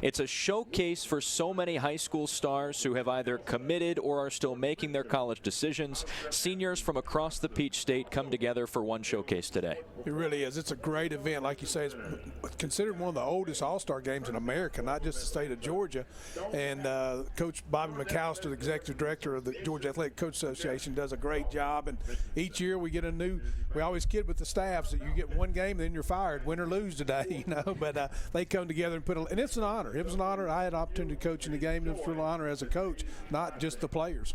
It's a showcase for so many high school stars who have either committed or are still making their college decisions. Seniors from across the Peach State come together for one showcase today. It really is. It's a great event. Like you say, it's considered one of the oldest all-star games in America, not just the state of Georgia. And Coach Bobby McAllister, the executive director of the Georgia Athletic Coach Association, does a great job. And each year we get a new, we always kid with the staffs that you get one game, then you're fired, win or lose today, you know. But they come together and and it's an honor. It was an honor. I had an opportunity to coach in the game. It was an honor as a coach, not just the players.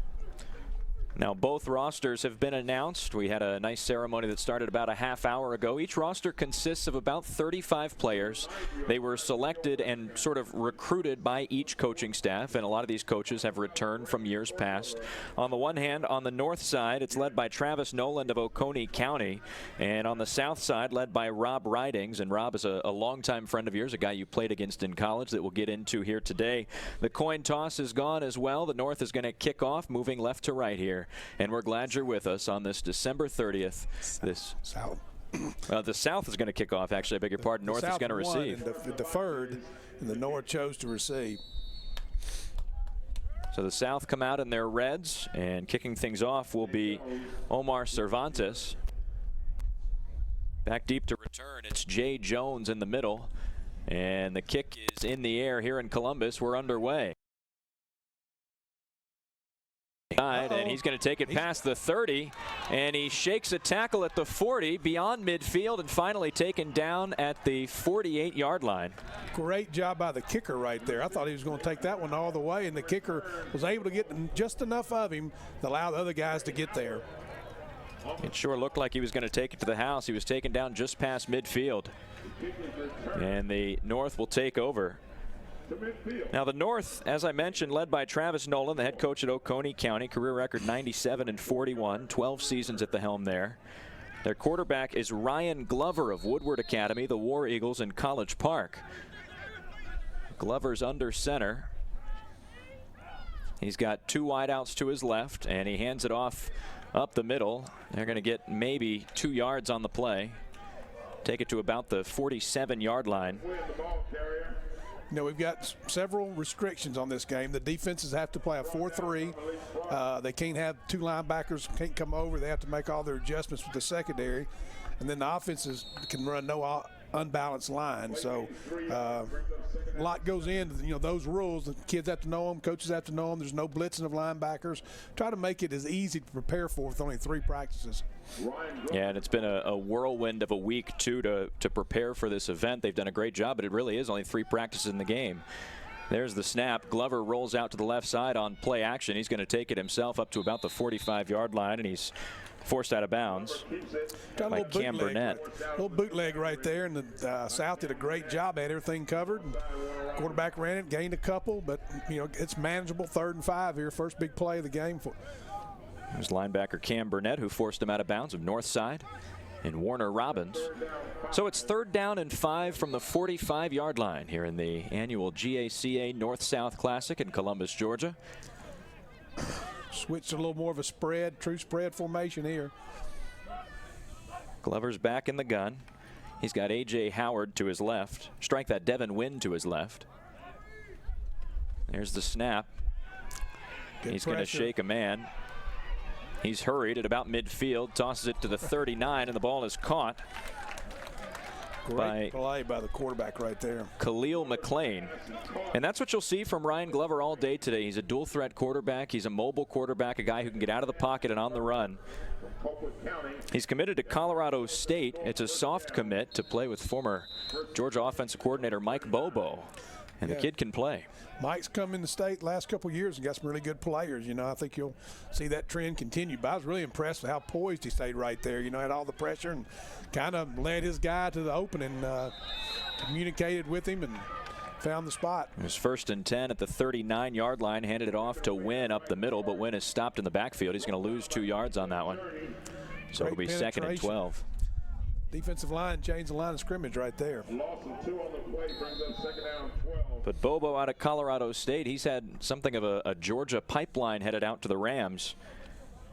Now, both rosters have been announced. We had a nice ceremony that started about a half hour ago. Each roster consists of about 35 players. They were selected and sort of recruited by each coaching staff, and a lot of these coaches have returned from years past. On the one hand, on the north side, it's led by Travis Noland of Oconee County, and on the south side, led by Rob Ridings. And Rob is a longtime friend of yours, a guy you played against in college that we'll get into here today. The coin toss is gone as well. The north is going to kick off, moving left to right here. And we're glad you're with us on this December 30th. South. The South is going to kick off, actually. I beg your pardon. North is going to receive. And deferred, and the North chose to receive. So the South come out in their reds, and kicking things off will be Omar Cervantes. Back deep to return, it's Jay Jones in the middle. And the kick is in the air here in Columbus. We're underway. And he's going to take it past the 30, and he shakes a tackle at the 40 beyond midfield and finally taken down at the 48-yard line. Great job by the kicker right there. I thought he was going to take that one all the way, and the kicker was able to get just enough of him to allow the other guys to get there. It sure looked like he was going to take it to the house. He was taken down just past midfield, and the North will take over. Now the North, as I mentioned, led by Travis Noland, the head coach at Oconee County, career record 97-41, 12 seasons at the helm there. Their quarterback is Ryan Glover of Woodward Academy, the War Eagles in College Park. Glover's under center. He's got two wideouts to his left, and he hands it off up the middle. They're going to get maybe 2 yards on the play. Take it to about the 47-yard line. You know, we've got several restrictions on this game. The defenses have to play a 4-3. They can't have two linebackers, can't come over. They have to make all their adjustments with the secondary. And then the offenses can run no unbalanced line. So a lot goes into, you know, those rules. The kids have to know them. Coaches have to know them. There's no blitzing of linebackers. Try to make it as easy to prepare for with only 3 practices. Yeah, and it's been a whirlwind of a week, too, to prepare for this event. They've done a great job, but it really is only 3 practices in the game. There's the snap. Glover rolls out to the left side on play action. He's going to take it himself up to about the 45-yard line, and he's forced out of bounds by Cam Burnett. Little bootleg right there, and the South did a great job, had everything covered. And quarterback ran it, gained a couple, but you know it's manageable. 3rd and 5 here, first big play of the game for. There's linebacker Cam Burnett, who forced him out of bounds of Northside, and Warner Robbins. So it's 3rd down and 5 from the 45-yard line here in the annual GACA North-South Classic in Columbus, Georgia. Switched to a little more of a spread, true spread formation here. Glover's back in the gun. He's got A.J. Howard to his left. Strike that, Devin Wynn to his left. There's the snap. He's going to shake a man. He's hurried at about midfield, tosses it to the 39, and the ball is caught. Great play by the quarterback right there. Khalil McClung. And that's what you'll see from Ryan Glover all day today. He's a dual threat quarterback. He's a mobile quarterback, a guy who can get out of the pocket and on the run. He's committed to Colorado State. It's a soft commit to play with former Georgia offensive coordinator Mike Bobo. And the kid can play. Mike's come in the state last couple of years and got some really good players. You know, I think you'll see that trend continue. But I was really impressed with how poised he stayed right there. You know, had all the pressure and kind of led his guy to the open and communicated with him and found the spot. It was 1st and 10 at the 39-yard line. Handed it off to Wynn up the middle, but Wynn is stopped in the backfield. He's going to lose 2 yards on that one. So it'll be 2nd and 12. Defensive line changed the line of scrimmage right there. But Bobo out of Colorado State, he's had something of a Georgia pipeline headed out to the Rams.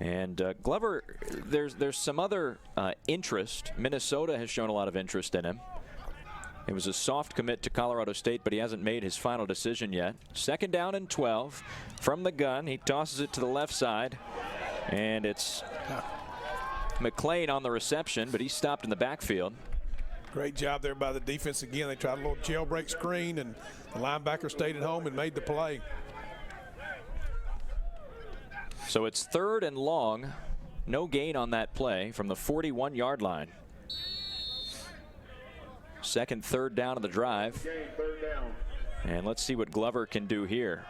And Glover, there's some other interest. Minnesota has shown a lot of interest in him. It was a soft commit to Colorado State, but he hasn't made his final decision yet. 2nd down and 12 from the gun. He tosses it to the left side, and it's McClung on the reception, but he's stopped in the backfield. Great job there by the defense again. They tried a little jailbreak screen, and the linebacker stayed at home and made the play. So it's 3rd and long. No gain on that play from the 41-yard line. 2nd, 3rd down of the drive. And let's see what Glover can do here.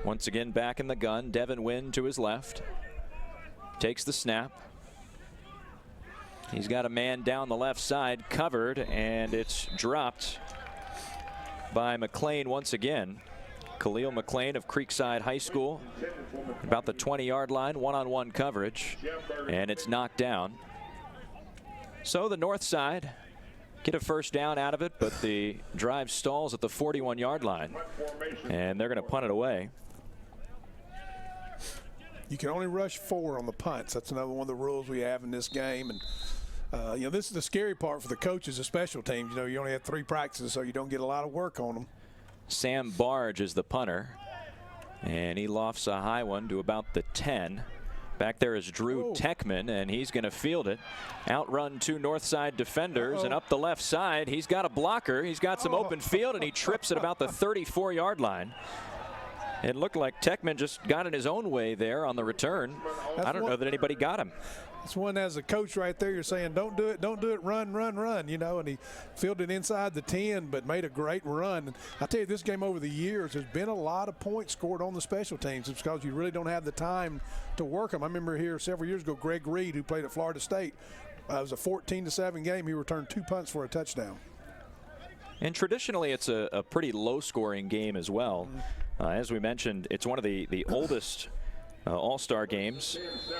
Once again back in the gun. Devin Wynn to his left. Takes the snap. He's got a man down the left side covered, and it's dropped by McClung once again. Khalil McClung of Creekside High School. About the 20-yard line, one-on-one coverage, and it's knocked down. So the north side get a 1st down out of it, but the drive stalls at the 41-yard line, and they're going to punt it away. You can only rush 4 on the punts. That's another one of the rules we have in this game. And you know, this is the scary part for the coaches of special teams. You know, you only have 3 practices, so you don't get a lot of work on them. Sam Barge is the punter, and he lofts a high one to about the 10. Back there is Drew Techman, and he's going to field it. Outrun 2 north side defenders, and up the left side, he's got a blocker. He's got some open field, and he trips at about the 34-yard line. It looked like Techman just got in his own way there on the return. I don't know that anybody got him. That's one, as a coach right there, you're saying, don't do it, run, run, run, you know, and he fielded inside the 10, but made a great run. And I tell you, this game over the years, there's been a lot of points scored on the special teams. It's because you really don't have the time to work them. I remember here several years ago, Greg Reed, who played at Florida State, it was a 14-7 game. He returned 2 punts for a touchdown. And traditionally, it's a pretty low-scoring game as well. As we mentioned, it's one of the oldest All-Star games.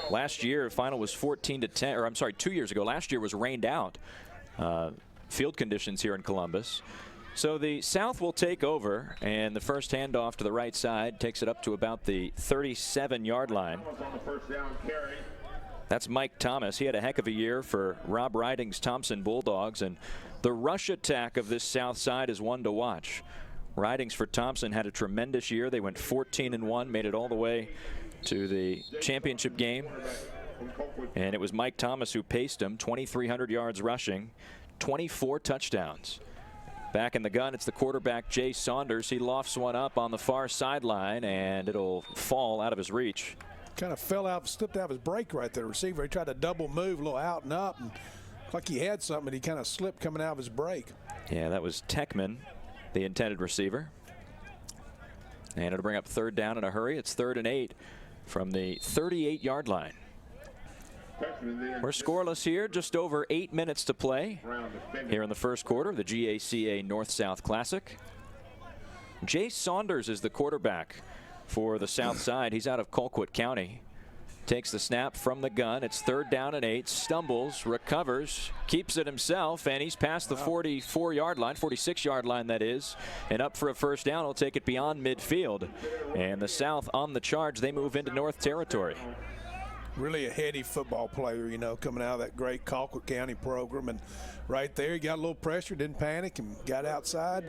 Last year, the final was 14-10, or I'm sorry, 2 years ago. Last year was rained out. Field conditions here in Columbus. So the South will take over, and the first handoff to the right side takes it up to about the 37-yard line. That's Mike Thomas. He had a heck of a year for Rob Riding's Thompson Bulldogs, and the rush attack of this South side is one to watch. Ridings for Thompson had a tremendous year. They went 14-1, made it all the way to the championship game. And it was Mike Thomas who paced them, 2,300 yards rushing, 24 touchdowns. Back in the gun, it's the quarterback, Jay Saunders. He lofts one up on the far sideline, and it'll fall out of his reach. Kind of fell out, slipped out of his break right there, receiver. He tried to double move, a little out and up, and like he had something, and he kind of slipped coming out of his break. Yeah, that was Techman, the intended receiver. And it'll bring up 3rd down in a hurry. It's 3rd and 8 from the 38-yard line. We're scoreless here, just over 8 minutes to play here in the first quarter of the GACA North-South Classic. Jay Saunders is the quarterback for the South Side. He's out of Colquitt County. Takes the snap from the gun. It's 3rd down and 8. Stumbles, recovers, keeps it himself, and he's past the 44-yard line, 46-yard line that is, and up for a 1st down. He'll take it beyond midfield. And the South on the charge. They move into North Territory. Really a heady football player, you know, coming out of that great Colquitt County program. And right there, he got a little pressure, didn't panic, and got outside.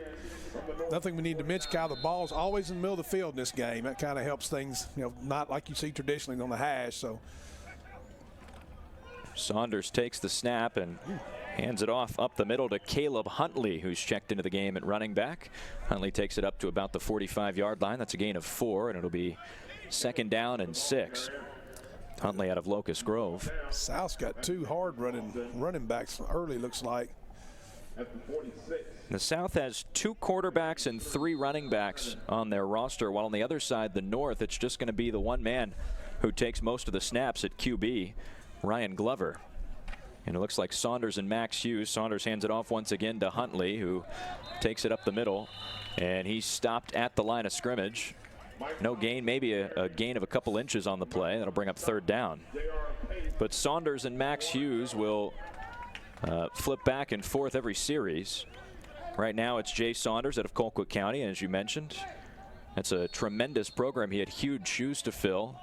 Nothing we need to mention, Kyle, the ball's always in the middle of the field in this game. That kind of helps things, you know, not like you see traditionally on the hash. So Saunders takes the snap and hands it off up the middle to Caleb Huntley, who's checked into the game at running back. Huntley takes it up to about the 45-yard line. That's a gain of 4, and it'll be 2nd down and 6. Huntley out of Locust Grove. South's got 2 hard running backs early, looks like. The South has 2 quarterbacks and 3 running backs on their roster, while on the other side, the North, it's just going to be the one man who takes most of the snaps at QB, Ryan Glover. And it looks like Saunders and Max Hughes. Saunders hands it off once again to Huntley, who takes it up the middle, and he's stopped at the line of scrimmage. No gain, maybe a gain of a couple inches on the play. That'll bring up 3rd down. But Saunders and Max Hughes will flip back and forth every series. Right now it's Jay Saunders out of Colquitt County, and as you mentioned, that's a tremendous program. He had huge shoes to fill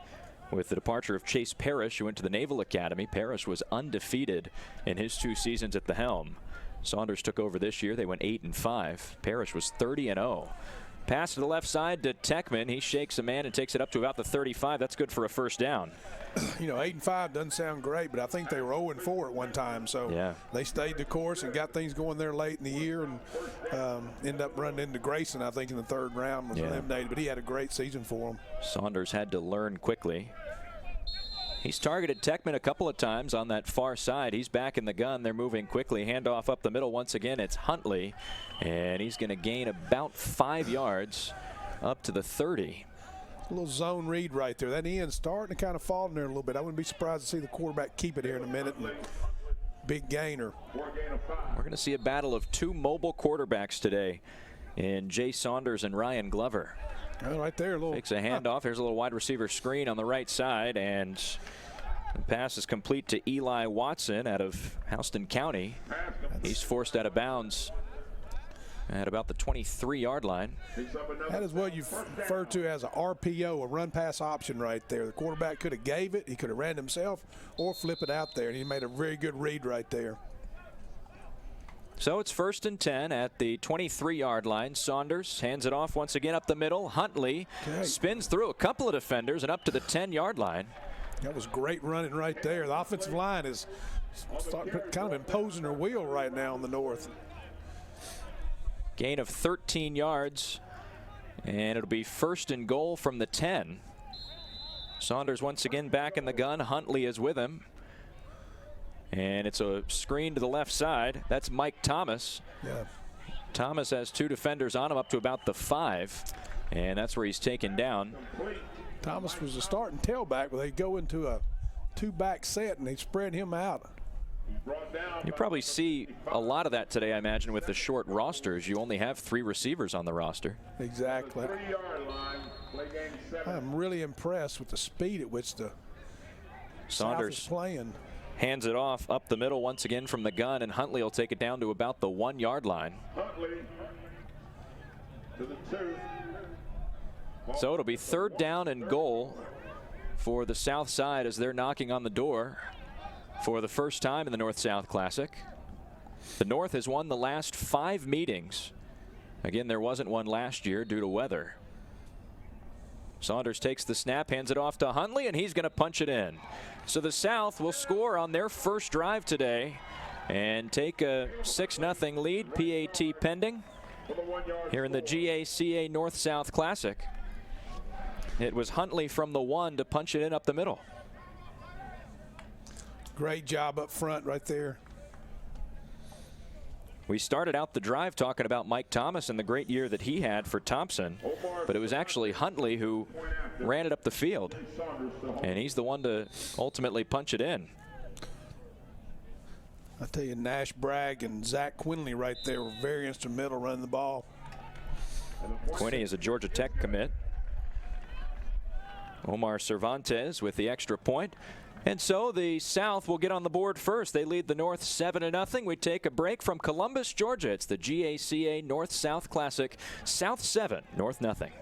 with the departure of Chase Parrish, who went to the Naval Academy. Parrish was undefeated in his 2 seasons at the helm. Saunders took over this year. They went 8-5. Parrish was 30-0. Pass to the left side to Techman. He shakes a man and takes it up to about the 35. That's good for a first down. You know, 8-5 doesn't sound great, but I think they were 0-4 at one time. So yeah, they stayed the course and got things going there late in the year, and ended up running into Grayson, I think, in the third round, was eliminated. But he had a great season for him. Saunders had to learn quickly. He's targeted Techman a couple of times on that far side. He's back in the gun. They're moving quickly. Handoff up the middle once again. It's Huntley, and he's going to gain about 5 yards up to the 30. A little zone read right there. That end's starting to kind of fall in there a little bit. I wouldn't be surprised to see the quarterback keep it here in a minute. And big gainer. We're going to see a battle of two mobile quarterbacks today in Jay Saunders and Ryan Glover. Right there, a little. Takes a handoff. Here's a little wide receiver screen on the right side, and the pass is complete to Eli Watson out of Houston County. He's forced out of bounds at about the 23-yard line. That is what you refer to as a RPO, a run pass option right there. The quarterback could have gave it, he could have ran himself, or flip it out there, and he made a very good read right there. So it's 1st and 10 at the 23-yard line. Saunders hands it off once again up the middle. Huntley spins through a couple of defenders and up to the 10-yard line. That was great running right there. The offensive line is kind of imposing their will right now on the North. Gain of 13 yards, and it'll be 1st and goal from the 10. Saunders once again back in the gun. Huntley is with him. And it's a screen to the left side. That's Mike Thomas. Yeah. Thomas has two defenders on him up to about the 5. And that's where he's taken down. Thomas was a starting tailback, but they go into a 2-back set and they spread him out. You probably see a lot of that today, I imagine, with the short rosters. You only have 3 receivers on the roster. Exactly. I'm really impressed with the speed at which the Saunders South is playing. Hands it off up the middle once again from the gun, and Huntley will take it down to about the 1-yard line. So it'll be 3rd down and goal for the South side as they're knocking on the door for the first time in the North-South Classic. The North has won the last 5 meetings. Again, there wasn't one last year due to weather. Saunders takes the snap, hands it off to Huntley, and he's going to punch it in. So the South will score on their first drive today and take a 6-0 lead, PAT pending, here in the GACA North-South Classic. It was Huntley from the 1 to punch it in up the middle. Great job up front right there. We started out the drive talking about Mike Thomas and the great year that he had for Thompson, but it was actually Huntley who ran it up the field, and he's the one to ultimately punch it in. I tell you, Nash Bragg and Zach Quinley right there were very instrumental running the ball. Quinney is a Georgia Tech commit. Omar Cervantes with the extra point. And so the South will get on the board first. They lead the North 7-0. We take a break from Columbus, Georgia. It's the GACA North-South Classic. South 7, North nothing.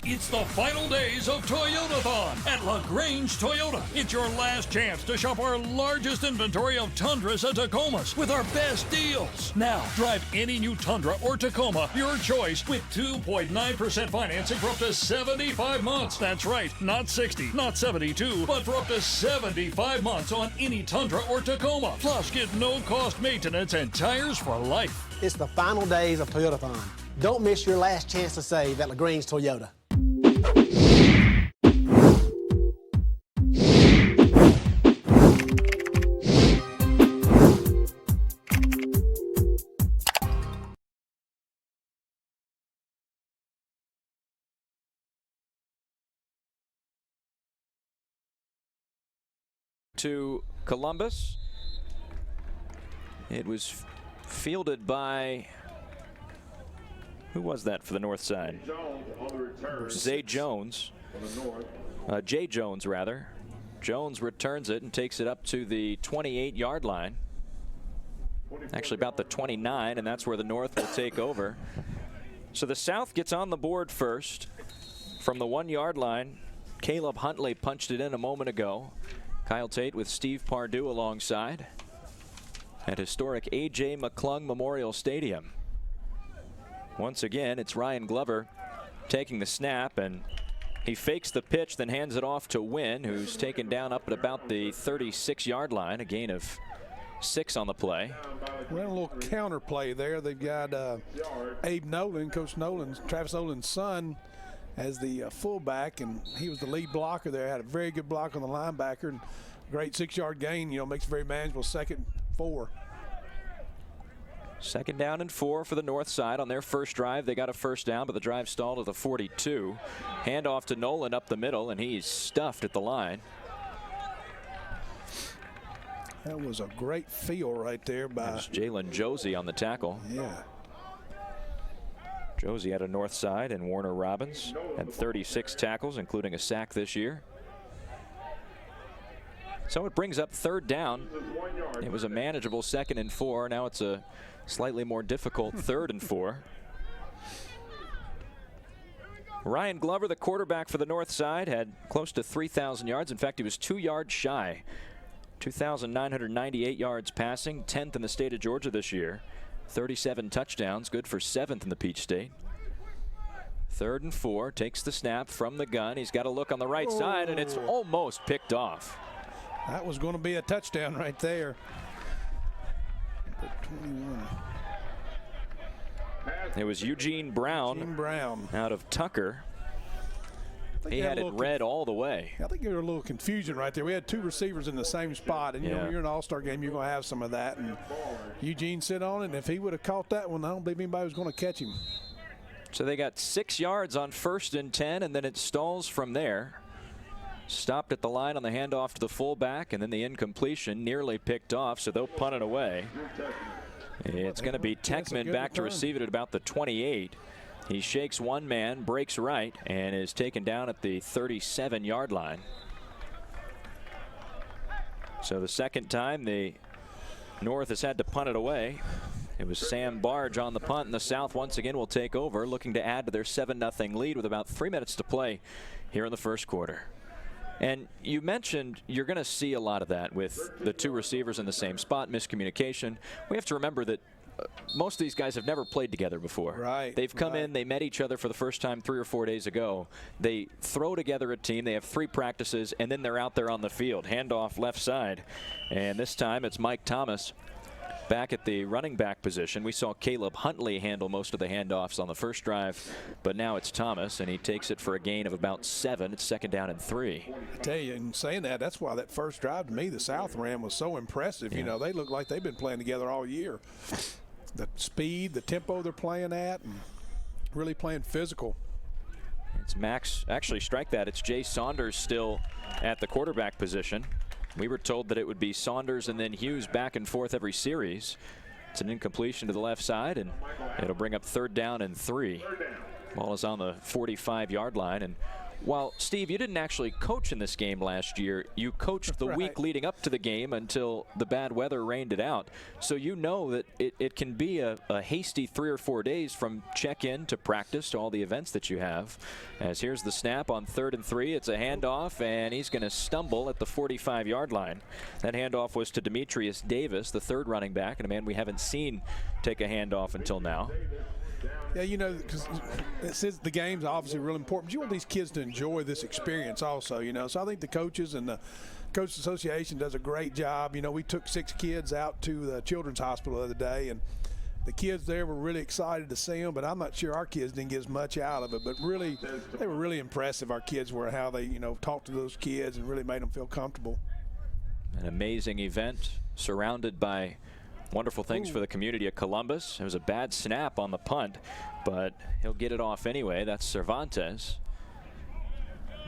It's the final days of Toyotathon at LaGrange Toyota. It's your last chance to shop our largest inventory of Tundras and Tacomas with our best deals. Now, drive any new Tundra or Tacoma, your choice, with 2.9% financing for up to 75 months. That's right, not 60, not 72, but for up to 75 months on any Tundra or Tacoma. Plus, get no-cost maintenance and tires for life. It's the final days of Toyotathon. Don't miss your last chance to save at LaGrange Toyota. To Columbus. It was fielded by, who was that for the north side? Zay Jones. Jay Jones, rather. Jones returns it and takes it up to the 28-yard line. Actually about the 29, and that's where the North will take over. So the South gets on the board first from the 1-yard line. Caleb Huntley punched it in a moment ago. Kyle Tate with Steve Pardue alongside at historic A.J. McClung Memorial Stadium. Once again, it's Ryan Glover taking the snap, and he fakes the pitch, then hands it off to Wynn, who's taken down up at about the 36-yard line, a gain of 6 on the play. We're in a little counter play there. They've got Abe Nolan, Coach Nolan, Travis Nolan's son, as the fullback, and he was the lead blocker there. Had a very good block on the linebacker, and great 6-yard gain. You know, makes it very manageable. 2nd and 4. 2nd down and 4 for the north side. On their first drive, they got a first down, but the drive stalled at the 42. Handoff to Nolan up the middle, and he's stuffed at the line. That was a great feel right there by Jalen Josie on the tackle. Yeah. Josie had a north side, and Warner Robbins had 36 tackles, including a sack this year. So it brings up 3rd down. It was a manageable 2nd and 4. Now it's a slightly more difficult 3rd and 4. Ryan Glover, the quarterback for the north side, had close to 3,000 yards. In fact, he was 2 yards shy. 2,998 yards passing, 10th in the state of Georgia this year. 37 touchdowns, good for 7th in the Peach State. 3rd and 4, takes the snap from the gun. He's got a look on the right side, and it's almost picked off. That was going to be a touchdown right there. 21. It was Eugene Brown out of Tucker. He had it read all the way. I think there was a little confusion right there. We had 2 receivers in the same spot, and you know, when you're in an all-star game, you're going to have some of that. And Eugene sit on it, and if he would have caught that one, I don't believe anybody was going to catch him. So they got 6 yards on 1st and 10, and then it stalls from there. Stopped at the line on the handoff to the fullback, and then the incompletion nearly picked off, so they'll punt it away. It's going to be Techman back to receive it at about the 28. He shakes one man, breaks right, and is taken down at the 37-yard line. So the 2nd time the North has had to punt it away. It was Sam Barge on the punt, and the South once again will take over, looking to add to their 7-0 lead with about 3 minutes to play here in the first quarter. And you mentioned you're going to see a lot of that with the 2 receivers in the same spot, miscommunication. We have to remember that most of these guys have never played together before. Right. They've come in, they met each other for the first time 3 or 4 days ago. They throw together a team, they have 3 practices, and then they're out there on the field. Handoff left side. And this time it's Mike Thomas back at the running back position. We saw Caleb Huntley handle most of the handoffs on the first drive, but now it's Thomas, and he takes it for a gain of about 7. It's 2nd down and 3. I tell you, in saying that, that's why that first drive to me, the South ran was so impressive. Yeah. You know, they look like they've been playing together all year. The speed, the tempo they're playing at, and really playing physical. It's Max, actually strike that. It's Jay Saunders still at the quarterback position. We were told that it would be Saunders and then Hughes back and forth every series. It's an incompletion to the left side, and it'll bring up 3rd down and 3. Ball is on the 45-yard line. And while, Steve, you didn't actually coach in this game last year, you coached the week leading up to the game until the bad weather rained it out. So you know that it can be a hasty 3 or 4 days from check-in to practice to all the events that you have. As here's the snap on 3rd and 3. It's a handoff, and he's going to stumble at the 45-yard line. That handoff was to Demetrius Davis, the 3rd running back, and a man we haven't seen take a handoff until now. Yeah, you know, because the game's obviously real important, but you want these kids to enjoy this experience also, you know. So I think the coaches and the Coaches Association does a great job. You know, we took 6 kids out to the Children's Hospital the other day, and the kids there were really excited to see them, but I'm not sure our kids didn't get as much out of it. But really, they were really impressive, our kids were, how they, you know, talked to those kids and really made them feel comfortable. An amazing event surrounded by wonderful things for the community of Columbus. It was a bad snap on the punt, but he'll get it off anyway. That's Cervantes.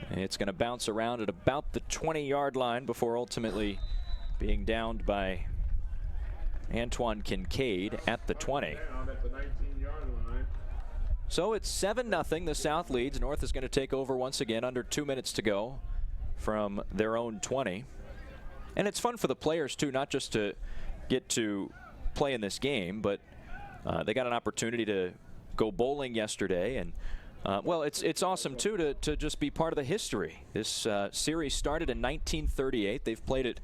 It's going to bounce around at about the 20-yard line before ultimately being downed by Antoine Kincaid at the 20. So it's 7-0. The South leads. North is going to take over once again, under 2 minutes to go from their own 20. And it's fun for the players, too, not just to get to play in this game, but they got an opportunity to go bowling yesterday, and Well, it's awesome, too, to just be part of the history. This series started in 1938. They've played it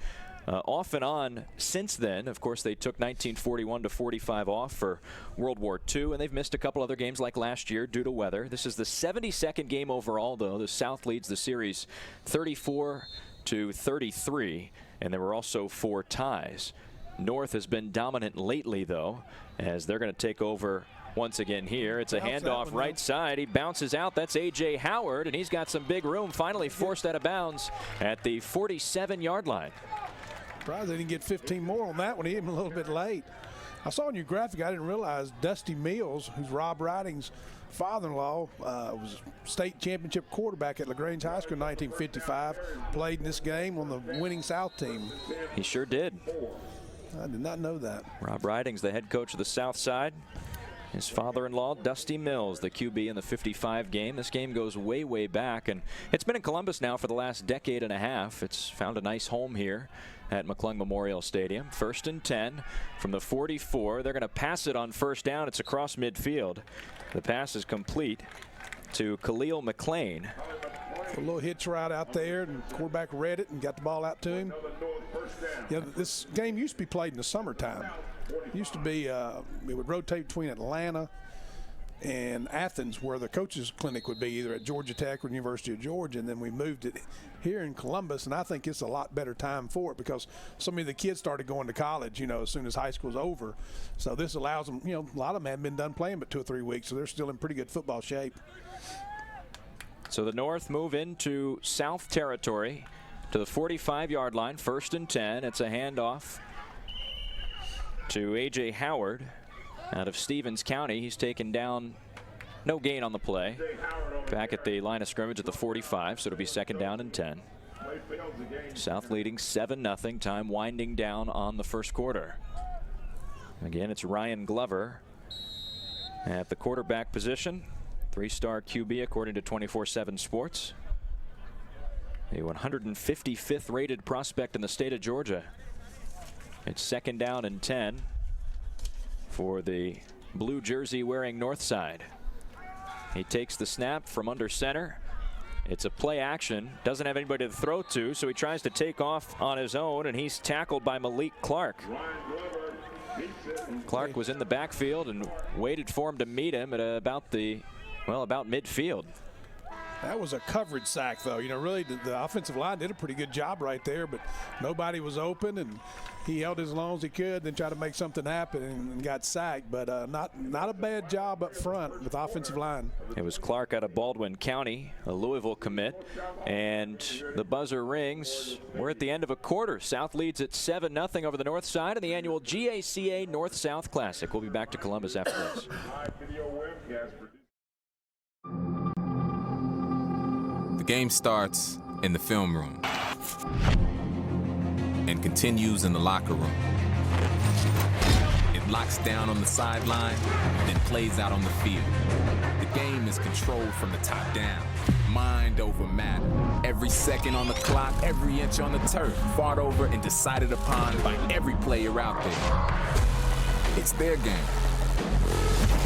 off and on since then. Of course, they took 1941 to 45 off for World War II, and they've missed a couple other games like last year due to weather. This is the 72nd game overall, though. The South leads the series 34 to 33, and there were also 4 ties. North has been dominant lately, though, as they're going to take over once again here. It's a handoff right side. He bounces out. That's A.J. Howard, and he's got some big room. Finally forced out of bounds at the 47-yard line. Surprised they didn't get 15 more on that one. He even a little bit late. I saw in your graphic, I didn't realize Dusty Mills, who's Rob Riding's father-in-law, was a state championship quarterback at LaGrange High School in 1955, played in this game on the winning South team. He sure did. I did not know that. Rob Riding's the head coach of the South Side. His father-in-law, Dusty Mills, the QB in the 55 game. This game goes way, way back, and it's been in Columbus now for the last decade and a half. It's found a nice home here at McClung Memorial Stadium. 1st and 10 from the 44. They're going to pass it on first down. It's across midfield. The pass is complete to Khalil McClain. A little hitch right out there, and the quarterback read it and got the ball out to him. Yeah, this game used to be played in the summertime. It used to be, it would rotate between Atlanta and Athens, where the coaches clinic would be, either at Georgia Tech or the University of Georgia, and then we moved it here in Columbus, and I think it's a lot better time for it because so many of the kids started going to college, as soon as high school's over. So this allows them, a lot of them haven't been done playing but 2 or 3 weeks, so they're still in pretty good football shape. So the North move into South territory to the 45-yard line, 1st and 10. It's a handoff to A.J. Howard out of Stevens County. He's taken down, no gain on the play. Back at the line of scrimmage at the 45, so it'll be 2nd down and 10. South leading 7-0, time winding down on the first quarter. Again, it's Ryan Glover at the quarterback position. 3-star QB according to 24/7 Sports. A 155th rated prospect in the state of Georgia. It's 2nd down and 10 for the blue jersey wearing North Side. He takes the snap from under center. It's a play action. Doesn't have anybody to throw to, so he tries to take off on his own, and he's tackled by Malik Clark. Clark was in the backfield and waited for him to meet him at about midfield. That was a coverage sack, though. Really, the offensive line did a pretty good job right there, but nobody was open, and he held as long as he could, then tried to make something happen and got sacked. But not a bad job up front with the offensive line. It was Clark out of Baldwin County, a Louisville commit, and the buzzer rings. We're at the end of a quarter. South leads at 7-0 over the North Side in the annual GACA North-South Classic. We'll be back to Columbus after this. The game starts in the film room and continues in the locker room. It locks down on the sideline, then plays out on the field. The game is controlled from the top down, mind over matter. Every second on the clock, every inch on the turf, fought over and decided upon by every player out there. It's their game,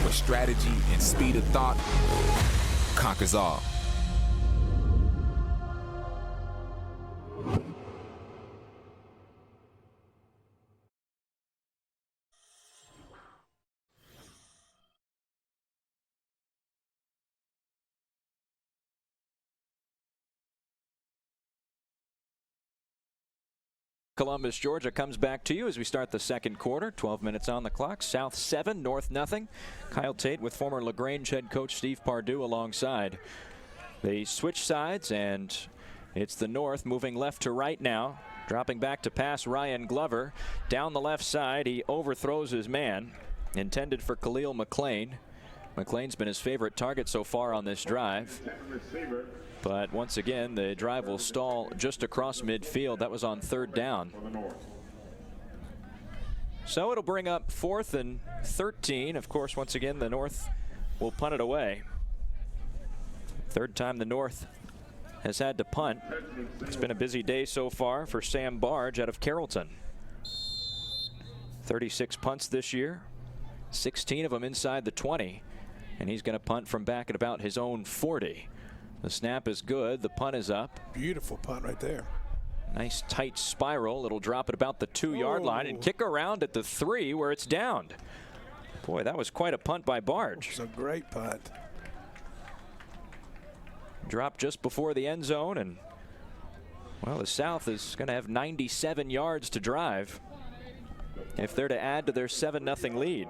where strategy and speed of thought conquers all. Columbus, Georgia comes back to you as we start the second quarter. 12 minutes on the clock. South 7, North nothing. Kyle Tate with former LaGrange head coach Steve Pardue alongside. They switch sides, and it's the North moving left to right now. Dropping back to pass Ryan Glover. Down the left side, he overthrows his man. Intended for Khalil McClain. McClain's been his favorite target so far on this drive. But once again, the drive will stall just across midfield. That was on 3rd down. So it'll bring up 4th and 13. Of course, once again, the North will punt it away. 3rd time the North has had to punt. It's been a busy day so far for Sam Barge out of Carrollton. 36 punts this year, 16 of them inside the 20. And he's going to punt from back at about his own 40. The snap is good. The punt is up. Beautiful punt right there. Nice tight spiral. It'll drop at about the 2-yard line and kick around at the 3 where it's downed. Boy, that was quite a punt by Barge. It's a great punt. Dropped just before the end zone, and well, the South is going to have 97 yards to drive if they're to add to their 7-0 lead.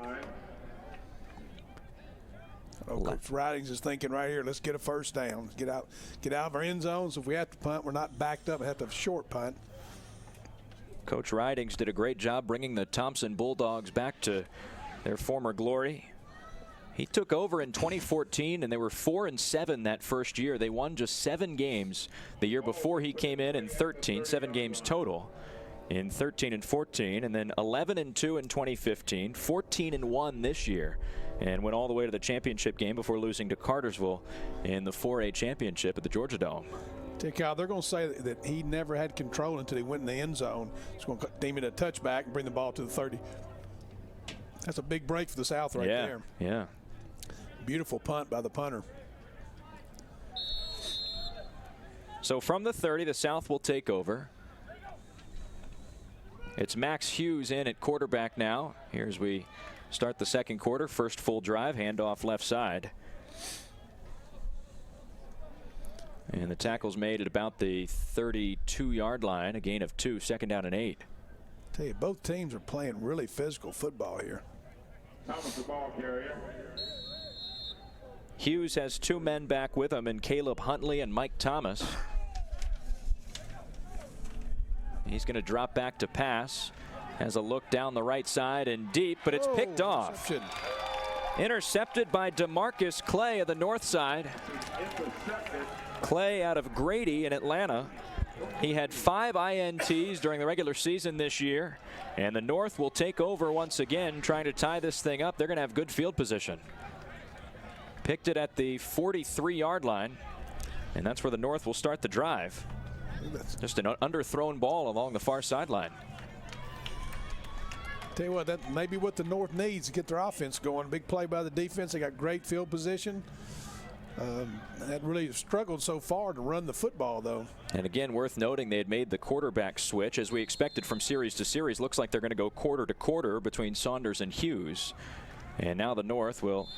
Oh, Coach Ridings is thinking right here, let's get a first down. Get out of our end zones. If we have to punt, we're not backed up. We have to have a short punt. Coach Ridings did a great job bringing the Thompson Bulldogs back to their former glory. He took over in 2014, and they were 4-7 that first year. They won just 7 games the year before he came in 13, 7 games total in 13 and 14, and then 11-2 in 2015, 14-1 this year, and went all the way to the championship game before losing to Cartersville in the 4A championship at the Georgia Dome. They're going to say that he never had control until he went in the end zone. He's going to deem it a touchback and bring the ball to the 30. That's a big break for the South right there. Yeah. Beautiful punt by the punter. So from the 30, the South will take over. It's Max Hughes in at quarterback now. Here's we start the second quarter. First full drive, handoff left side. And the tackle's made at about the 32-yard line, a gain of 2, second down and 8. Tell you, both teams are playing really physical football here. Thomas, the ball carrier. Hughes has 2 men back with him in Caleb Huntley and Mike Thomas. He's going to drop back to pass. Has a look down the right side and deep, but it's picked off. Intercepted by DeMarcus Clay of the north side. Clay out of Grady in Atlanta. He had 5 INTs during the regular season this year, and the North will take over once again, trying to tie this thing up. They're going to have good field position. Picked it at the 43-yard line, and that's where the North will start the drive. Just an underthrown ball along the far sideline. Tell you what, that may be what the North needs to get their offense going. Big play by the defense. They got great field position. That really struggled so far to run the football, though. And again, worth noting, they had made the quarterback switch as we expected from series to series. Looks like they're going to go quarter to quarter between Saunders and Hughes. And now the North will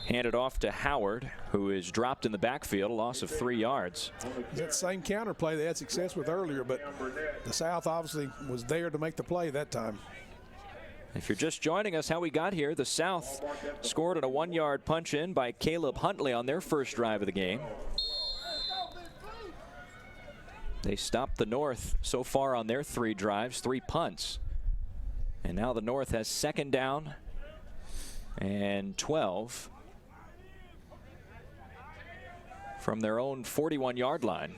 hand it off to Howard, who is dropped in the backfield, a loss of 3 yards. That same counter play they had success with earlier, but the South obviously was there to make the play that time. If you're just joining us, how we got here, the South scored on a 1-yard punch in by Caleb Huntley on their first drive of the game. They stopped the North so far on their 3 drives, 3 punts. And now the North has second down and 12 from their own 41-yard line.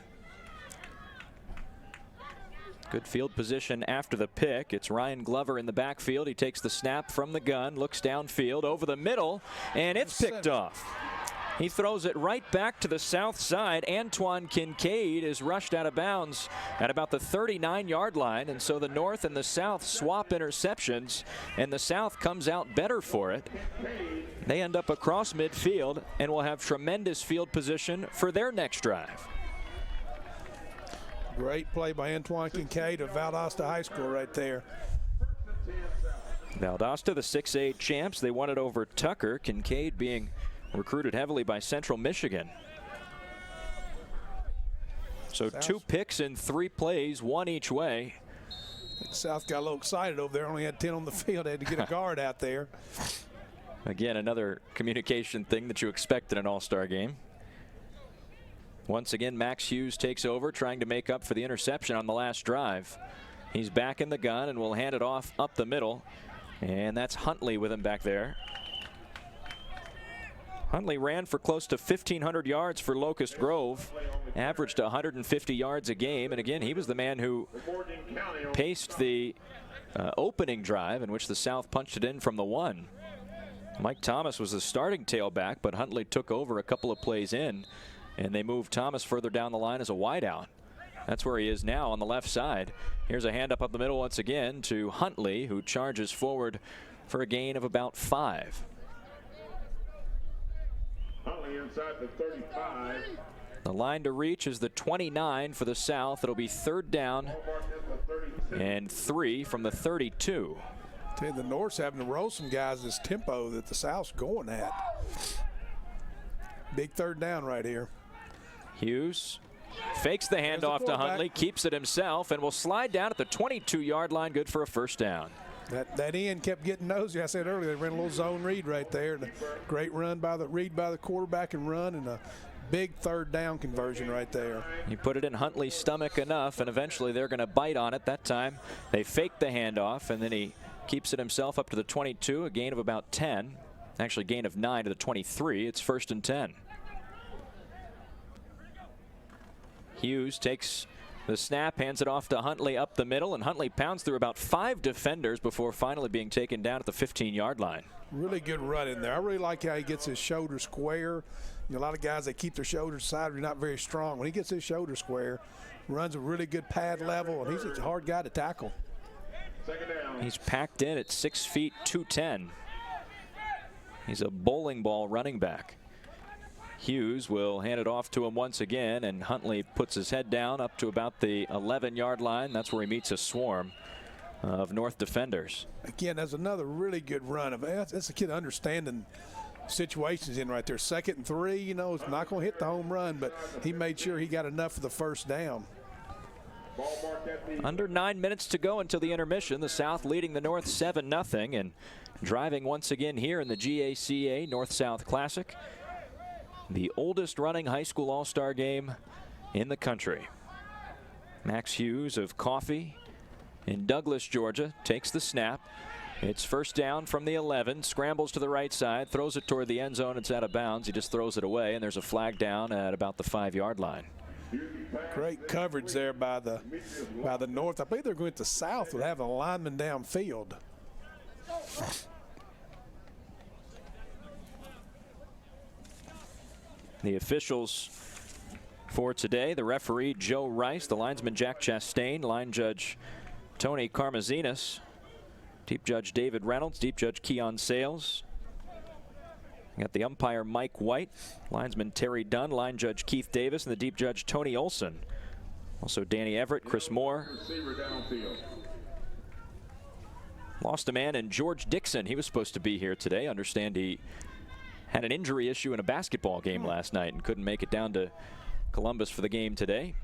Good field position after the pick. It's Ryan Glover in the backfield. He takes the snap from the gun, looks downfield over the middle, and it's picked off. He throws it right back to the south side. Antoine Kincaid is rushed out of bounds at about the 39-yard line, and so the North and the South swap interceptions, and the South comes out better for it. They end up across midfield and will have tremendous field position for their next drive. Great play by Antoine Kincaid of Valdosta High School right there. Valdosta, the 6A champs, they won it over Tucker. Kincaid being recruited heavily by Central Michigan. So South. 2 picks in 3 plays, 1 each way. I think South got a little excited over there. Only had 10 on the field. They had to get a guard out there. Again, another communication thing that you expect in an all-star game. Once again, Max Hughes takes over, trying to make up for the interception on the last drive. He's back in the gun and will hand it off up the middle. And that's Huntley with him back there. Huntley ran for close to 1,500 yards for Locust Grove, averaged 150 yards a game. And again, he was the man who paced the opening drive in which the South punched it in from the 1. Mike Thomas was the starting tailback, but Huntley took over a couple of plays in, and they moved Thomas further down the line as a wideout. That's where he is now on the left side. Here's a hand up the middle once again to Huntley, who charges forward for a gain of about 5. Huntley inside the 35. The line to reach is the 29 for the South. It'll be third down and 3 from the 32. Tell you, the North's having to roll some guys this tempo that the South's going at. Big third down right here. Hughes fakes the handoff to Huntley, keeps it himself, and will slide down at the 22-yard line, good for a first down. That end kept getting nosy. I said earlier, they ran a little zone read right there. And a great run by the quarterback and run, and a big third down conversion right there. He put it in Huntley's stomach enough, and eventually they're going to bite on it. That time they faked the handoff, and then he keeps it himself up to the 22, a gain of about 10. Actually, gain of 9 to the 23. It's 1st and 10. Hughes takes the snap, hands it off to Huntley up the middle, and Huntley pounds through about 5 defenders before finally being taken down at the 15-yard line. Really good run in there. I really like how he gets his shoulder square. You know, a lot of guys, they keep their shoulders side, they're not very strong. When he gets his shoulder square, runs a really good pad level, and he's a hard guy to tackle. He's packed in at 6 feet 210. He's a bowling ball running back. Hughes will hand it off to him once again, and Huntley puts his head down up to about the 11-yard line. That's where he meets a swarm of North defenders. Again, that's another really good run. That's a kid understanding situations in right there. 2nd and 3, you know, it's not going to hit the home run, but he made sure he got enough for the first down. Under 9 minutes to go until the intermission. The South leading the North 7-0, and driving once again here in the GACA North-South Classic, the oldest running high school all-star game in the country. Max Hughes of Coffee in Douglas, Georgia, takes the snap. It's first down from the 11, scrambles to the right side, throws it toward the end zone. It's out of bounds. He just throws it away, and there's a flag down at about the 5-yard line. Great coverage there by the North. I believe they're going to the South with having a lineman downfield. The officials for today: the referee Joe Rice, the linesman Jack Chastain, line judge Tony Karmazinas, deep judge David Reynolds, deep judge Keon Sales. We got the umpire Mike White, linesman Terry Dunn, line judge Keith Davis, and the deep judge Tony Olson. Also Danny Everett, Chris Moore. Lost a man in George Dixon. He was supposed to be here today. Understand he had an injury issue in a basketball game last night and couldn't make it down to Columbus for the game today.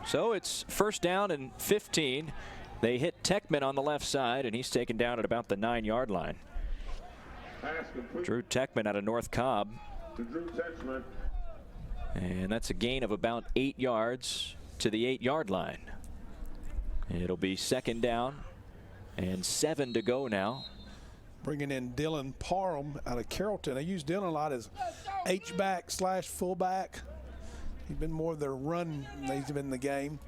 So it's first down and 15. They hit Techman on the left side, and he's taken down at about the 9-yard line. Drew Techman out of North Cobb. And that's a gain of about 8 yards to the 8-yard line. It'll be second down and 7 to go now. Bringing in Dylan Parham out of Carrollton. They use Dylan a lot as H-back / fullback. He's been more of their run than he's been in the game.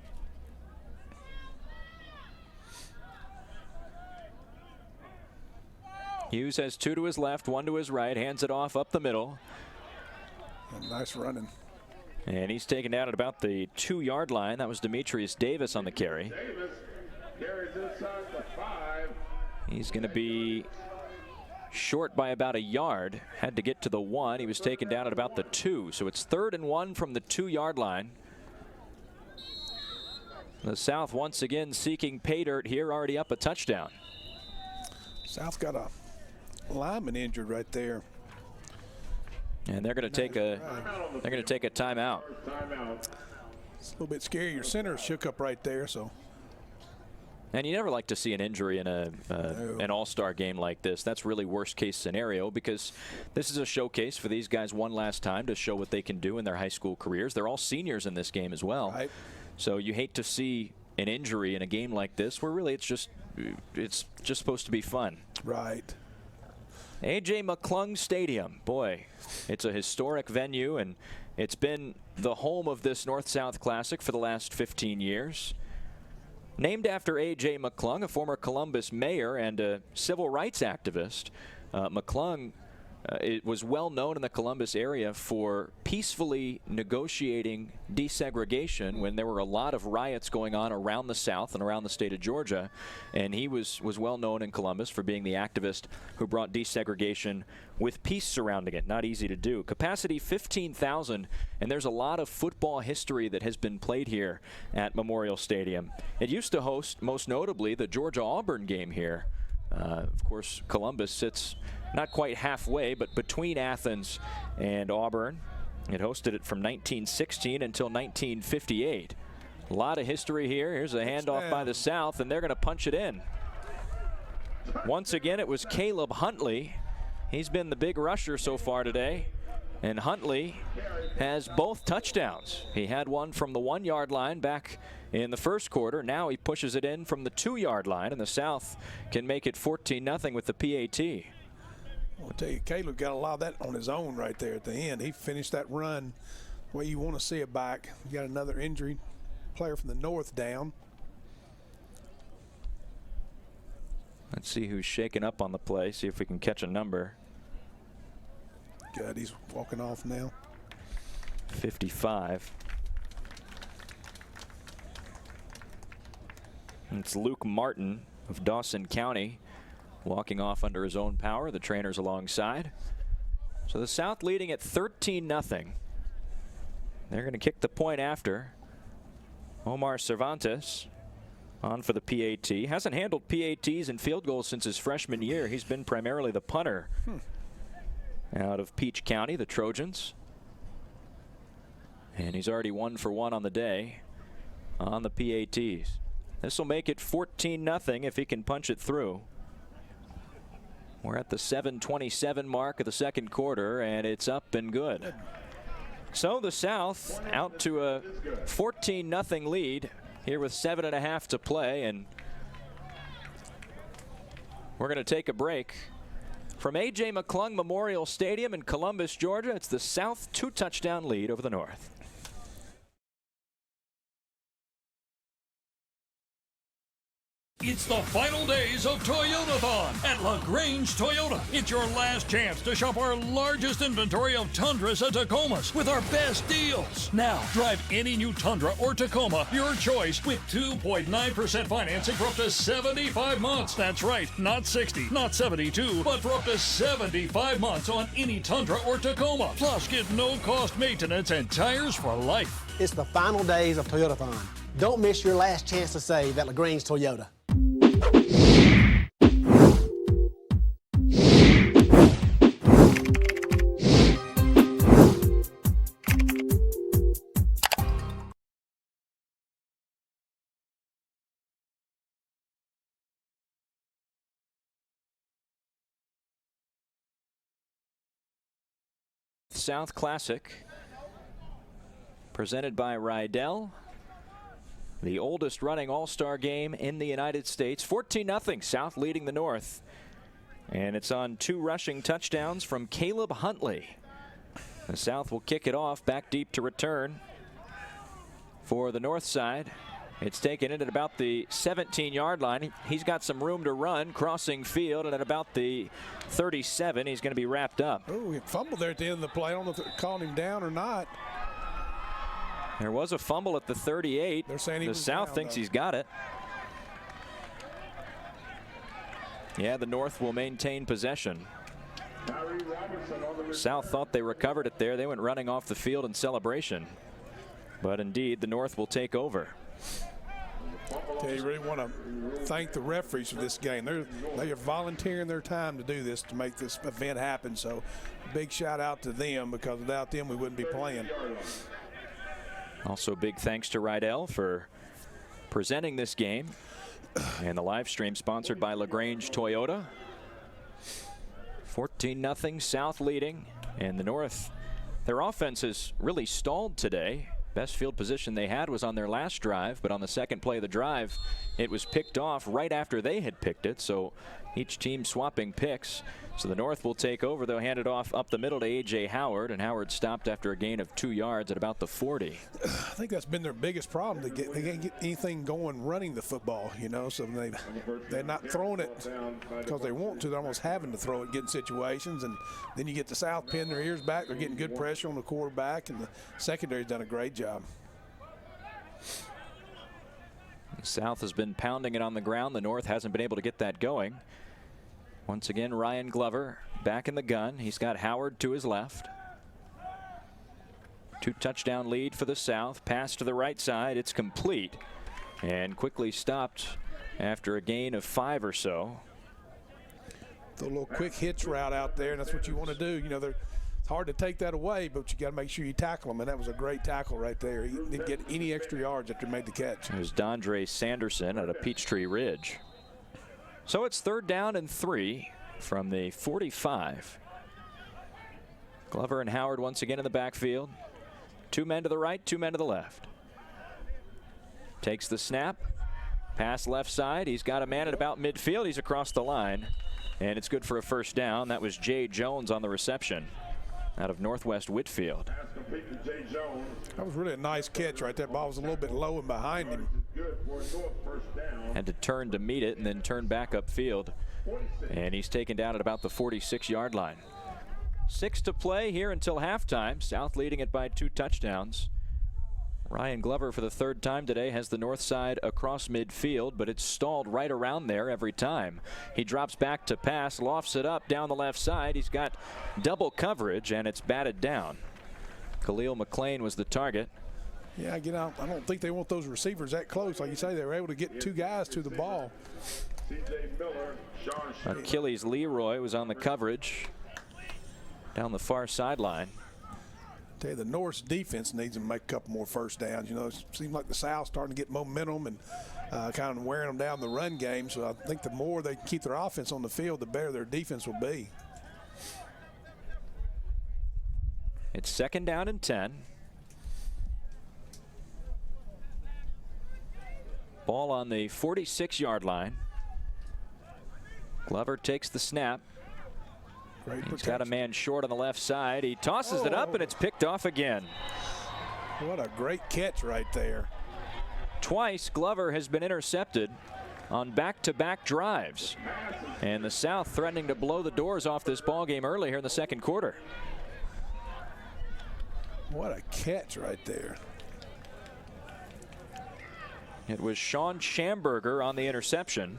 Hughes has 2 to his left, 1 to his right, hands it off up the middle. Nice running. And he's taken down at about the 2-yard line. That was Demetrius Davis on the carry. He's going to be short by about a yard. Had to get to the 1. He was taken down at about the 2. So it's 3rd and 1 from the 2-yard line. The South once again seeking pay dirt here, already up a touchdown. South got a lineman injured right there. And they're going to take a timeout. It's a little bit scary. Your center shook up right there, so. And you never like to see an injury in an all-star game like this. That's really worst-case scenario, because this is a showcase for these guys one last time to show what they can do in their high school careers. They're all seniors in this game as well. Right. So you hate to see an injury in a game like this, where really it's just supposed to be fun. Right. A.J. McClung Stadium. Boy, it's a historic venue, and it's been the home of this North-South Classic for the last 15 years. Named after A.J. McClung, a former Columbus mayor and a civil rights activist. McClung it was well known in the Columbus area for peacefully negotiating desegregation when there were a lot of riots going on around the South and around the state of Georgia. And he was well known in Columbus for being the activist who brought desegregation with peace surrounding it. Not easy to do. Capacity 15,000, and there's a lot of football history that has been played here at Memorial Stadium. It used to host, most notably, the Georgia-Auburn game here. Of course, Columbus sits not quite halfway, but between Athens and Auburn. It hosted it from 1916 until 1958. A lot of history here. Here's a handoff by the South, and they're going to punch it in. Once again, it was Caleb Huntley. He's been the big rusher so far today. And Huntley has both touchdowns. He had one from the 1-yard line back in the first quarter. Now he pushes it in from the 2-yard line, and the South can make it 14-0 with the PAT. I'll tell you, Caleb got a lot of that on his own right there at the end. He finished that run the way you want to see it back. You got another injury player from the north down. Let's see who's shaking up on the play, see if we can catch a number. Good, he's walking off now. 55. It's Luke Martin of Dawson County walking off under his own power. The trainers alongside. So the South leading at 13-0. They're going to kick the point after. Omar Cervantes on for the PAT. Hasn't handled PATs and field goals since his freshman year. He's been primarily the punter. Out of Peach County, the Trojans. And he's already 1 for 1 on the day on the PATs. This will make it 14-0 if he can punch it through. We're at the 7:27 mark of the second quarter, and it's up and good. So the South out to a 14-0 lead here with 7.5 to play, and we're going to take a break. From A.J. McClung Memorial Stadium in Columbus, Georgia, it's the South 2-touchdown lead over the North. It's the final days of Toyotathon at LaGrange Toyota. It's your last chance to shop our largest inventory of Tundras and Tacomas with our best deals. Now, drive any new Tundra or Tacoma, your choice, with 2.9% financing for up to 75 months. That's right, not 60, not 72, but for up to 75 months on any Tundra or Tacoma. Plus, get no-cost maintenance and tires for life. It's the final days of Toyotathon. Don't miss your last chance to save at LaGrange Toyota. South Classic presented by Rydell. The oldest running all-star game in the United States. 14-0, South leading the North. And it's on 2 rushing touchdowns from Caleb Huntley. The South will kick it off back deep to return for the North side. It's taken in at about the 17-yard line. He's got some room to run, crossing field, and at about the 37, he's going to be wrapped up. Oh, he fumbled there at the end of the play. I don't know if they're calling him down or not. There was a fumble at the 38. They're saying he was South down, thinks though. he's got it. Yeah, the North will maintain possession. South thought they recovered it there. They went running off the field in celebration. But indeed, the North will take over. You really want to thank the referees for this game. They are volunteering their time to do this, to make this event happen. So big shout out to them, because without them we wouldn't be playing. Also big thanks to Rydell for presenting this game. And the live stream sponsored by LaGrange Toyota. 14-0, South leading. And the North, their offense has really stalled today. Best field position they had was on their last drive, but on the second play of the drive, it was picked off right after they had picked it. So Each team swapping picks. So the North will take over. They'll hand it off up the middle to A.J. Howard, and Howard stopped after a gain of 2 yards at about the 40. I think that's been their biggest problem. They can't get anything going running the football, you know, so they're not throwing it because they want to. They're almost having to throw it, getting situations, and then you get the South pin their ears back. They're getting good pressure on the quarterback, and the secondary's done a great job. The South has been pounding it on the ground. The North hasn't been able to get that going. Once again, Ryan Glover back in the gun. He's got Howard to his left. 2-touchdown lead for the South. Pass to the right side. It's complete and quickly stopped after a gain of 5 or so. The little quick hitch route out there, and that's what you want to do. You know, it's hard to take that away, but you got to make sure you tackle them, and that was a great tackle right there. He didn't get any extra yards after he made the catch. There's Dondre Sanderson at a Peachtree Ridge. So it's 3rd down and 3 from the 45. Glover and Howard once again in the backfield. 2 men to the right, 2 men to the left. Takes the snap. Pass left side. He's got a man at about midfield. He's across the line. And it's good for a 1st down. That was Jay Jones on the reception out of Northwest Whitfield. That was really a nice catch right there. Ball was a little bit low and behind him. Had to turn to meet it and then turn back upfield. And he's taken down at about the 46-yard line. 6 to play here until halftime. South leading it by 2 touchdowns. Ryan Glover for the 3rd time today has the north side across midfield, but it's stalled right around there every time. He drops back to pass, lofts it up down the left side. He's got double coverage, and it's batted down. Khalil McClung was the target. Yeah, I don't think they want those receivers that close. Like you say, they were able to get 2 guys to the ball. Achilles Leroy was on the coverage down the far sideline. Tell you, the North's defense needs to make a couple more 1st downs. You know, it seems like the South starting to get momentum and kind of wearing them down the run game. So I think the more they keep their offense on the field, the better their defense will be. It's 2nd down and 10. Ball on the 46-yard line. Glover takes the snap. He's got a man short on the left side. He tosses it up, and it's picked off again. What a great catch right there. Twice Glover has been intercepted on back-to-back drives. And the South threatening to blow the doors off this ball game early here in the 2nd quarter. What a catch right there. It was Sean Schamberger on the interception.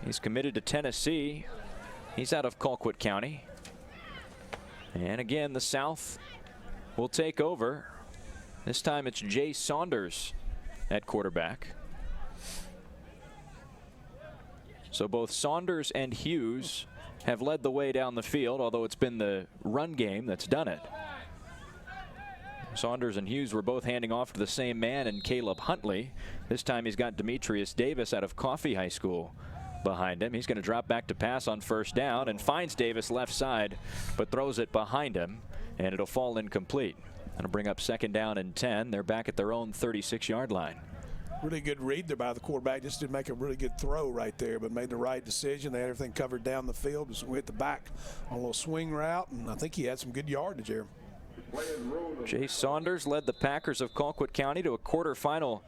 He's committed to Tennessee. He's out of Colquitt County. And again, the South will take over. This time it's Jay Saunders at quarterback. So both Saunders and Hughes have led the way down the field, although it's been the run game that's done it. Saunders and Hughes were both handing off to the same man, and Caleb Huntley. This time he's got Demetrius Davis out of Coffee High School behind him. He's going to drop back to pass on 1st down and finds Davis left side, but throws it behind him, and it'll fall incomplete. That'll bring up 2nd down and 10. They're back at their own 36-yard line. Really good read there by the quarterback. Just didn't make a really good throw right there, but made the right decision. They had everything covered down the field. Just hit the back on a little swing route, and I think he had some good yardage there. Jay Saunders led the Packers of Colquitt County to a quarterfinal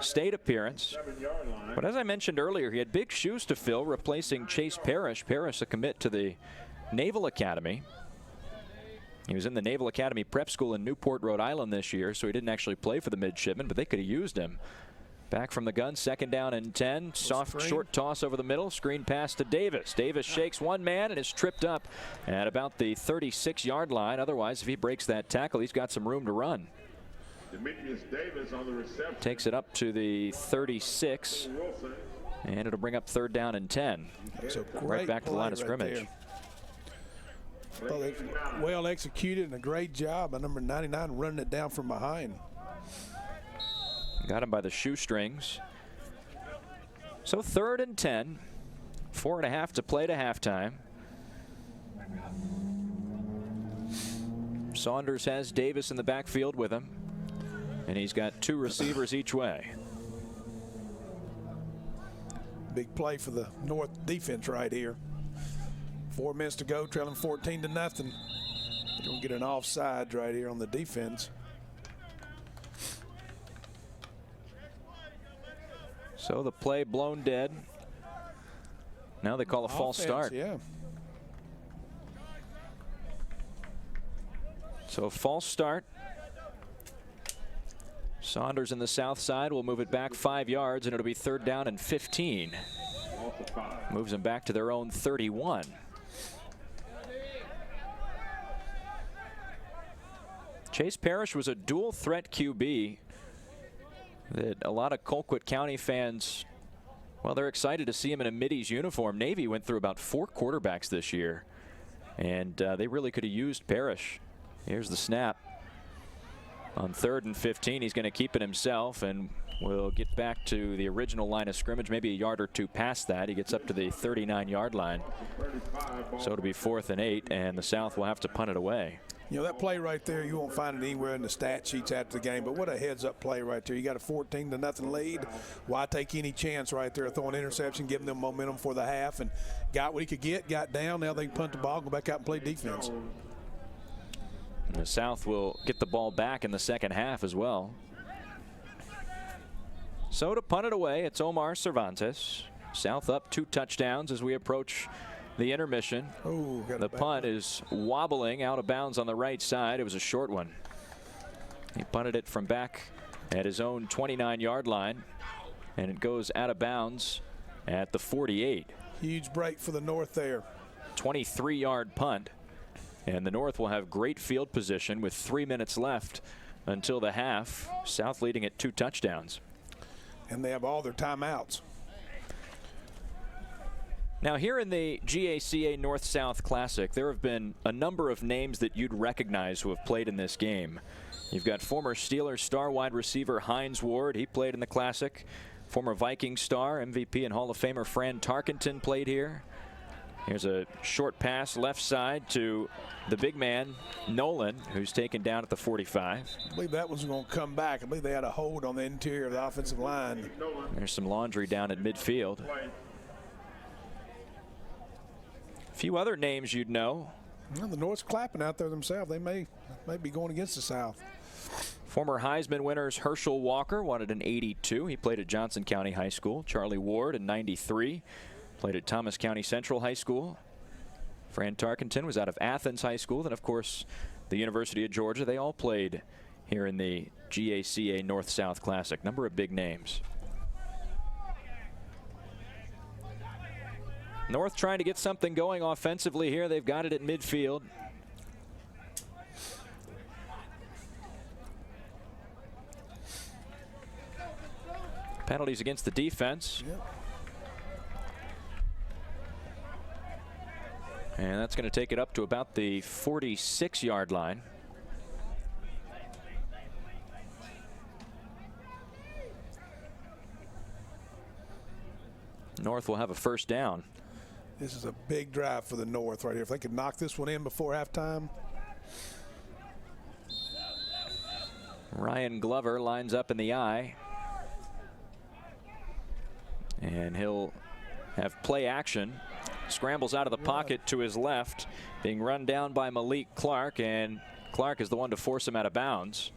state appearance. But as I mentioned earlier, he had big shoes to fill, replacing Chase Parrish. Parrish, a commit to the Naval Academy. He was in the Naval Academy Prep School in Newport, Rhode Island this year, so he didn't actually play for the midshipmen, but they could have used him. Back from the gun, 2nd down and 10. Soft, short toss over the middle. Screen pass to Davis. Davis shakes one man and is tripped up at about the 36-yard line. Otherwise, if he breaks that tackle, he's got some room to run. Demetrius Davis on the reception. Takes it up to the 36, and it'll bring up 3rd down and 10. Right back to the line of scrimmage. Well, well executed and a great job by number 99 running it down from behind. Got him by the shoestrings. So 3rd and 10. 4.5 to play to halftime. Saunders has Davis in the backfield with him, and he's got 2 receivers each way. Big play for the North defense right here. 4 minutes to go, trailing 14-0. You're going to get an offside right here on the defense. So the play blown dead. Now they call a false start. Yeah. So a false start. Saunders in the south side will move it back 5 yards, and it'll be 3rd down and 15. Moves them back to their own 31. Chase Parrish was a dual threat QB that a lot of Colquitt County fans, well, they're excited to see him in a Middies uniform. Navy went through about 4 quarterbacks this year, and they really could have used Parrish. Here's the snap. On 3rd and 15, he's going to keep it himself, and we'll get back to the original line of scrimmage, maybe a yard or 2 past that. He gets up to the 39-yard line. So it'll be 4th and 8, and the South will have to punt it away. You know, that play right there, you won't find it anywhere in the stat sheets after the game, but what a heads-up play right there. You got a 14-0 lead. Why take any chance right there, throwing an interception, giving them momentum for the half, and got what he could get, got down. Now they can punt the ball, go back out and play defense. And the South will get the ball back in the second half as well. So to punt it away, it's Omar Cervantes. South up 2 touchdowns as we approach the intermission. Ooh, the punt is wobbling out of bounds on the right side. It was a short one. He punted it from back at his own 29-yard line, and it goes out of bounds at the 48. Huge break for the North there. 23-yard punt. And the North will have great field position with 3 minutes left until the half. South leading at 2 touchdowns. And they have all their timeouts. Now here in the GACA North-South Classic, there have been a number of names that you'd recognize who have played in this game. You've got former Steelers star wide receiver Hines Ward. He played in the Classic. Former Viking star, MVP and Hall of Famer Fran Tarkenton played here. Here's a short pass left side to the big man, Nolan, who's taken down at the 45. I believe that one's going to come back. I believe they had a hold on the interior of the offensive line. There's some laundry down at midfield. A few other names you'd know. Well, the North's clapping out there themselves. They may be going against the South. Former Heisman winners Herschel Walker wanted an 82. He played at Johnson County High School. Charlie Ward in 93. Played at Thomas County Central High School. Fran Tarkenton was out of Athens High School. And, of course, the University of Georgia. They all played here in the GACA North-South Classic. Number of big names. North trying to get something going offensively here. They've got it at midfield. Penalties against the defense. Yep. And that's going to take it up to about the 46-yard line. North will have a first down. This is a big drive for the North right here. If they could knock this one in before halftime. Ryan Glover lines up in the eye. And he'll have play action. Scrambles out of the pocket to his left, being run down by Malik Clark, and Clark is the one to force him out of bounds,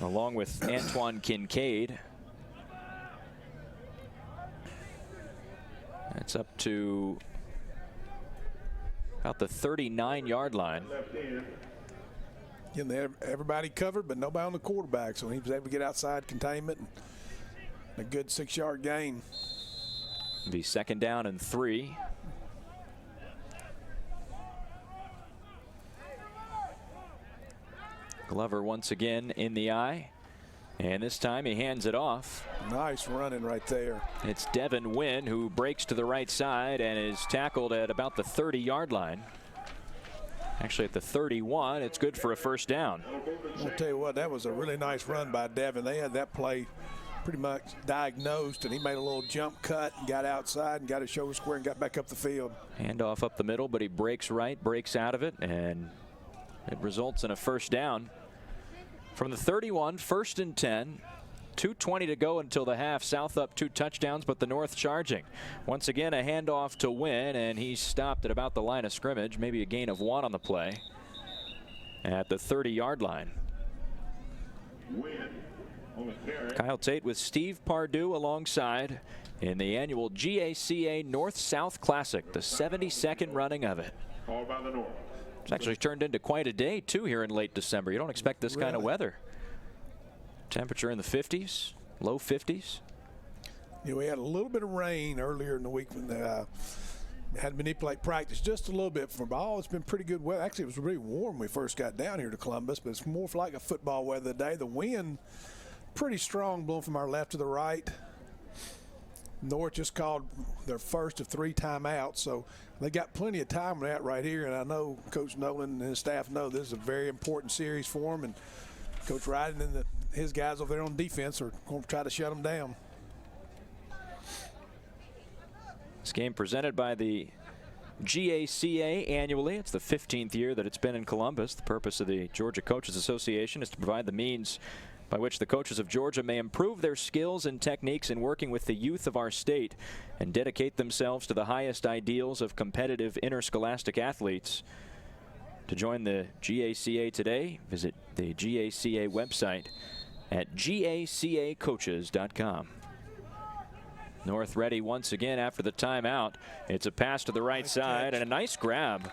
along with Antoine Kincaid. It's up to about the 39-yard line. Getting everybody covered, but nobody on the quarterback, so he was able to get outside containment and a good 6-yard gain. Be 2nd down and 3. Glover once again in the eye, and this time he hands it off. Nice running right there. It's Devin Wynn who breaks to the right side and is tackled at about the 30-yard line. Actually at the 31. It's good for a first down. I'll tell you what, that was a really nice run by Devin. They had that play pretty much diagnosed, and he made a little jump cut and got outside and got his shoulder square and got back up the field. Handoff up the middle, but he breaks right, breaks out of it, and it results in a first down. From the 31, 1st and 10. 2:20 to go until the half. South up 2 touchdowns, but the North charging. Once again, a handoff to Wynn, and he's stopped at about the line of scrimmage. Maybe a gain of 1 on the play at the 30-yard line. Kyle Tate with Steve Pardue alongside in the annual GACA North-South Classic, the 72nd running of it. It's actually turned into quite a day, too, here in late December. You don't expect this kind of weather. Temperature in the 50s, low 50s. Yeah, we had a little bit of rain earlier in the week when had to manipulate practice just a little bit for ball. It's been pretty good weather. Actually, it was really warm when we first got down here to Columbus, but it's more like a football weather today. The wind pretty strong, blowing from our left to the right. North just called their first of 3 timeouts, so they got plenty of time on that right here. And I know Coach Nolan and his staff know this is a very important series for them. And Coach Ryden and his guys over there on defense are going to try to shut them down. This game presented by the GACA annually. It's the 15th year that it's been in Columbus. The purpose of the Georgia Coaches Association is to provide the means by which the coaches of Georgia may improve their skills and techniques in working with the youth of our state and dedicate themselves to the highest ideals of competitive interscholastic athletes. To join the GACA today, visit the GACA website at gacacoaches.com. North ready once again after the timeout. It's a pass to the right side and a nice grab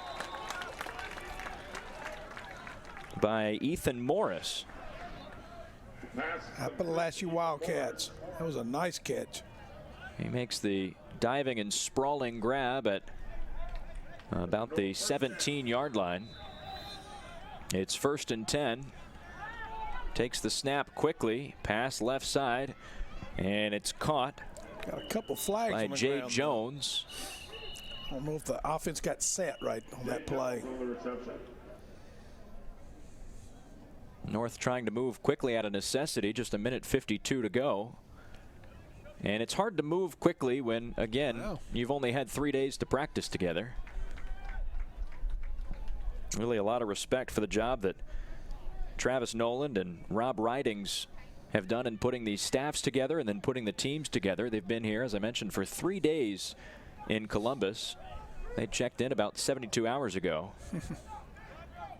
by Ethan Morris. Appalachia Wildcats. That was a nice catch. He makes the diving and sprawling grab at about the 17-yard line. It's 1st and 10. Takes the snap quickly. Pass left side. And it's caught. Got a couple flags by on the Jay ground, Jones. I don't know if the offense got set right on that play. North trying to move quickly out of necessity. Just 1:52 to go. And it's hard to move quickly when, again, you've only had 3 days to practice together. Really a lot of respect for the job that Travis Noland and Rob Ridings have done in putting these staffs together and then putting the teams together. They've been here, as I mentioned, for 3 days in Columbus. They checked in about 72 hours ago.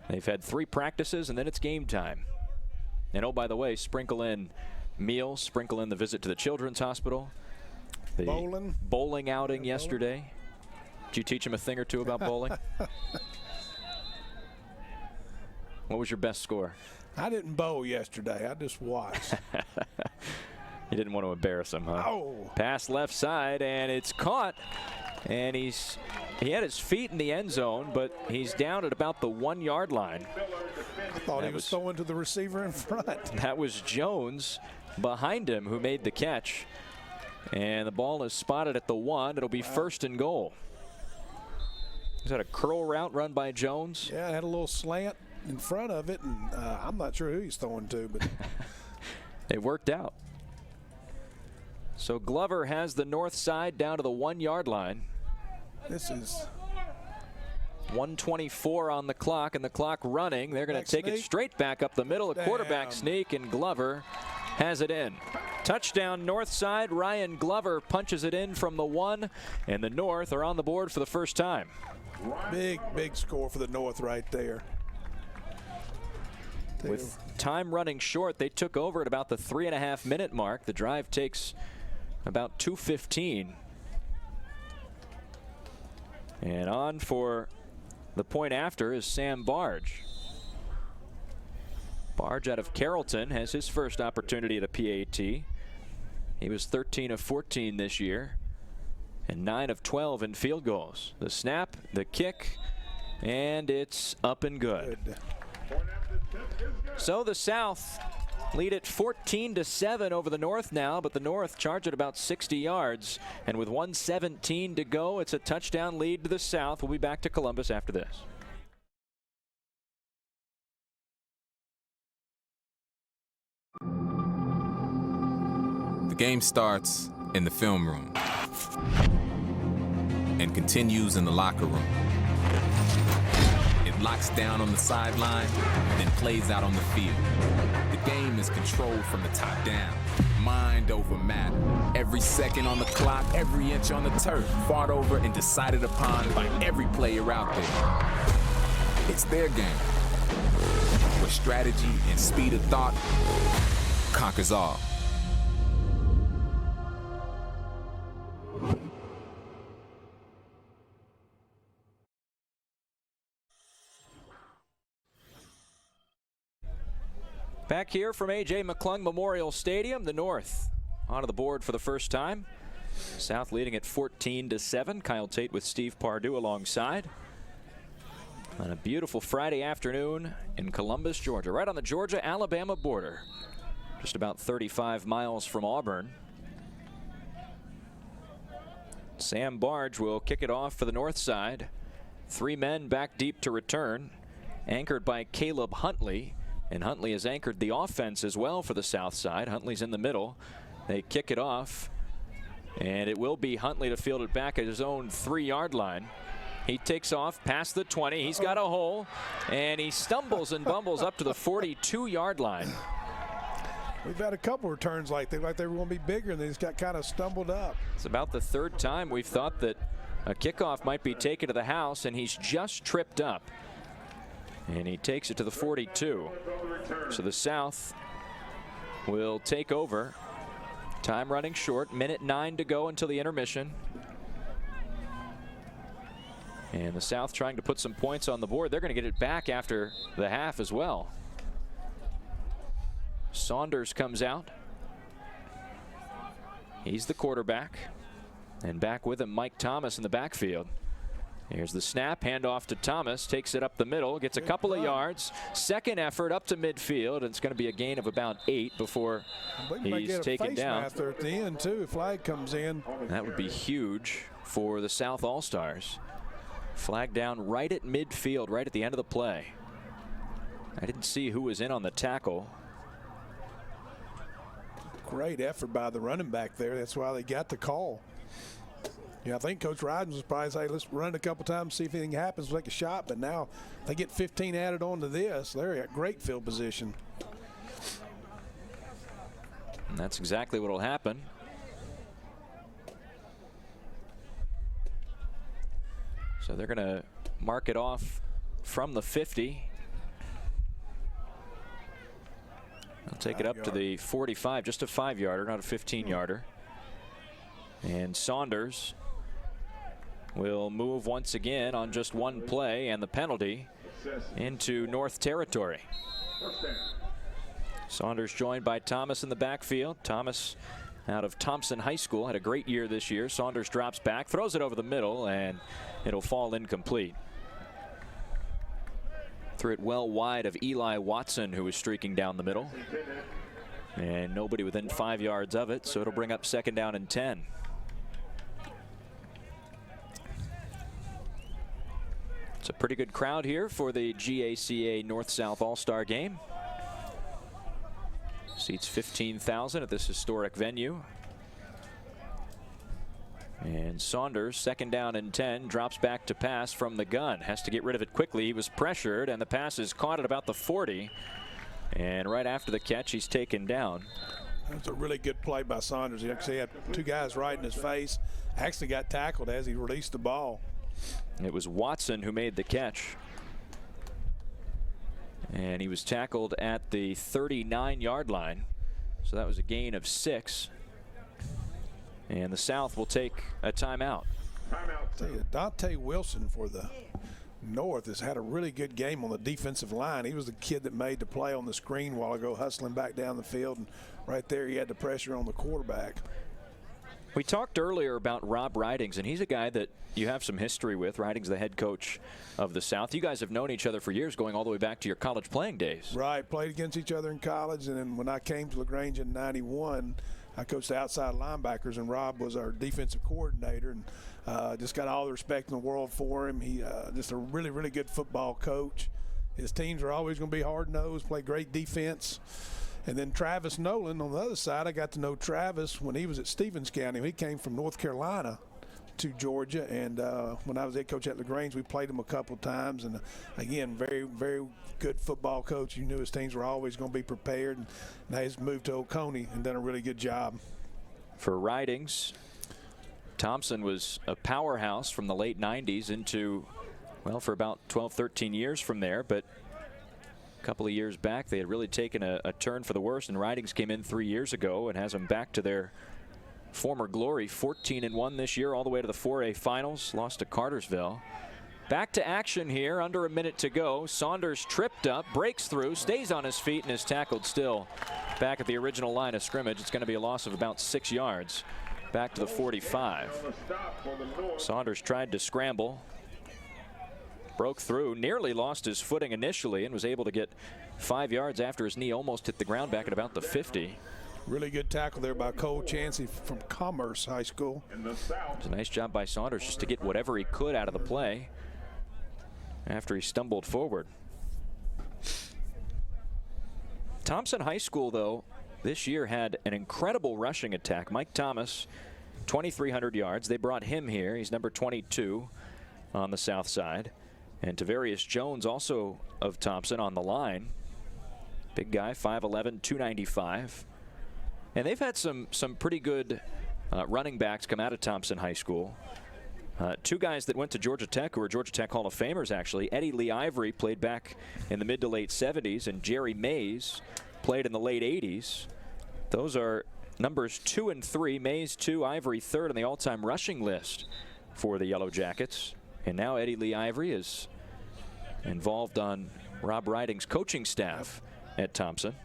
They've had 3 practices, and then it's game time. And oh, by the way, sprinkle in meals, sprinkle in the visit to the Children's Hospital, the bowling outing yesterday. Did you teach him a thing or two about bowling? What was your best score? I didn't bowl yesterday. I just watched. You didn't want to embarrass him, huh? Oh. Pass left side, and it's caught. And he had his feet in the end zone, but he's down at about the 1-yard line. I thought he was throwing to the receiver in front. That was Jones behind him who made the catch. And the ball is spotted at the 1. It'll be 1st and goal. Is that a curl route run by Jones? Yeah, it had a little slant in front of it, and I'm not sure who he's throwing to, but it worked out. So Glover has the north side down to the 1-yard line. This is 1:24 on the clock, and the clock running. They're going to take it straight back up the middle. A quarterback sneak, and Glover has it in. Touchdown north side. Ryan Glover punches it in from the 1, and the North are on the board for the first time. Big score for the North right there. With time running short, they took over at about the 3.5-minute mark. The drive takes about 2:15. And on for the point after is Sam Barge. Barge out of Carrollton has his first opportunity at a PAT. He was 13 of 14 this year and 9 of 12 in field goals. The snap, the kick, and it's up and good. So the South lead it 14-7 over the North now, but the North charge at about 60 yards. And with 1:17 to go, it's a touchdown lead to the South. We'll be back to Columbus after this. The game starts in the film room and continues in the locker room. It locks down on the sideline, then plays out on the field. The game is controlled from the top down. Mind over matter. Every second on the clock, every inch on the turf, fought over and decided upon by every player out there. It's their game, where strategy and speed of thought conquers all. Back here from A.J. McClung Memorial Stadium, the North onto the board for the first time. South leading at 14-7. Kyle Tate with Steve Pardue alongside. On a beautiful Friday afternoon in Columbus, Georgia, right on the Georgia-Alabama border. Just about 35 miles from Auburn. Sam Barge will kick it off for the north side. 3 men back deep to return, anchored by Caleb Huntley. And Huntley has anchored the offense as well for the south side. Huntley's in the middle. They kick it off, and it will be Huntley to field it back at his own 3-yard line. He takes off past the 20. He's got a hole, and he stumbles and bumbles up to the 42-yard line. We've had a couple returns like they were going to be bigger, and they just got kind of stumbled up. It's about the 3rd time we've thought that a kickoff might be taken to the house, and he's just tripped up. And he takes it to the 42. So the South will take over. Time running short. 1:09 to go until the intermission. And the South trying to put some points on the board. They're going to get it back after the half as well. Saunders comes out. He's the quarterback. And back with him, Mike Thomas in the backfield. Here's the snap, handoff to Thomas, takes it up the middle, gets a couple of yards. Second effort up to midfield, and it's going to be a gain of about 8 before he's taken down. At the end too, flag comes in. That would be huge for the South All-Stars. Flag down right at midfield, right at the end of the play. I didn't see who was in on the tackle. Great effort by the running back there. That's why they got the call. Yeah, I think Coach Rydens was probably saying, let's run it a couple times, see if anything happens, take a shot. But now they get 15 added on to this. They're at great field position. And that's exactly what will happen. So they're going to mark it off from the 50. They'll take it up to the 45, just a 5-yarder, not a 15-yarder. And Saunders will move once again on just one play and the penalty into North territory. Saunders joined by Thomas in the backfield. Thomas out of Thompson High School, had a great year this year. Saunders drops back, throws it over the middle, and it'll fall incomplete. Threw it well wide of Eli Watson, who was streaking down the middle. And nobody within 5 yards of it, so it'll bring up 2nd down and 10. It's a pretty good crowd here for the GACA North-South All-Star Game. Seats 15,000 at this historic venue. And Saunders, 2nd down and 10, drops back to pass from the gun. Has to get rid of it quickly. He was pressured, and the pass is caught at about the 40. And right after the catch, he's taken down. That's a really good play by Saunders. He actually had 2 guys right in his face. Actually got tackled as he released the ball. It was Watson who made the catch. And he was tackled at the 39-yard line. So that was a gain of 6. And the South will take a timeout. Dante Wilson for the North has had a really good game on the defensive line. He was the kid that made the play on the screen a while ago, hustling back down the field. And right there, he had the pressure on the quarterback. We talked earlier about Rob Ridings, and he's a guy that you have some history with. Ridings, the head coach of the South. You guys have known each other for years, going all the way back to your college playing days. Right, played against each other in college, and then when I came to LaGrange in '91, I coached the outside linebackers, and Rob was our defensive coordinator, and just got all the respect in the world for him. He just a really, really good football coach. His teams are always going to be hard-nosed, play great defense. And then Travis Nolan on the other side, I got to know Travis when he was at Stevens County. He came from North Carolina, to Georgia, and when I was head coach at LaGrange, we played him a couple times, and again, very, very good football coach. You knew his teams were always going to be prepared, and now he's moved to Oconee and done a really good job. For Ridings, Thompson was a powerhouse from the late 90s into, well, for about 12, 13 years from there, but a couple of years back they had really taken a turn for the worse, and Ridings came in 3 years ago and has them back to their former glory. 14-1 this year, all the way to the 4A finals. Lost to Cartersville. Back to action here, under a minute to go. Saunders tripped up, breaks through, stays on his feet, and is tackled still back at the original line of scrimmage. It's going to be a loss of about 6 yards. Back to the 45. Saunders tried to scramble, broke through, nearly lost his footing initially, and was able to get 5 yards after his knee almost hit the ground back at about the 50. Really good tackle there by Cole Chansey from Commerce High School. It was a nice job by Saunders just to get whatever he could out of the play after he stumbled forward. Thompson High School, though, this year had an incredible rushing attack. Mike Thomas, 2,300 yards. They brought him here. He's number 22 on the south side. And Tavarius Jones, also of Thompson, on the line. Big guy, 5'11", 295. And they've had some pretty good running backs come out of Thompson High School. Two guys that went to Georgia Tech, who are Georgia Tech Hall of Famers, actually. Eddie Lee Ivory played back in the mid to late 70s, and Jerry Mays played in the late 80s. Those are numbers 2 and 3. Mays 2, Ivory 3rd on the all-time rushing list for the Yellow Jackets. And now Eddie Lee Ivory is involved on Rob Riding's coaching staff at Thompson.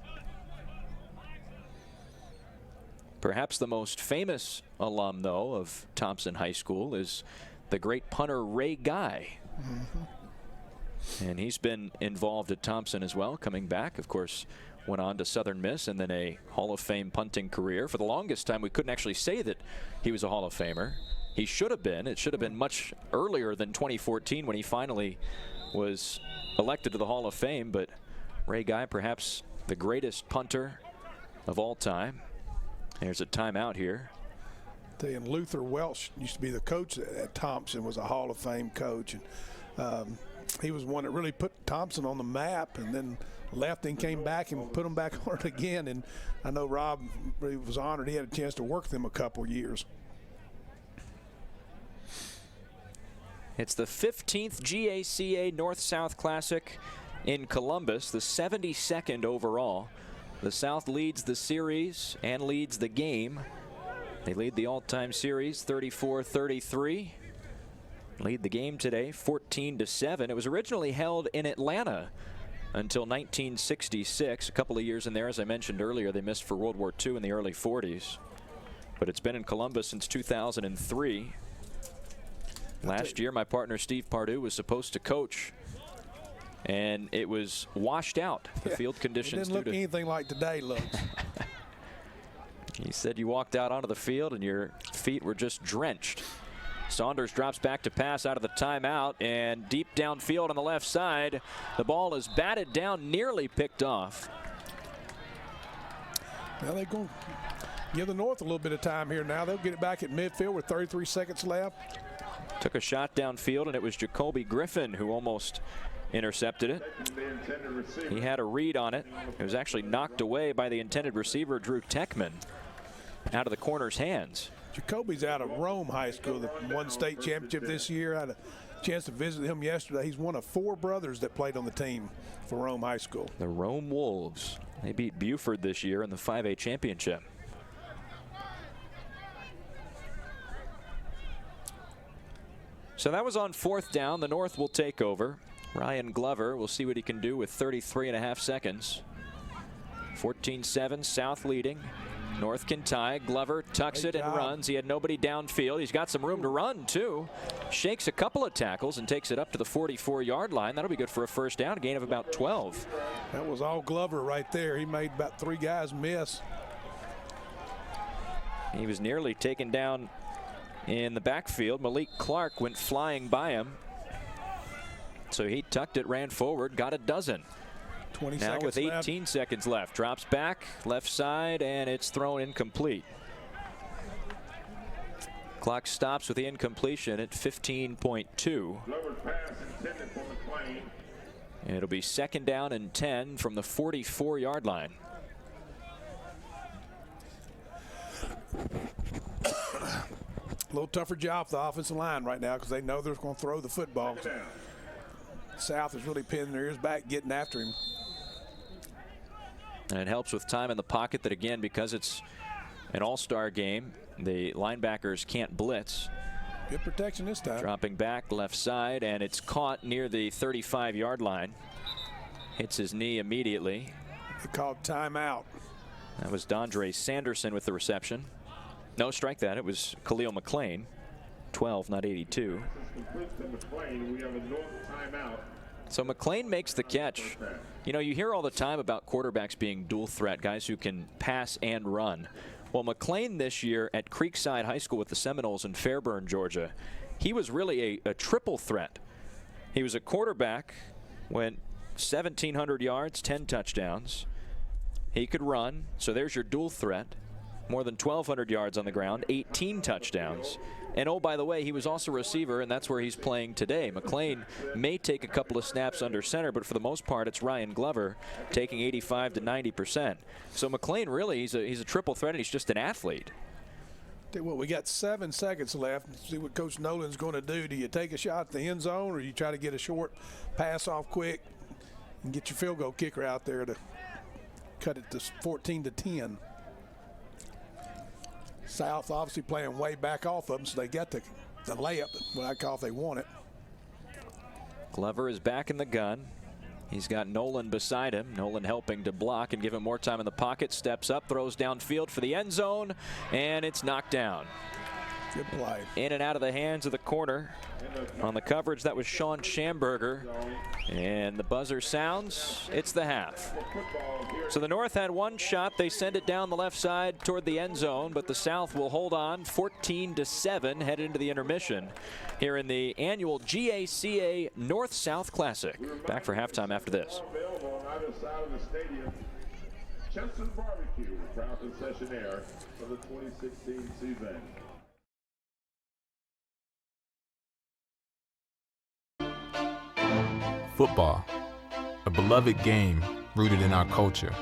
Perhaps the most famous alum, though, of Thompson High School is the great punter Ray Guy. And he's been involved at Thompson as well, coming back. Of course, went on to Southern Miss and then a Hall of Fame punting career. For the longest time, we couldn't actually say that he was a Hall of Famer. He should have been. It should have been much earlier than 2014 when he finally was elected to the Hall of Fame. But Ray Guy, perhaps the greatest punter of all time. There's a timeout here. And Luther Welch used to be the coach at Thompson, was a Hall of Fame coach. And he was one that really put Thompson on the map, and then left and came back and put them back on it again. And I know Rob really was honored he had a chance to work them a couple years. It's the 15th GACA North-South Classic in Columbus, the 72nd overall. The South leads the series and leads the game. They lead the all-time series 34-33. Lead the game today 14-7. It was originally held in Atlanta until 1966. A couple of years in there, as I mentioned earlier, they missed for World War II in the early 40s. But it's been in Columbus since 2003. Last year, my partner Steve Pardue was supposed to coach, and it was washed out. The field conditions It didn't look anything like today looks. He said you walked out onto the field and your feet were just drenched. Saunders drops back to pass out of the timeout, and deep downfield on the left side. The ball is batted down, nearly picked off. Now they're going to give the North a little bit of time here now. They'll get it back at midfield with 33 seconds left. Took a shot downfield, and it was Jacoby Griffin who almost intercepted it. He had a read on it. It was actually knocked away by the intended receiver, Drew Techman, out of the corner's hands. Jacoby's out of Rome High School that won state championship this year. I had a chance to visit him yesterday. He's one of 4 brothers that played on the team for Rome High School. The Rome Wolves. They beat Buford this year in the 5A championship. So that was on 4th down. The North will take over. Ryan Glover, we'll see what he can do with 33.5 seconds. 14-7, South leading. North can tie. Glover tucks it and runs. He had nobody downfield. He's got some room to run, too. Shakes a couple of tackles and takes it up to the 44-yard line. That'll be good for a first down, a gain of about 12. That was all Glover right there. He made about 3 guys miss. He was nearly taken down in the backfield. Malik Clark went flying by him. So he tucked it, ran forward, got a dozen. 20 now seconds with 18 left. seconds left. Drops back, left side, and it's thrown incomplete. Clock stops with the incompletion at 15.2. It'll be 2nd down and 10 from the 44-yard line. A little tougher job for the offensive line right now because they know they're going to throw the football. South is really pinning their ears back, getting after him. And it helps with time in the pocket that, again, because it's an all-star game, the linebackers can't blitz. Good protection this time. Dropping back left side, and it's caught near the 35-yard line. Hits his knee immediately. They called timeout. That was Dondre Sanderson with the reception. No, strike that. It was Khalil McClung. 12, not 82. So McClung makes the catch. You know, you hear all the time about quarterbacks being dual threat, guys who can pass and run. Well, McClung this year at Creekside High School with the Seminoles in Fairburn, Georgia, he was really a triple threat. He was a quarterback, went 1,700 yards, 10 touchdowns. He could run, so there's your dual threat. More than 1,200 yards on the ground, 18 touchdowns. And oh, by the way, he was also a receiver, and that's where he's playing today. McClung may take a couple of snaps under center, but for the most part, it's Ryan Glover taking 85 to 90%. So McClung really, he's a triple threat, and he's just an athlete. Tell you what, we got 7 seconds left. See what Coach Nolan's going to do. Do you take a shot at the end zone, or you try to get a short pass off quick and get your field goal kicker out there to cut it to 14 to 10? South obviously playing way back off of them, so they got the layup, what I call if they want it. Glover is back in the gun. He's got Nolan beside him. Nolan helping to block and give him more time in the pocket. Steps up, throws downfield for the end zone, and it's knocked down. Good play. In and out of the hands of the corner. On the coverage, that was Sean Schamberger. And the buzzer sounds. It's the half. So the North had one shot. They send it down the left side toward the end zone, but the South will hold on 14-7 headed into the intermission here in the annual GACA North-South Classic. Back for halftime after this. Cheston Barbecue, proud concessionaire for the 2016 season. Football, a beloved game rooted in our culture,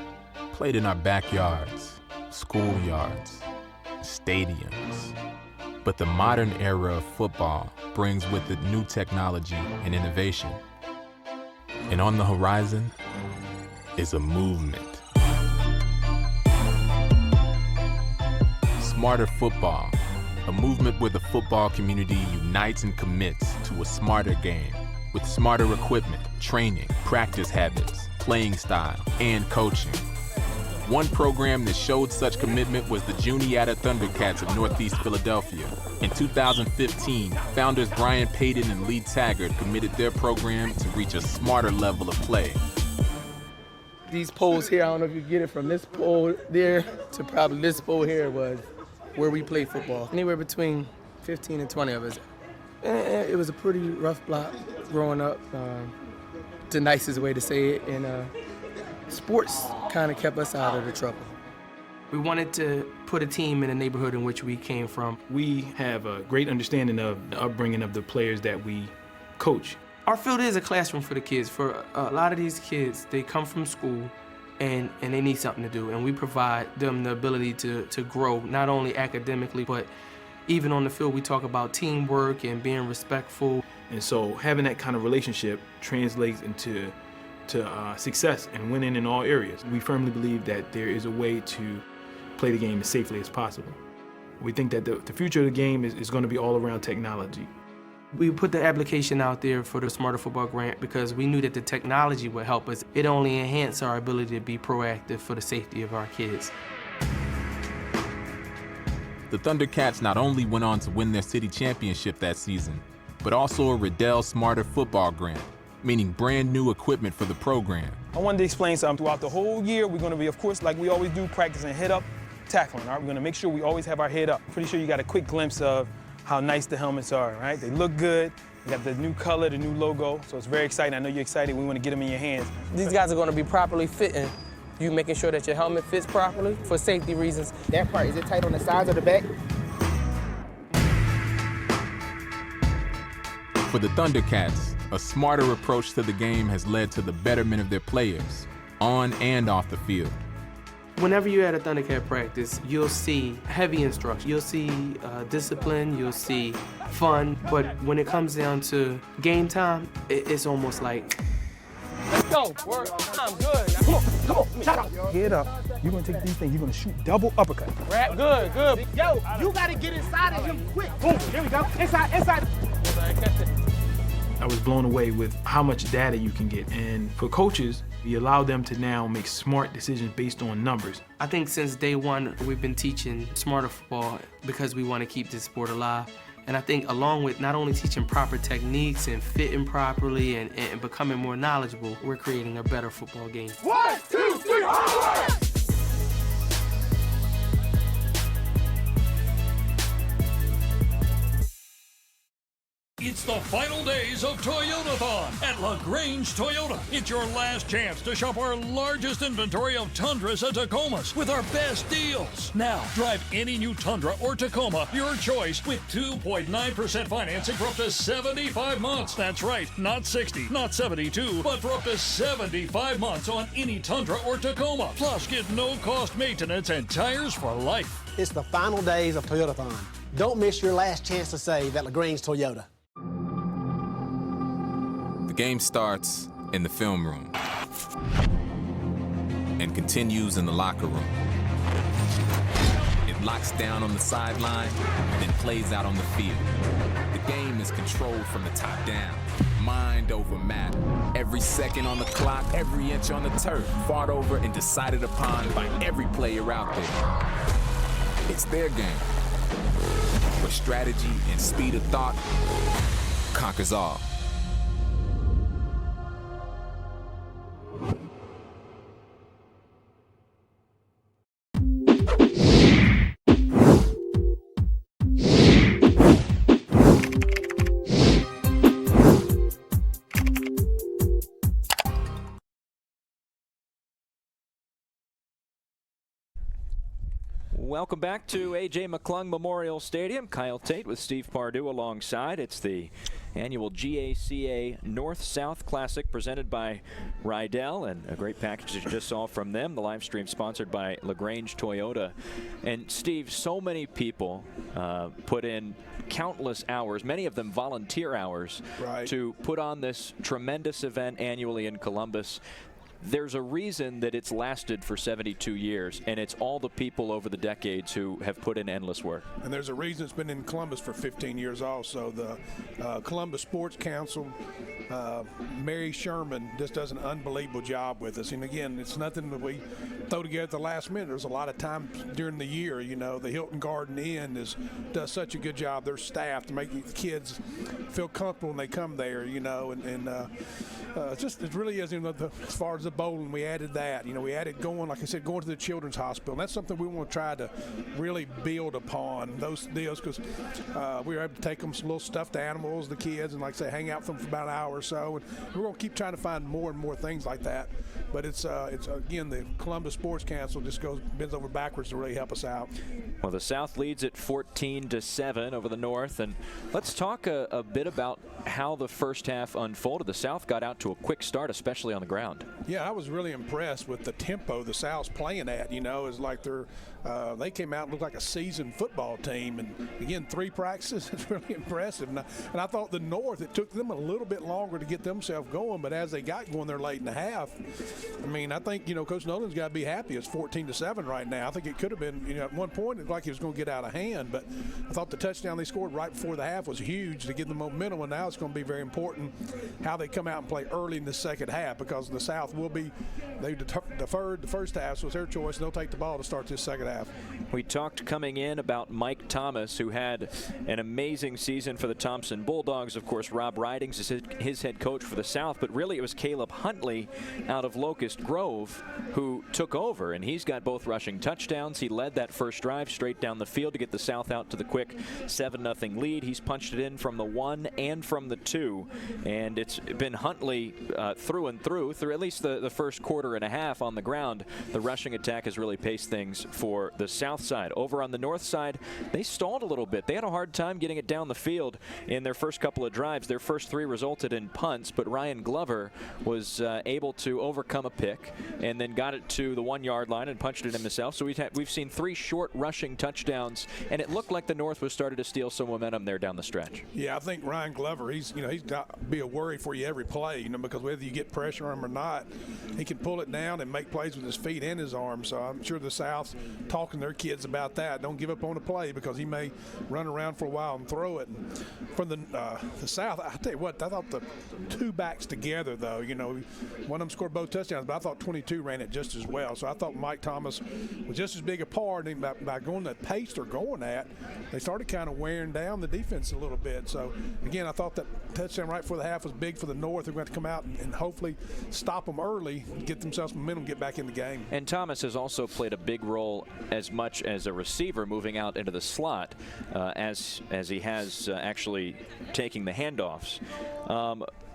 played in our backyards, schoolyards, stadiums. But the modern era of football brings with it new technology and innovation. And on the horizon is a movement. Smarter football, a movement where the football community unites and commits to a smarter game with smarter equipment, training, practice habits, playing style, and coaching. One program that showed such commitment was the Juniata Thundercats of Northeast Philadelphia. In 2015, founders Brian Payton and Lee Taggart committed their program to reach a smarter level of play. These poles here, I don't know if you get it from this pole there to probably this pole here, was where we played football. Anywhere between 15 and 20 of us. It was a pretty rough block growing up. The nicest way to say it. And sports kind of kept us out of the trouble. We wanted to put a team in the neighborhood in which we came from. We have a great understanding of the upbringing of the players that we coach. Our field is a classroom for the kids. For a lot of these kids, they come from school and they need something to do. And we provide them the ability to grow, not only academically, but even on the field. We talk about teamwork and being respectful. And so having that kind of relationship translates into success and winning in all areas. We firmly believe that there is a way to play the game as safely as possible. We think that the future of the game is going to be all around technology. We put the application out there for the Smarter Football Grant because we knew that the technology would help us. It only enhanced our ability to be proactive for the safety of our kids. The Thundercats not only went on to win their city championship that season, but also a Riddell Smarter Football Grant, meaning brand new equipment for the program. I wanted to explain something. Throughout the whole year, we're going to be, of course, like we always do, practicing head-up tackling. All right? We're going to make sure we always have our head up. Pretty sure you got a quick glimpse of how nice the helmets are, right? They look good. We got the new color, the new logo, so it's very exciting. I know you're excited. We want to get them in your hands. These guys are going to be properly fitting. You making sure that your helmet fits properly for safety reasons. That part, is it tight on the sides or the back? For the Thundercats, a smarter approach to the game has led to the betterment of their players, on and off the field. Whenever you're at a Thundercat practice, you'll see heavy instruction. You'll see discipline, you'll see fun, but when it comes down to game time, it's almost like, let's go, work, I'm good. Come on, shut up. Head up. You're gonna take these things, you're gonna shoot double uppercut. Right, good. Yo, you gotta get inside of him quick. Boom, here we go. Inside. I was blown away with how much data you can get. And for coaches, you allow them to now make smart decisions based on numbers. I think since day one, we've been teaching smarter football because we want to keep this sport alive. And I think along with not only teaching proper techniques and fitting properly and becoming more knowledgeable, we're creating a better football game. 1, 2, 3, onward! It's the final days of Toyotathon at LaGrange Toyota. It's your last chance to shop our largest inventory of Tundras and Tacomas with our best deals. Now, drive any new Tundra or Tacoma, your choice, with 2.9% financing for up to 75 months. That's right, not 60, not 72, but for up to 75 months on any Tundra or Tacoma. Plus, get no-cost maintenance and tires for life. It's the final days of Toyotathon. Don't miss your last chance to save at LaGrange Toyota. The game starts in the film room and continues in the locker room. It locks down on the sideline, then plays out on the field. The game is controlled from the top down, mind over matter. Every second on the clock, every inch on the turf, fought over and decided upon by every player out there. It's their game, where strategy and speed of thought conquers all. Welcome back to A.J. McClung Memorial Stadium. Kyle Tate with Steve Pardue alongside. It's the annual GACA North-South Classic presented by Rydell, and a great package that you just saw from them. The live stream sponsored by LaGrange Toyota. And Steve, so many people put in countless hours, many of them volunteer hours, to put on this tremendous event annually in Columbus. There's a reason that it's lasted for 72 years, and it's all the people over the decades who have put in endless work. And there's a reason it's been in Columbus for 15 years also. The Columbus Sports Council, Mary Sherman just does an unbelievable job with us. And again, it's nothing that we throw together at the last minute. There's a lot of time during the year. You know, the Hilton Garden Inn does such a good job. Their staff to make the kids feel comfortable when they come there. You know, it really is. You know, as far as the bowling, we added that. You know, we added going to the children's hospital. And that's something we want to try to really build upon, those deals, because we were able to take them some little stuffed animals, the kids, and like I say, hang out with them for about an hour or so. And we're going to keep trying to find more and more things like that. But it's again, the Columbus Sports Council just bends over backwards to really help us out. Well, the South leads at 14-7 over the North, and let's talk a bit about how the first half unfolded. The South got out to a quick start, especially on the ground. Yeah, I was really impressed with the tempo the South's playing at. You know, it's like they came out and looked like a seasoned football team, and again, 3 practices. It's really impressive. And I thought the North, it took them a little bit longer to get themselves going, but as they got going there late in the half, I mean, I think, you know, Coach Nolan's got to be happy. It's 14-7 right now. I think it could have been, you know, at one point it looked like it was going to get out of hand, but I thought the touchdown they scored right before the half was huge to give them momentum, and now it's going to be very important how they come out and play early in the second half, because the South they deferred the first half, so it's their choice, and they'll take the ball to start this second half. We talked coming in about Mike Thomas, who had an amazing season for the Thompson Bulldogs. Of course, Rob Ridings is his head coach for the South, but really it was Caleb Huntley out of Locust Grove who took over, and he's got both rushing touchdowns. He led that first drive straight down the field to get the South out to the quick 7-0 lead. He's punched it in from the 1 and from the 2, and it's been Huntley through and through at least the first quarter and a half on the ground. The rushing attack has really paced things for for the south side. Over on the north side, they stalled a little bit. They had a hard time getting it down the field in their first couple of drives. Their first 3 resulted in punts, but Ryan Glover was able to overcome a pick and then got it to the 1-yard line and punched it in himself. So we've seen 3 short rushing touchdowns, and it looked like the North was starting to steal some momentum there down the stretch. Yeah, I think Ryan Glover, he's got to be a worry for you every play, because whether you get pressure on him or not, he can pull it down and make plays with his feet and his arms. So I'm sure the South's talking to their kids about that. Don't give up on a play because he may run around for a while and throw it. And from the South, I tell you what, I thought the 2 backs together, though, one of them scored both touchdowns, but I thought 22 ran it just as well. So I thought Mike Thomas was just as big a part. And by going the pace they're going at, they started kind of wearing down the defense a little bit. So, again, I thought that touchdown right before the half was big for the North. They're going to come out and hopefully stop them early, get themselves momentum, get back in the game. And Thomas has also played a big role as much as a receiver moving out into the slot as he has actually taking the handoffs.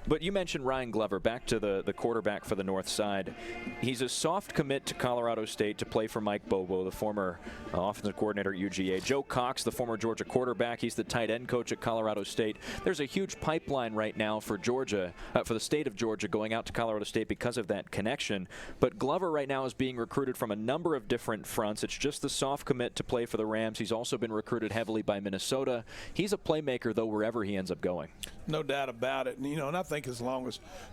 But you mentioned Ryan Glover, back to the quarterback for the north side. He's a soft commit to Colorado State to play for Mike Bobo, the former offensive coordinator at UGA. Joe Cox, the former Georgia quarterback, he's the tight end coach at Colorado State. There's a huge pipeline right now for Georgia, for the state of Georgia, going out to Colorado State because of that connection. But Glover right now is being recruited from a number of different fronts. It's just the soft commit to play for the Rams. He's also been recruited heavily by Minnesota. He's a playmaker, though, wherever he ends up going. No doubt about it. And I think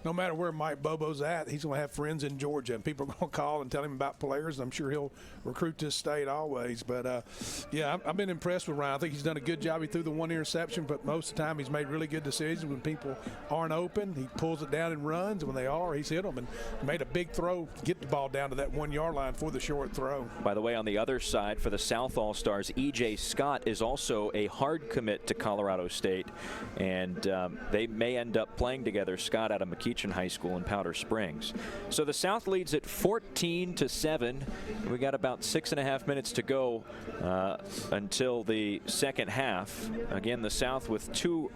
no matter where Mike Bobo's at, he's going to have friends in Georgia, and people are going to call and tell him about players. I'm sure he'll recruit this state always. But, yeah, I've been impressed with Ryan. I think he's done a good job. He threw the 1 interception, but most of the time he's made really good decisions. When people aren't open, he pulls it down and runs. When they are, he's hit them and made a big throw, get the ball down to that 1-yard line for the short throw. By the way, on the other side for the South All-Stars, E.J. Scott is also a hard commit to Colorado State, and they may end up playing together. Scott out of McCeachin High School in Powder Springs. So the South leads at 14-7. We got about 6.5 minutes to go until the second half. Again, the South with 2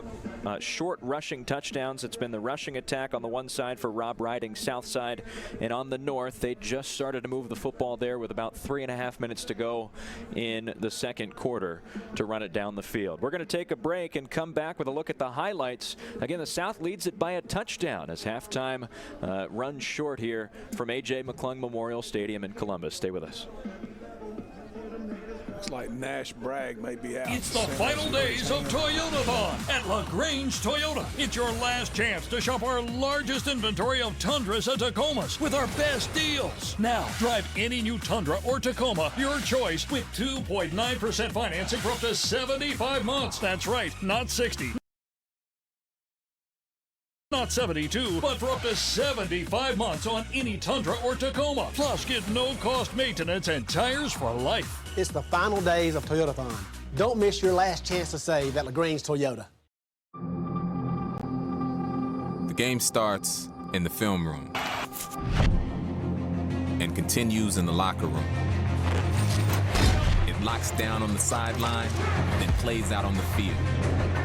short rushing touchdowns. It's been the rushing attack on the one side for Rob Riding, South side, and on the north, they just started to move the football there with about 3.5 minutes to go in the second quarter to run it down the field. We're going to take a break and come back with a look at the highlights. Again, the South leads it by a touchdown as halftime runs short here from A.J. McClung Memorial Stadium in Columbus. Stay with us. Looks like Nash Bragg may be out. It's the final days of Toyotathon at LaGrange Toyota. It's your last chance to shop our largest inventory of Tundras and Tacomas with our best deals. Now, drive any new Tundra or Tacoma, your choice, with 2.9% financing for up to 75 months. That's right, not 60. Not 72, but for up to 75 months on any Tundra or Tacoma. Plus, get no-cost maintenance and tires for life. It's the final days of Toyotathon. Don't miss your last chance to save at LaGrange Toyota. The game starts in the film room and continues in the locker room. It locks down on the sideline, then plays out on the field.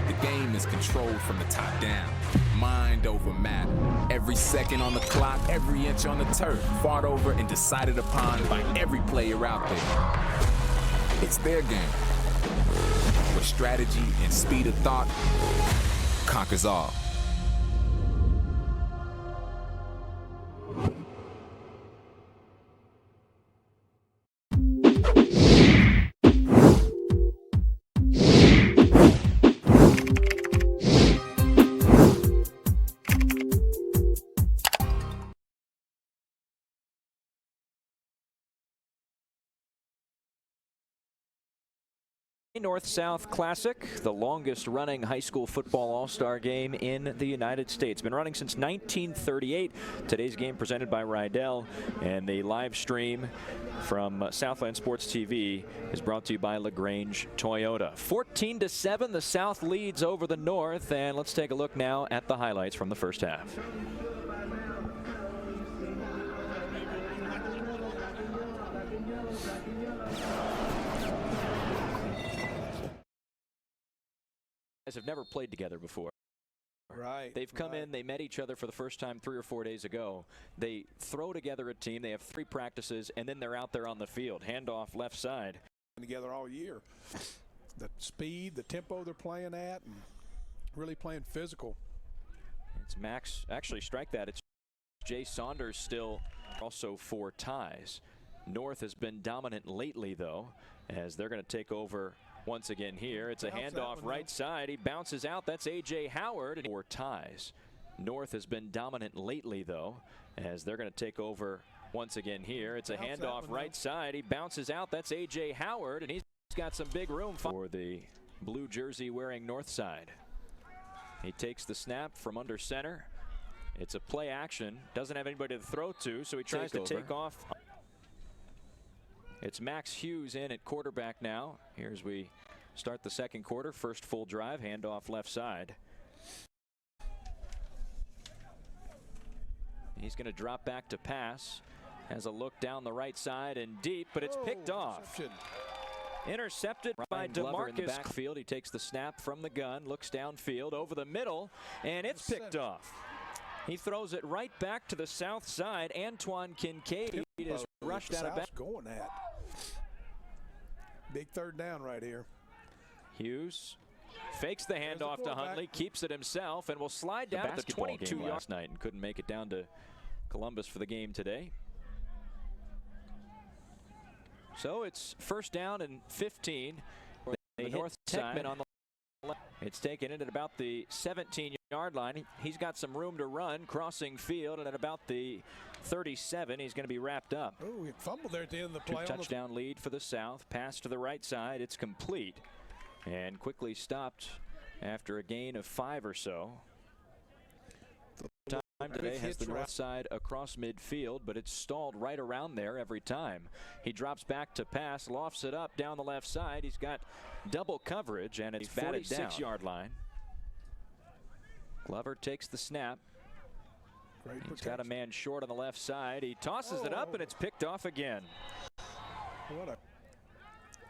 The game is controlled from the top down. Mind over matter. Every second on the clock, every inch on the turf, fought over and decided upon by every player out there. It's their game, where strategy and speed of thought conquers all. North-South Classic, the longest running high school football all-star game in the United States. Been running since 1938. Today's game presented by Rydell, and the live stream from Southland Sports TV is brought to you by LaGrange Toyota. 14-7, the South leads over the North, and let's take a look now at the highlights from the first half. Have never played together before. Right. They've come in, they met each other for the first time 3 or 4 days ago. They throw together a team, they have 3 practices, and then they're out there on the field. Handoff left side. Together all year. The speed, the tempo they're playing at, and really playing physical. It's Max, actually strike that. It's Jay Saunders still also 4 ties. North has been dominant lately though, as they're going to take over once again here. It's a handoff right side. He bounces out. That's A.J. Howard. 4 ties. North has been dominant lately though, as they're going to take over once again here. It's a handoff right side. He bounces out. That's A.J. Howard, and he's got some big room for the blue jersey wearing North side. He takes the snap from under center. It's a play action. Doesn't have anybody to throw to, so he tries to take off. It's Max Hughes in at quarterback now. Here as we start the second quarter. First full drive, handoff left side. He's going to drop back to pass. Has a look down the right side and deep, but it's picked off. Intercepted by DeMarcus in the backfield. He takes the snap from the gun, looks downfield over the middle, and it's picked off. He throws it right back to the south side. Antoine Kincaid is rushed out of bounds. Going at. Big third down right here. Hughes fakes the handoff to Huntley, keeps it himself, and will slide down to the 22 last night and couldn't make it down to Columbus for the game today. So it's first down and 15. The north side on the left. It's taken in at about the 17-yard line. He's got some room to run, crossing field, and at about the 37, he's going to be wrapped up. Oh, he fumbled there at the end of the play. 2-touchdown lead for the South. Pass to the right side. It's complete and quickly stopped after a gain of 5 or so. Time today has the north side across midfield, but it's stalled right around there every time. He drops back to pass, lofts it up down the left side. He's got double coverage, and it's batted down. 46-yard line. Glover takes the snap. He's got a man short on the left side. He tosses it up, and it's picked off again.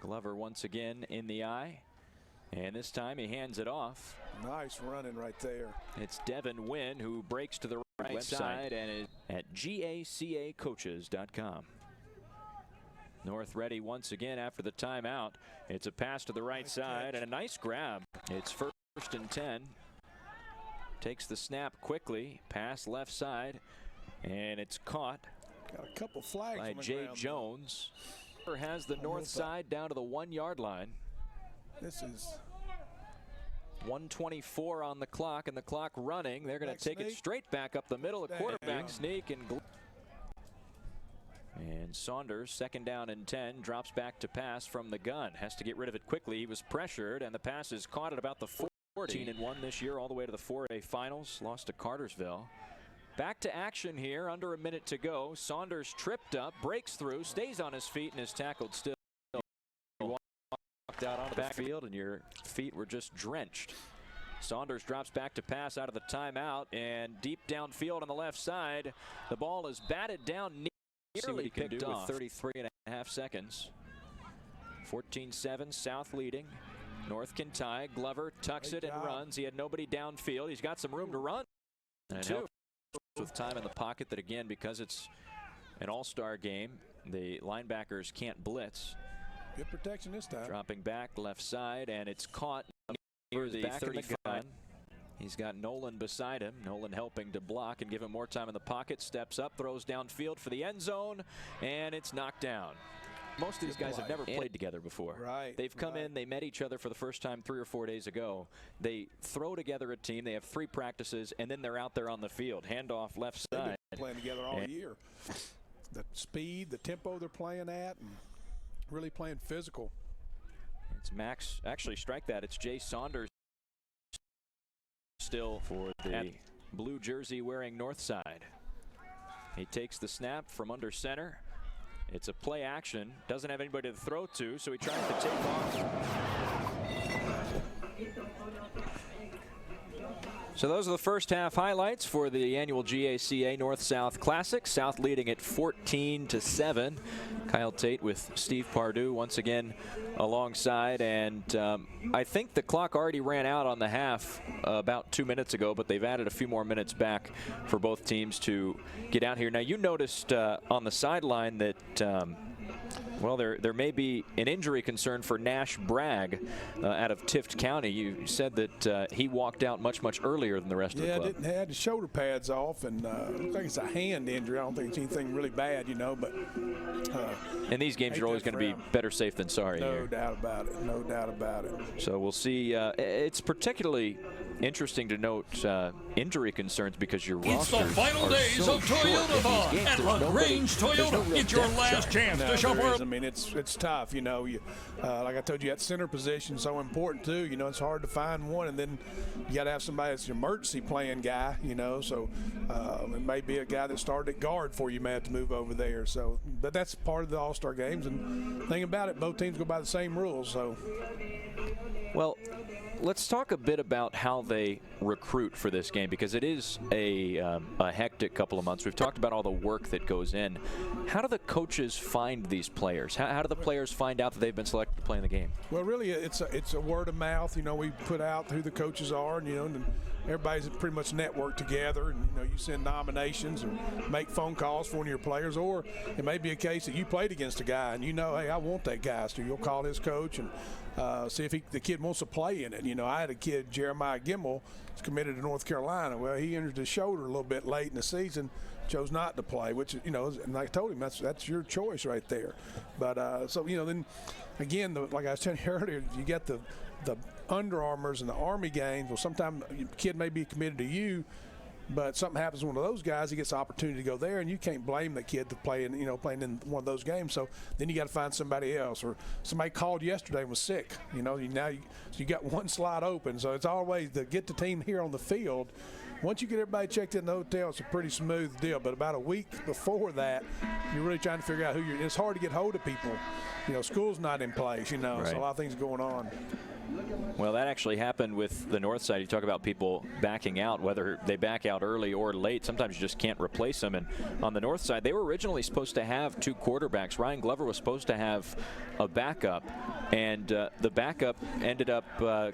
Glover once again in the eye, and this time he hands it off. Nice running right there. It's Devin Wynn who breaks to the right side and is at GACAcoaches.com. North ready once again after the timeout. It's a pass to the right side and a nice grab. It's first and 10. Takes the snap quickly. Pass left side, and it's caught. Got a couple flags by on the Jay ground. Jones. Has the north side down to the 1-yard line. This is 1:24 on the clock, and the clock running. They're going to take it straight back up the middle. A quarterback sneak and Saunders, second down and 10, drops back to pass from the gun. Has to get rid of it quickly. He was pressured, and the pass is caught at about the 14-1 this year, all the way to the 4A finals. Lost to Cartersville. Back to action here, under a minute to go. Saunders tripped up, breaks through, stays on his feet, and is tackled still. Out on the backfield, and your feet were just drenched. Saunders drops back to pass out of the timeout, and deep downfield on the left side. The ball is batted down, nearly picked off. 33.5 seconds. 14-7, South leading. North can tie. Glover tucks it and runs. He had nobody downfield. He's got some room to run. And helps with time in the pocket. That again, because it's an all-star game, the linebackers can't blitz. Good protection this time. Dropping back left side, and it's caught near the 35. He's got Nolan beside him. Nolan helping to block and give him more time in the pocket. Steps up, throws downfield for the end zone, and it's knocked down. Most of these guys have never played together before. Right. They've come in, they met each other for the first time 3 or 4 days ago. They throw together a team. They have 3 practices, and then they're out there on the field. Handoff left side. They've been playing together all year. The speed, the tempo they're playing at, and really playing physical. It's Max, actually strike that. It's Jay Saunders still for the blue jersey wearing north side. He takes the snap from under center. It's a play action. Doesn't have anybody to throw to, so he tries to take off. So those are the first half highlights for the annual GACA North-South Classic. South leading at 14-7. Kyle Tate with Steve Pardue once again alongside. And I think the clock already ran out on the half about 2 minutes ago, but they've added a few more minutes back for both teams to get out here. Now, you noticed on the sideline that well, there may be an injury concern for Nash Bragg out of Tift County. You said that he walked out much earlier than the rest of the club. Yeah, had the shoulder pads off, and looks like it's a hand injury. I don't think it's anything really bad, you know. But and these games are always going to be better safe than sorry. No doubt about it. No doubt about it. So we'll see. It's particularly interesting to note injury concerns because your It's the rosters final are days so of short Toyotathon in these games. at There's LaGrange Toyota. no real It's your depth last chart. chance to shop there our is. I mean, it's tough, you know. Like I told you, that center position is so important too. You know, it's hard to find one, and then you got to have somebody that's an emergency playing guy. You know, so it may be a guy that started at guard for you may have to move over there. So, but that's part of the All-Star games, and the thing about it, both teams go by the same rules. So, well, let's talk a bit about how they recruit for this game, because it is a hectic couple of months. We've talked about all the work that goes in. How do the coaches find these players? How do the players find out that they've been selected to play in the game? well, really, it's a word of mouth. You know, we put out who the coaches are, and you know, and everybody's pretty much networked together. And you know, you send nominations or make phone calls for one of your players, or it may be a case that you played against a guy and you know, hey, I want that guy, so you'll call his coach and see if the kid wants to play in it. You know, I had a kid, Jeremiah Gimmel, is committed to North Carolina. Well, he injured his shoulder a little bit late in the season, chose not to play, which, you know, and I told him that's your choice right there. But so, you know, then again, like I was telling you earlier, you got the Under Armours and the Army games. Well, sometimes a kid may be committed to you, but something happens to one of those guys, he gets the opportunity to go there, and you can't blame the kid to play in, you know, playing in one of those games. So then you got to find somebody else, or somebody called yesterday and was sick. You know, so you got one slot open. So it's always to get the team here on the field. Once you get everybody checked in the hotel, it's a pretty smooth deal. But about a week before that, you're really trying to figure out who it's hard to get hold of people. You know, school's not in place, you know, right. So a lot of things going on. Well, that actually happened with the north side. You talk about people backing out, whether they back out early or late. Sometimes you just can't replace them. And on the north side, they were originally supposed to have two quarterbacks. Ryan Glover was supposed to have a backup, and the backup ended up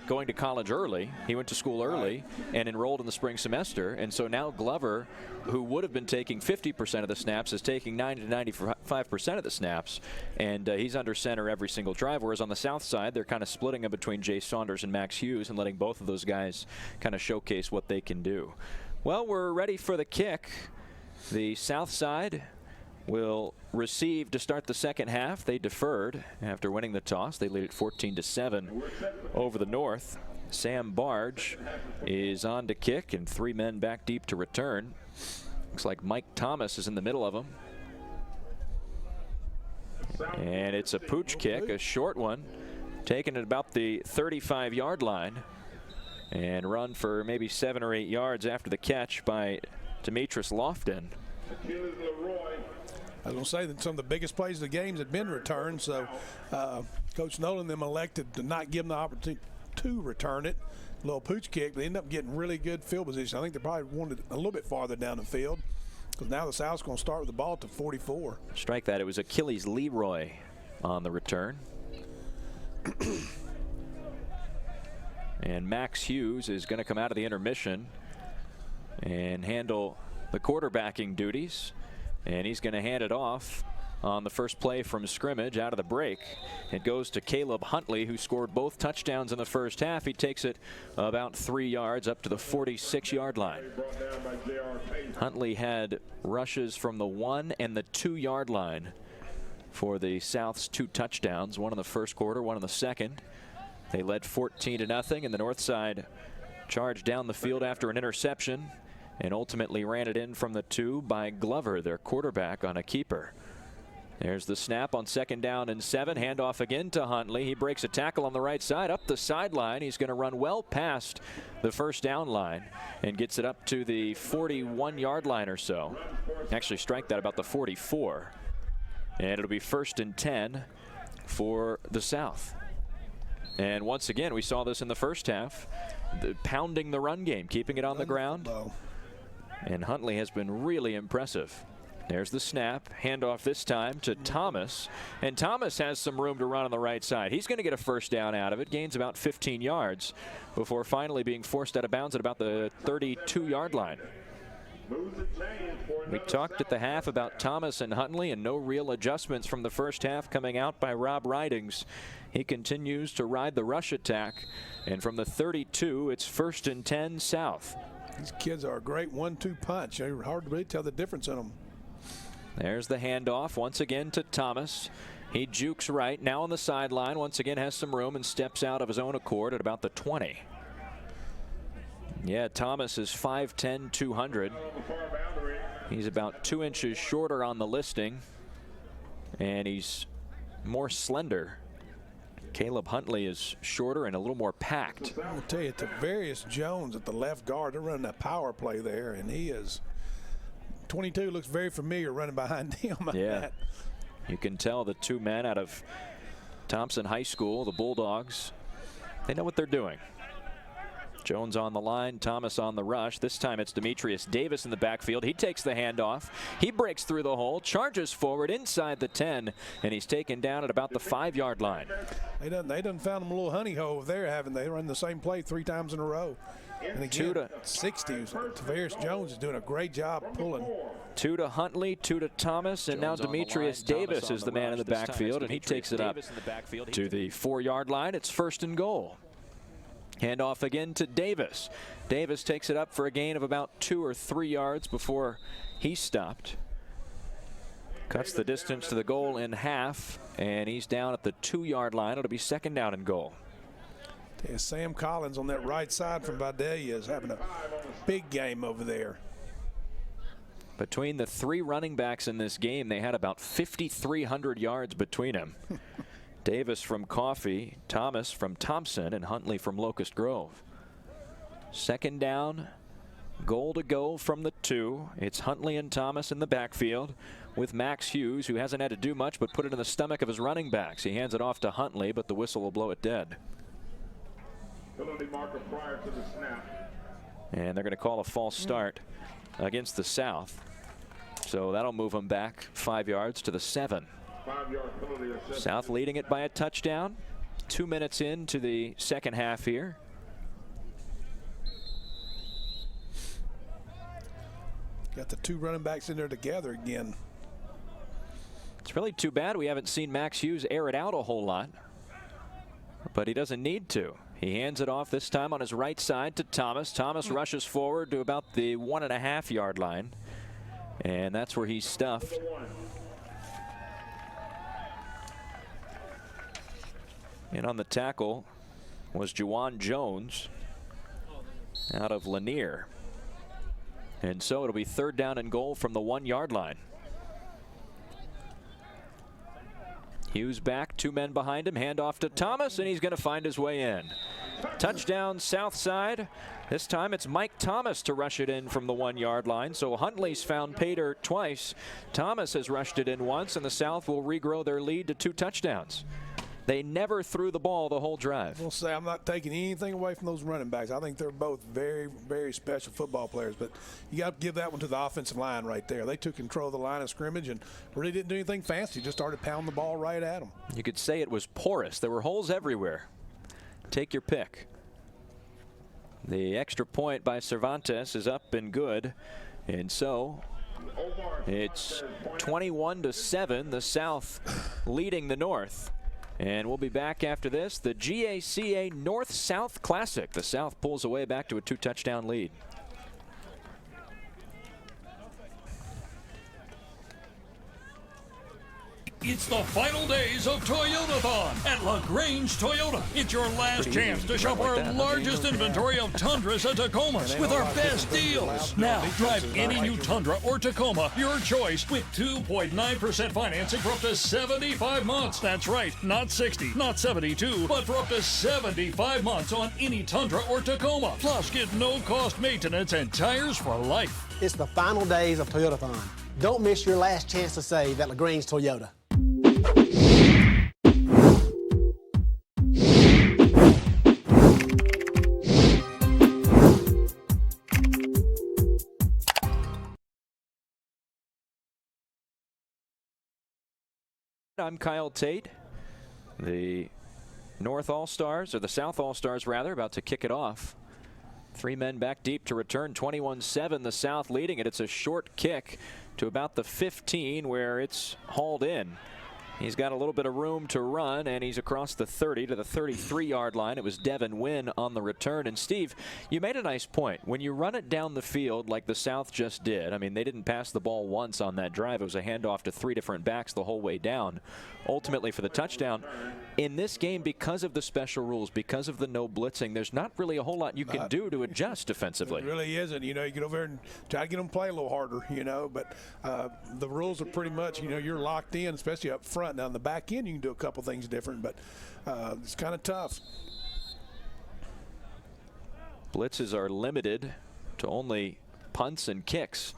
going to college early. He went to school early and enrolled in the spring semester. And so now Glover, who would have been taking 50% of the snaps, is taking 90 to 95% of the snaps. And he's under center every single drive. Whereas on the south side, they're kind of splitting him between Jay Saunders and Max Hughes and letting both of those guys kind of showcase what they can do. Well, we're ready for the kick. The south side will receive to start the second half. They deferred after winning the toss. They lead at 14-7 over the north. Sam Barge is on to kick, and three men back deep to return. Looks like Mike Thomas is in the middle of them. And it's a pooch kick, a short one, taken at about the 35-yard line, and run for maybe 7 or 8 yards after the catch by Demetrius Lofton. I was going to say that some of the biggest plays of the games had been returned, so Coach Nolan them elected to not give them the opportunity to return it. A little pooch kick. They end up getting really good field position. I think they probably wanted it a little bit farther down the field, because now the South's going to start with the ball to 44. Strike that. It was Achilles Leroy on the return. And Max Hughes is going to come out of the intermission and handle the quarterbacking duties. And he's going to hand it off on the first play from scrimmage out of the break. It goes to Caleb Huntley, who scored both touchdowns in the first half. He takes it about 3 yards up to the 46-yard line. Huntley had rushes from the 1 and the 2-yard line for the South's 2 touchdowns, one in the first quarter, one in the second. They led 14-0, and the north side charged down the field after an interception and ultimately ran it in from the 2 by Glover, their quarterback, on a keeper. There's the snap on 2nd down and 7. Handoff again to Huntley. He breaks a tackle on the right side up the sideline. He's going to run well past the first down line and gets it up to the 41-yard line or so. Actually, strike that about the 44. And it'll be 1st and 10 for the South. And once again, we saw this in the first half, pounding the run game, keeping it on the ground. And Huntley has been really impressive. There's the snap, handoff this time to Thomas, and Thomas has some room to run on the right side. He's going to get a first down out of it, gains about 15 yards before finally being forced out of bounds at about the 32-yard line. We talked at the half about Thomas and Huntley and no real adjustments from the first half coming out by Rob Ridings. He continues to ride the rush attack, and from the 32, it's 1st and 10 South. These kids are a great 1-2 punch. It's hard to really tell the difference in them. There's the handoff once again to Thomas. He jukes right, now on the sideline, once again has some room and steps out of his own accord at about the 20. Yeah, Thomas is 5'10", 200. He's about 2 inches shorter on the listing, and he's more slender. Caleb Huntley is shorter and a little more packed. I'll tell you, Tavarius Jones at the left guard, they're running that power play there, and he is 22, looks very familiar running behind him. Yeah, you can tell the two men out of Thompson High School, the Bulldogs, they know what they're doing. Jones on the line, Thomas on the rush. This time it's Demetrius Davis in the backfield. He takes the handoff. He breaks through the hole, charges forward inside the 10, and he's taken down at about the 5-yard line. They done found him a little honey hole over there, haven't they? Run the same play 3 times in a row. And again, 60, Tavarius Jones is doing a great job pulling. 2 to Huntley, 2 to Thomas, and now Demetrius Davis is the man in the backfield, and he takes it up to the 4-yard line. It's 1st and goal. Handoff again to Davis. Davis takes it up for a gain of about 2 or 3 yards before he's stopped. Cuts the distance to the goal in half, and he's down at the 2-yard line. It'll be 2nd down and goal. Yeah, Sam Collins on that right side from Vidalia is having a big game over there. Between the 3 running backs in this game, they had about 5,300 yards between them. Davis from Coffee, Thomas from Thompson, and Huntley from Locust Grove. 2nd down, goal to go from the 2. It's Huntley and Thomas in the backfield with Max Hughes, who hasn't had to do much but put it in the stomach of his running backs. He hands it off to Huntley, but the whistle will blow it dead. Penalty marker prior to the snap. And they're going to call a false start against the South. So that'll move them back 5 yards to the 7. 5-yard penalty. South leading it by a touchdown. 2 minutes into the second half here. Got the 2 running backs in there together again. It's really too bad we haven't seen Max Hughes air it out a whole lot, but he doesn't need to. He hands it off this time on his right side to Thomas. Thomas rushes forward to about the 1.5-yard line, and that's where he's stuffed. And on the tackle was Juwan Jones out of Lanier. And so it'll be 3rd down and goal from the 1-yard line. Hughes back, 2 men behind him, handoff to Thomas, and he's going to find his way in. Touchdown South side. This time it's Mike Thomas to rush it in from the 1-yard line. So Huntley's found pay dirt twice. Thomas has rushed it in once, and the South will regrow their lead to 2 touchdowns. They never threw the ball the whole drive. We'll say I'm not taking anything away from those running backs. I think they're both very, very special football players. But you got to give that one to the offensive line right there. They took control of the line of scrimmage and really didn't do anything fancy. Just started pounding the ball right at them. You could say it was porous. There were holes everywhere. Take your pick. The extra point by Cervantes is up and good. And so it's 21-7, the South leading the North. And we'll be back after this, the GACA North-South Classic. The South pulls away back to a 2-touchdown lead. It's the final days of Toyotathon at LaGrange Toyota. It's your last chance to shop our largest inventory of Tundras and Tacomas with our best deals. Now, drive any new Tundra or Tacoma, your choice, with 2.9% financing for up to 75 months. That's right, not 60, not 72, but for up to 75 months on any Tundra or Tacoma. Plus, get no-cost maintenance and tires for life. It's the final days of Toyotathon. Don't miss your last chance to save at LaGrange Toyota. I'm Kyle Tate. The North All-Stars, or the South All-Stars rather, about to kick it off. 3 men back deep to return. 21-7, the South leading it. It's a short kick to about the 15 where it's hauled in. He's got a little bit of room to run, and he's across the 30 to the 33-yard line. It was Devin Wynn on the return. And Steve, you made a nice point. When you run it down the field like the South just did, I mean, they didn't pass the ball once on that drive. It was a handoff to 3 different backs the whole way down, ultimately for the touchdown. In this game, because of the special rules, because of the no blitzing, there's not really a whole lot you can do to adjust defensively. It really isn't. You know, you get over there and try to get them to play a little harder, you know, but the rules are pretty much, you know, you're locked in, especially up front. Now, on the back end, you can do a couple things different, but it's kind of tough. Blitzes are limited to only punts and kicks.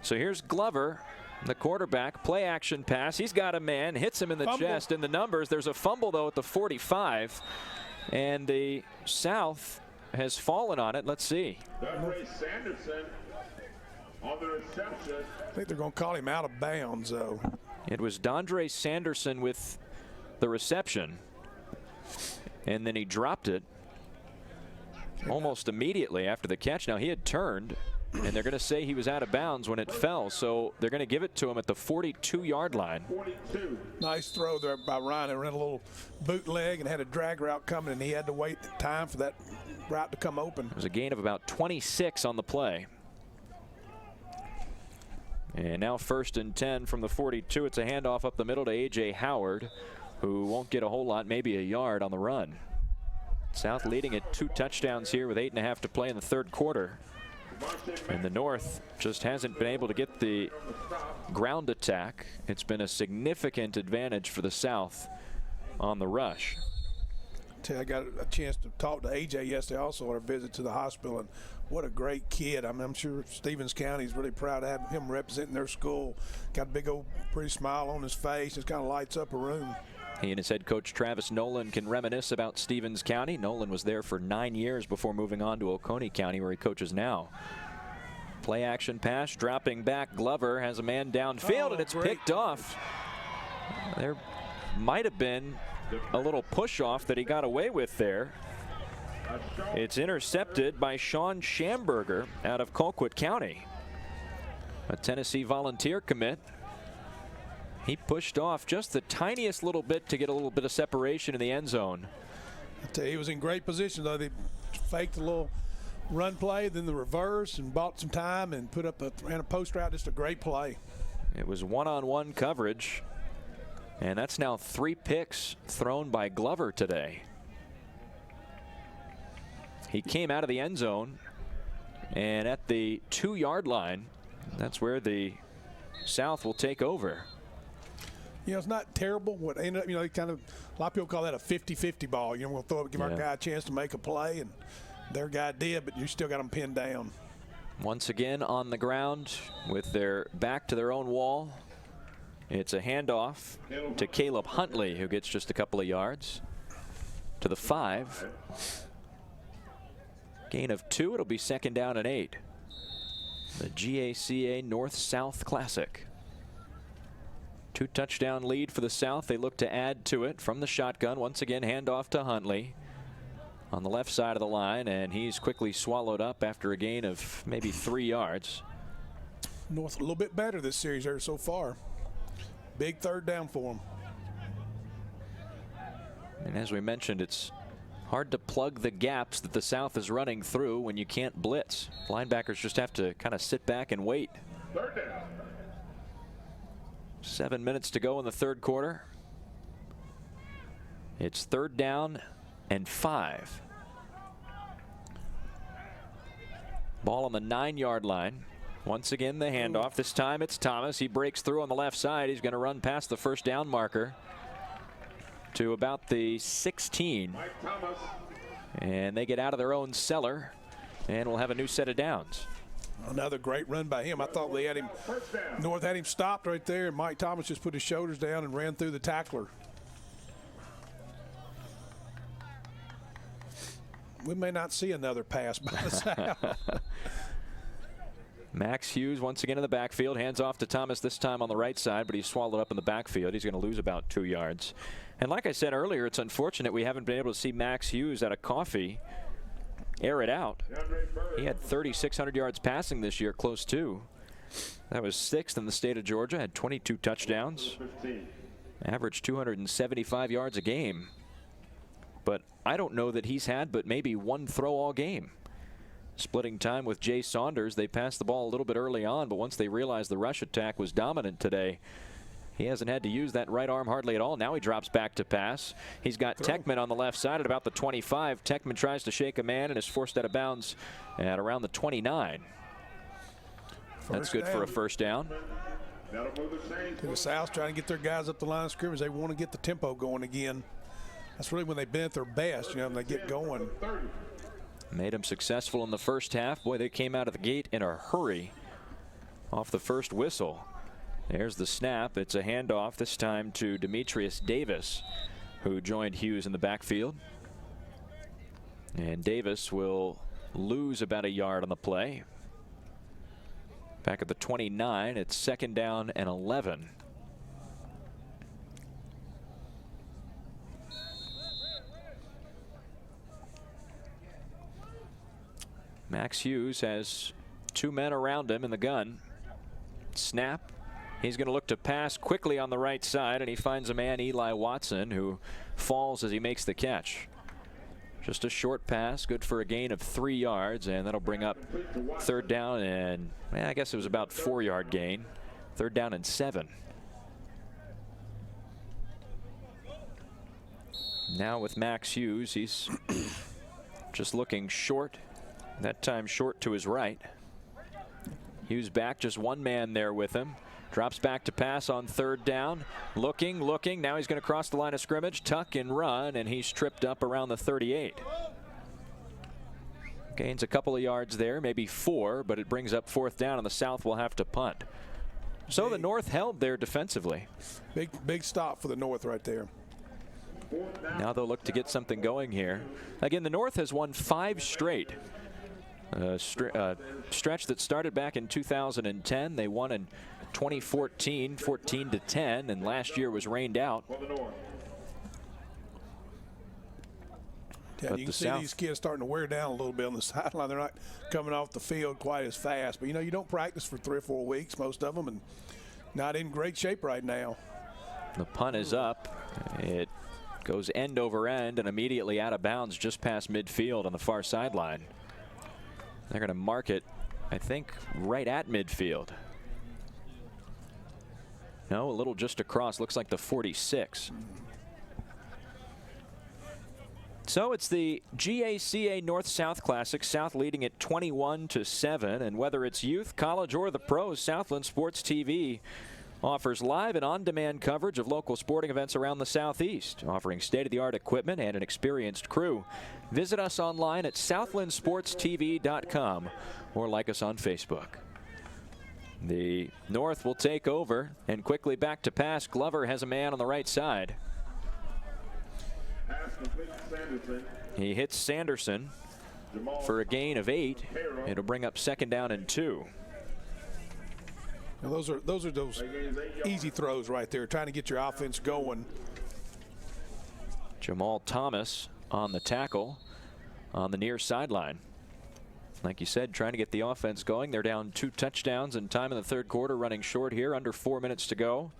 So here's Glover, the quarterback, play action pass. He's got a man, hits him in the chest in the numbers. There's a fumble, though, at the 45, and the South has fallen on it. Let's see. Sanderson on the reception. I think they're going to call him out of bounds, though. It was Dondre Sanderson with the reception, and then he dropped it almost immediately after the catch. Now, he had turned, and they're going to say he was out of bounds when it fell, so they're going to give it to him at the 42-yard line. 42. Nice throw there by Ryan. They ran a little bootleg and had a drag route coming, and he had to wait time for that route to come open. It was a gain of about 26 on the play. And now 1st and 10 from the 42. It's a handoff up the middle to A.J. Howard, who won't get a whole lot, maybe a yard on the run. South leading at 2 touchdowns here with 8.5 to play in the 3rd quarter. And the North just hasn't been able to get the ground attack. It's been a significant advantage for the South on the rush. I got a chance to talk to A.J. yesterday also on our visit to the hospital, and what a great kid. I mean, I'm sure Stevens County is really proud to have him representing their school. Got a big old pretty smile on his face. Just kind of lights up a room. He and his head coach Travis Nolan can reminisce about Stevens County. Nolan was there for 9 years before moving on to Oconee County, where he coaches now. Play action pass, dropping back. Glover has a man downfield, and it's picked off. There might have been a little push off that he got away with there. It's intercepted by Sean Schamberger out of Colquitt County, a Tennessee Volunteer commit. He pushed off just the tiniest little bit to get a little bit of separation in the end zone. I tell you, he was in great position, though. They faked a little run play, then the reverse, and bought some time and ran a post route. Just a great play. It was one-on-one coverage, and that's now 3 picks thrown by Glover today. He came out of the end zone, and at the 2-yard line, that's where the South will take over. You know, it's not terrible. What ended up, you know, a lot of people call that a 50-50 ball. You know, we'll throw it, give our guy a chance to make a play, and their guy did, but you still got them pinned down. Once again on the ground with their back to their own wall. It's a handoff to Caleb Huntley, who gets just a couple of yards to the 5. Gain of 2. It'll be 2nd down and 8. The GACA North-South Classic. 2-touchdown lead for the South. They look to add to it from the shotgun. Once again, handoff to Huntley on the left side of the line, and he's quickly swallowed up after a gain of maybe 3 yards. North a little bit better this series there so far. Big 3rd down for them. And as we mentioned, it's hard to plug the gaps that the South is running through when you can't blitz. Linebackers just have to kind of sit back and wait. 3rd down. 7 minutes to go in the 3rd quarter. It's 3rd down and 5. Ball on the 9-yard line. Once again, the handoff. This time it's Thomas. He breaks through on the left side. He's going to run past the 1st down marker to about the 16. And they get out of their own cellar, and we'll have a new set of downs. Another great run by him. I thought they had him, North had him stopped right there, and Mike Thomas just put his shoulders down and ran through the tackler. We may not see another pass by the South. Max Hughes once again in the backfield. Hands off to Thomas, this time on the right side, but he's swallowed up in the backfield. He's going to lose about 2 yards. And like I said earlier, it's unfortunate we haven't been able to see Max Hughes at a coffee air it out. He had 3,600 yards passing this year, close to. That was 6th in the state of Georgia, had 22 touchdowns, averaged 275 yards a game. But I don't know that he's had but maybe one throw all game. Splitting time with Jay Saunders, they passed the ball a little bit early on, but once they realized the rush attack was dominant today, he hasn't had to use that right arm hardly at all. Now he drops back to pass. He's got Techman on the left side at about the 25. Techman tries to shake a man and is forced out of bounds at around the 29. That's good for a first down. To the South, trying to get their guys up the line of scrimmage. They want to get the tempo going again. That's really when they've been at their best, you know, when they get going. Made them successful in the first half. Boy, they came out of the gate in a hurry off the first whistle. There's the snap. It's a handoff, this time to Demetrius Davis, who joined Hughes in the backfield. And Davis will lose about a yard on the play. Back at the 29, it's 2nd down and 11. Max Hughes has 2 men around him in the gun. Snap. He's going to look to pass quickly on the right side, and he finds a man, Eli Watson, who falls as he makes the catch. Just a short pass, good for a gain of 3 yards, and that'll bring up 3rd down and, I guess it was about 4-yard gain. 3rd down and 7. Now with Max Hughes, he's just looking short, that time short to his right. Hughes back, just one man there with him. Drops back to pass on 3rd down. Looking. Now he's going to cross the line of scrimmage, tuck and run, and he's tripped up around the 38. Gains a couple of yards there, maybe 4, but it brings up 4th down, and the South will have to punt. So the North held there defensively. Big stop for the North right there. Now they'll look to get something going here. Again, the North has won 5 straight. Stretch that started back in 2010. They won in 2014, 14-10, and last year was rained out. Yeah, you can see these kids starting to wear down a little bit on the sideline. They're not coming off the field quite as fast. But, you know, you don't practice for 3 or 4 weeks, most of them, and not in great shape right now. The punt is up. It goes end over end and immediately out of bounds just past midfield on the far sideline. They're going to mark it, I think, right at midfield. No, a little just across. Looks like the 46. So it's the GACA North-South Classic. South leading at 21-7. And whether it's youth, college, or the pros, Southland Sports TV offers live and on-demand coverage of local sporting events around the Southeast, offering state-of-the-art equipment and an experienced crew. Visit us online at southlandsportstv.com or like us on Facebook. The North will take over and quickly back to pass. Glover has a man on the right side. He hits Sanderson for a gain of 8. It'll bring up 2nd down and 2. Now those are those easy throws right there, trying to get your offense going. Jamal Thomas on the tackle on the near sideline. Like you said, trying to get the offense going. They're down 2 touchdowns in time in the 3rd quarter, running short here, under 4 minutes to go.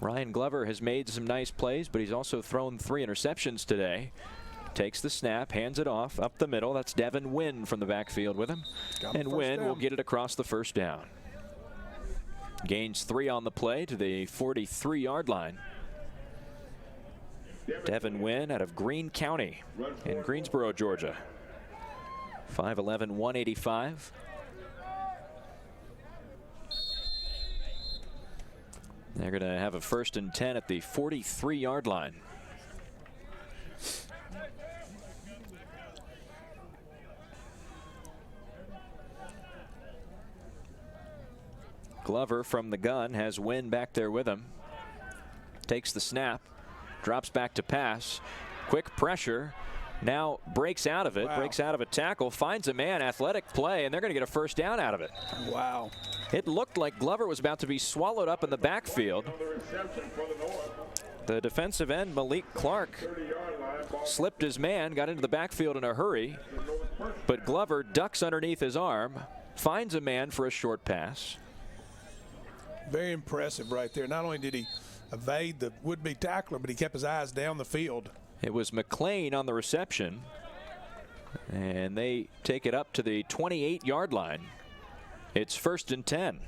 Ryan Glover has made some nice plays, but he's also thrown 3 interceptions today. Takes the snap, hands it off, up the middle. That's Devin Wynn from the backfield with him. And Wynn will get it across the 1st down. Gains 3 on the play to the 43-yard line. Devin Wynn out of Greene County in Greensboro, Georgia. 5'11", 185. They're going to have a 1st and 10 at the 43-yard line. Glover from the gun has Wynn back there with him. Takes the snap, drops back to pass. Quick pressure, Now breaks out of it, breaks out of a tackle, finds a man, athletic play, and they're going to get a first down out of it. Wow. It looked like Glover was about to be swallowed up in the backfield. The defensive end, Malik Clark, slipped his man, got into the backfield in a hurry, but Glover ducks underneath his arm, finds a man for a short pass. Very impressive right there. Not only did he evade the would-be tackler, but he kept his eyes down the field. It was McClung on the reception, and they take it up to the 28-yard line. It's 1st and 10.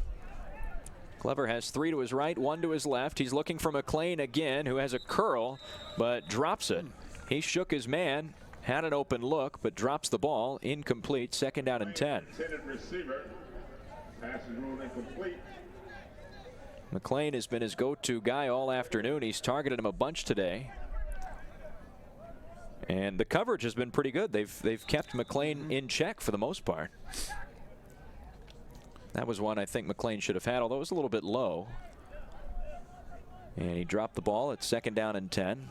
Glover has 3 to his right, 1 to his left. He's looking for McClung again, who has a curl, but drops it. He shook his man, had an open look, but drops the ball. Incomplete, 2nd down and 10. McClung has been his go-to guy all afternoon. He's targeted him a bunch today. And the coverage has been pretty good. They've kept McClung in check for the most part. That was one I think McClung should have had, although it was a little bit low. And he dropped the ball at 2nd down and 10.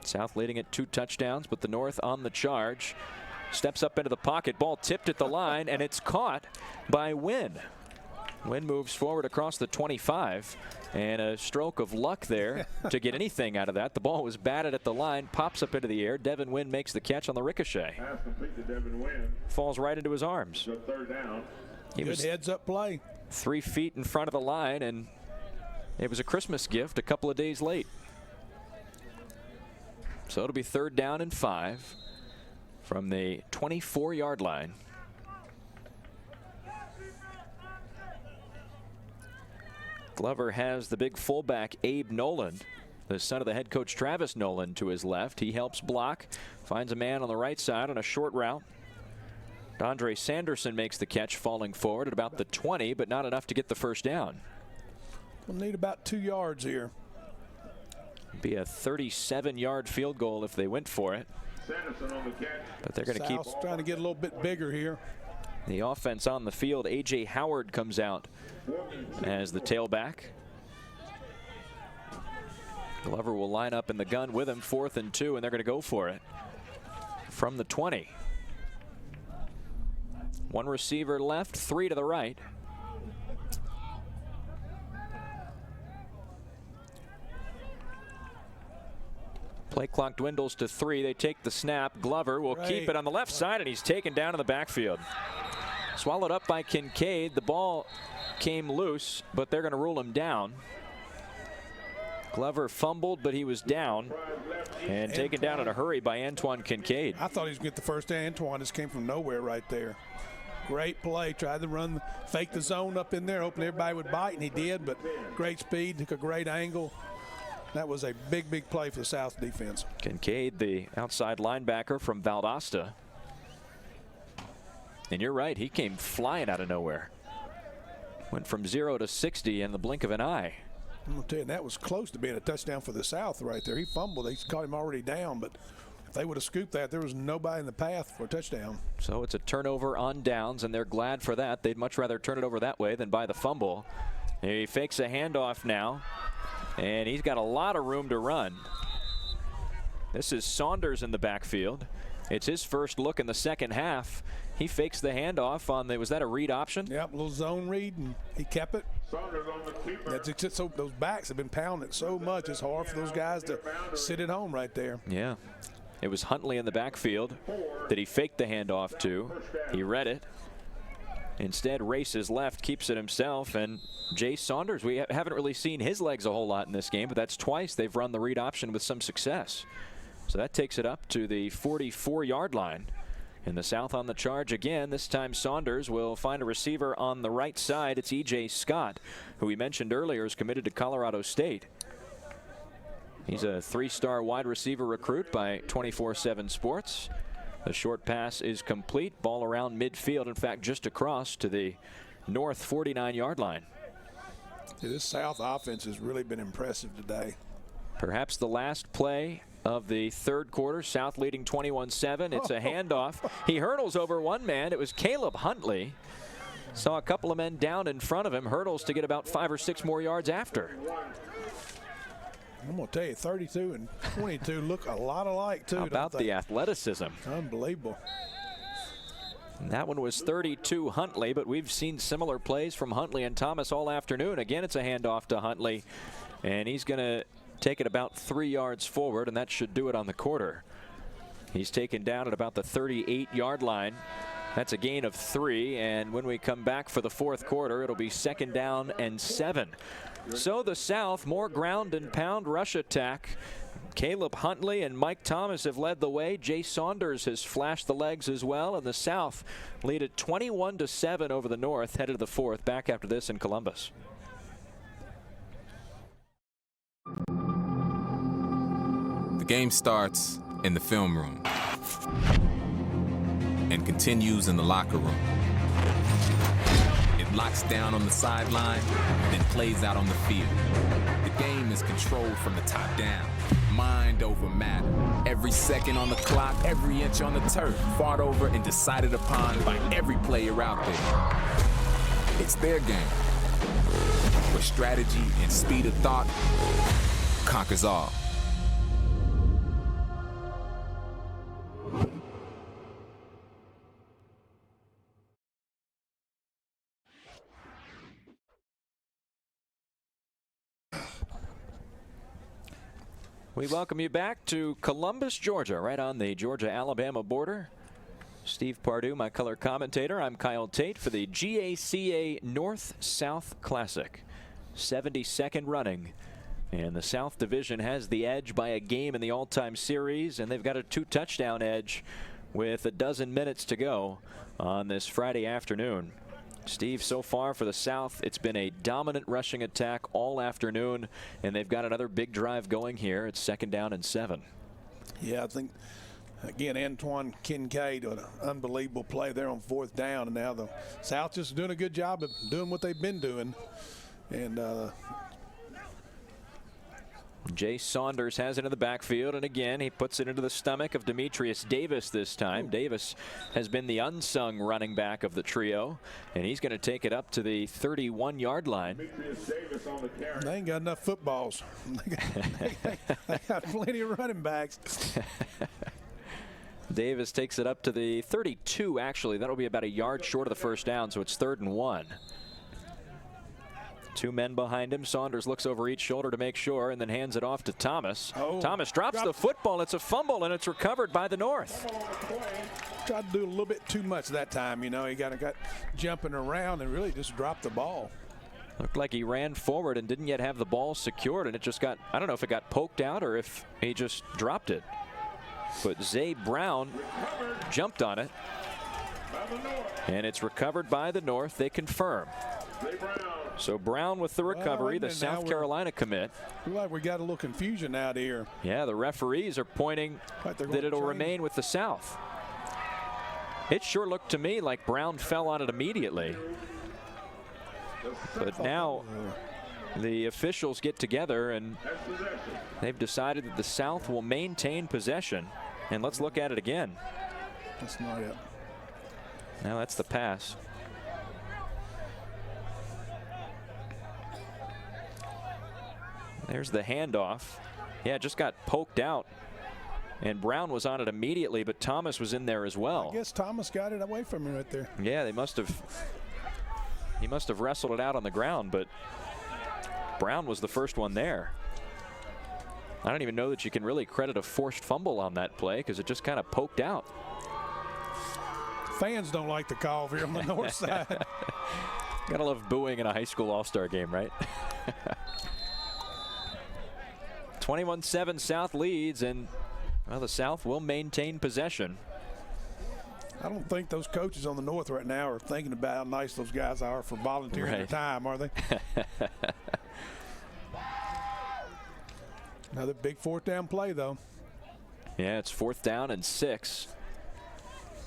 South leading at 2 touchdowns, but the North on the charge. Steps up into the pocket, ball tipped at the line, and it's caught by Wynn. Wynn moves forward across the 25, and a stroke of luck there to get anything out of that. The ball was batted at the line, pops up into the air. Devin Wynn makes the catch on the ricochet. Falls right into his arms. He was heads-up play. 3 feet in front of the line, and it was a Christmas gift a couple of days late. So it'll be 3rd down and 5 from the 24-yard line. Glover has the big fullback Abe Noland, the son of the head coach Travis Noland, to his left. He helps block, finds a man on the right side on a short route. Dondre Sanderson makes the catch, falling forward at about the 20, but not enough to get the first down. We'll need about 2 yards here. Be a 37-yard field goal if they went for it. But they're going to keep trying to get a little bit bigger here. The offense on the field. A.J. Howard comes out as the tailback. Glover will line up in the gun with him, 4th and 2, and they're going to go for it from the 20. 1 receiver left, 3 to the right. Play clock dwindles to 3. They take the snap. Glover will keep it on the left side, and he's taken down in the backfield. Swallowed up by Kincaid. The ball came loose, but they're going to rule him down. Glover fumbled, but he was down and taken down in a hurry by Antoine Kincaid. I thought he was going to get the first down. Antoine just came from nowhere right there. Great play. Tried to run, fake the zone up in there, hoping everybody would bite, and he did, but great speed, took a great angle. That was a big, big play for the South defense. Kincaid, the outside linebacker from Valdosta. And you're right, he came flying out of nowhere. Went from 0 to 60 in the blink of an eye. I'm going to tell you, that was close to being a touchdown for the South right there. He fumbled. They caught him already down, but if they would have scooped that, there was nobody in the path for a touchdown. So it's a turnover on downs, and they're glad for that. They'd much rather turn it over that way than by the fumble. He fakes a handoff now, and he's got a lot of room to run. This is Saunders in the backfield. It's his first look in the second half. He fakes the handoff on the, was that a read option? Yep, a little zone read, and he kept it. That's so those backs have been pounding so much. It's hard for those guys to sit at home right there. Yeah. It was Huntley in the backfield that he faked the handoff to. He read it. Instead, races left, keeps it himself, and Jay Saunders, we haven't really seen his legs a whole lot in this game, but that's twice they've run the read option with some success. So that takes it up to the 44-yard line. In the South on the charge again. This time Saunders will find a receiver on the right side. It's E.J. Scott, who we mentioned earlier is committed to Colorado State. He's a 3-star wide receiver recruit by 24/7 Sports. The short pass is complete. Ball around midfield, in fact, just across to the North 49-yard line. Yeah, this South offense has really been impressive today. Perhaps the last play of the third quarter. South leading 21-7. It's a handoff. He hurdles over one man. It was Caleb Huntley. Saw a couple of men down in front of him. Hurdles to get about 5 or 6 more yards after. I'm going to tell you, 32 and 22 look a lot alike, too. How about the athleticism? Unbelievable. And that one was 32 Huntley, but we've seen similar plays from Huntley and Thomas all afternoon. Again, it's a handoff to Huntley, and he's going to take it about 3 yards forward, and that should do it on the quarter. He's taken down at about the 38-yard line. That's a gain of 3, and when we come back for the fourth quarter, it'll be 2nd down and 7. So the South, more ground and pound rush attack. Caleb Huntley and Mike Thomas have led the way. Jay Saunders has flashed the legs as well, and the South lead at 21-7 over the North, headed to the fourth. Back after this in Columbus. The game starts in the film room and continues in the locker room. It locks down on the sideline, then plays out on the field. The game is controlled from the top down. Mind over matter. Every second on the clock, every inch on the turf, fought over and decided upon by every player out there. It's their game, where strategy and speed of thought conquers all. We welcome you back to Columbus, Georgia, right on the Georgia-Alabama border. Steve Pardue, my color commentator. I'm Kyle Tate for the GACA North-South Classic. 72nd running. And the South Division has the edge by a game in the all-time series, and they've got a 2-touchdown edge with a dozen minutes to go on this Friday afternoon. Steve, so far for the South, it's been a dominant rushing attack all afternoon, and they've got another big drive going here. It's 2nd down and 7. Yeah, I think, again, Antoine Kincaid, an unbelievable play there on 4th down, and now the South just doing a good job of doing what they've been doing. And Jay Saunders has it in the backfield, and again, he puts it into the stomach of Demetrius Davis this time. Davis has been the unsung running back of the trio, and he's going to take it up to the 31-yard line. They ain't got enough footballs. They got plenty of running backs. Davis takes it up to the 32, actually. That'll be about a yard short of the first down, so it's 3rd and 1. 2 men behind him. Saunders looks over each shoulder to make sure and then hands it off to Thomas. Thomas drops the football. It's a fumble, and it's recovered by the North. Tried to do a little bit too much that time. You know, he got jumping around and really just dropped the ball. Looked like he ran forward and didn't yet have the ball secured, and it just got, I don't know if it got poked out or if he just dropped it. But Zay Brown jumped on it, and it's recovered by the North. They confirm. So Brown with the recovery, the South Carolina commit. Looks like we got a little confusion out here. Yeah, the referees are pointing that it'll remain with the South. It sure looked to me like Brown fell on it immediately. But now the officials get together and they've decided that the South will maintain possession. And let's look at it again. That's not it. Now that's the pass. There's the handoff. Yeah, it just got poked out. And Brown was on it immediately, but Thomas was in there as well. I guess Thomas got it away from him right there. Yeah, he must have wrestled it out on the ground, but Brown was the first one there. I don't even know that you can really credit a forced fumble on that play because it just kind of poked out. Fans don't like the call here on the north side. Gotta love booing in a high school all-star game, right? 21-7 South leads, and well, the South will maintain possession. I don't think those coaches on the north right now are thinking about how nice those guys are for volunteering their time, are they? Another big 4th down play, though. Yeah, it's 4th down and 6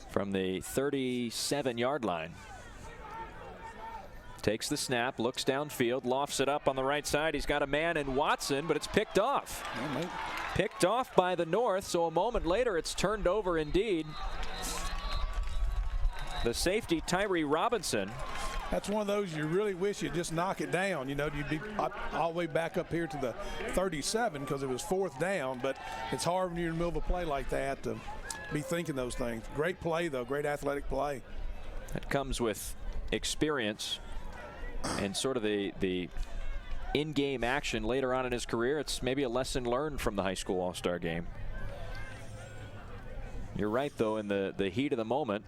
from the 37-yard line. Takes the snap, looks downfield, lofts it up on the right side. He's got a man in Watson, but it's picked off. Picked off by the North, so a moment later it's turned over indeed. The safety, Tyree Robinson, That's one of those you really wish you'd just knock it down. You know, you'd be all the way back up here to the 37 because it was 4th down, but it's hard when you're in the middle of a play like that to be thinking those things. Great play, though, great athletic play. That comes with experience and sort of the in-game action later on in his career. It's maybe a lesson learned from the high school All-Star game. You're right, though, in the heat of the moment,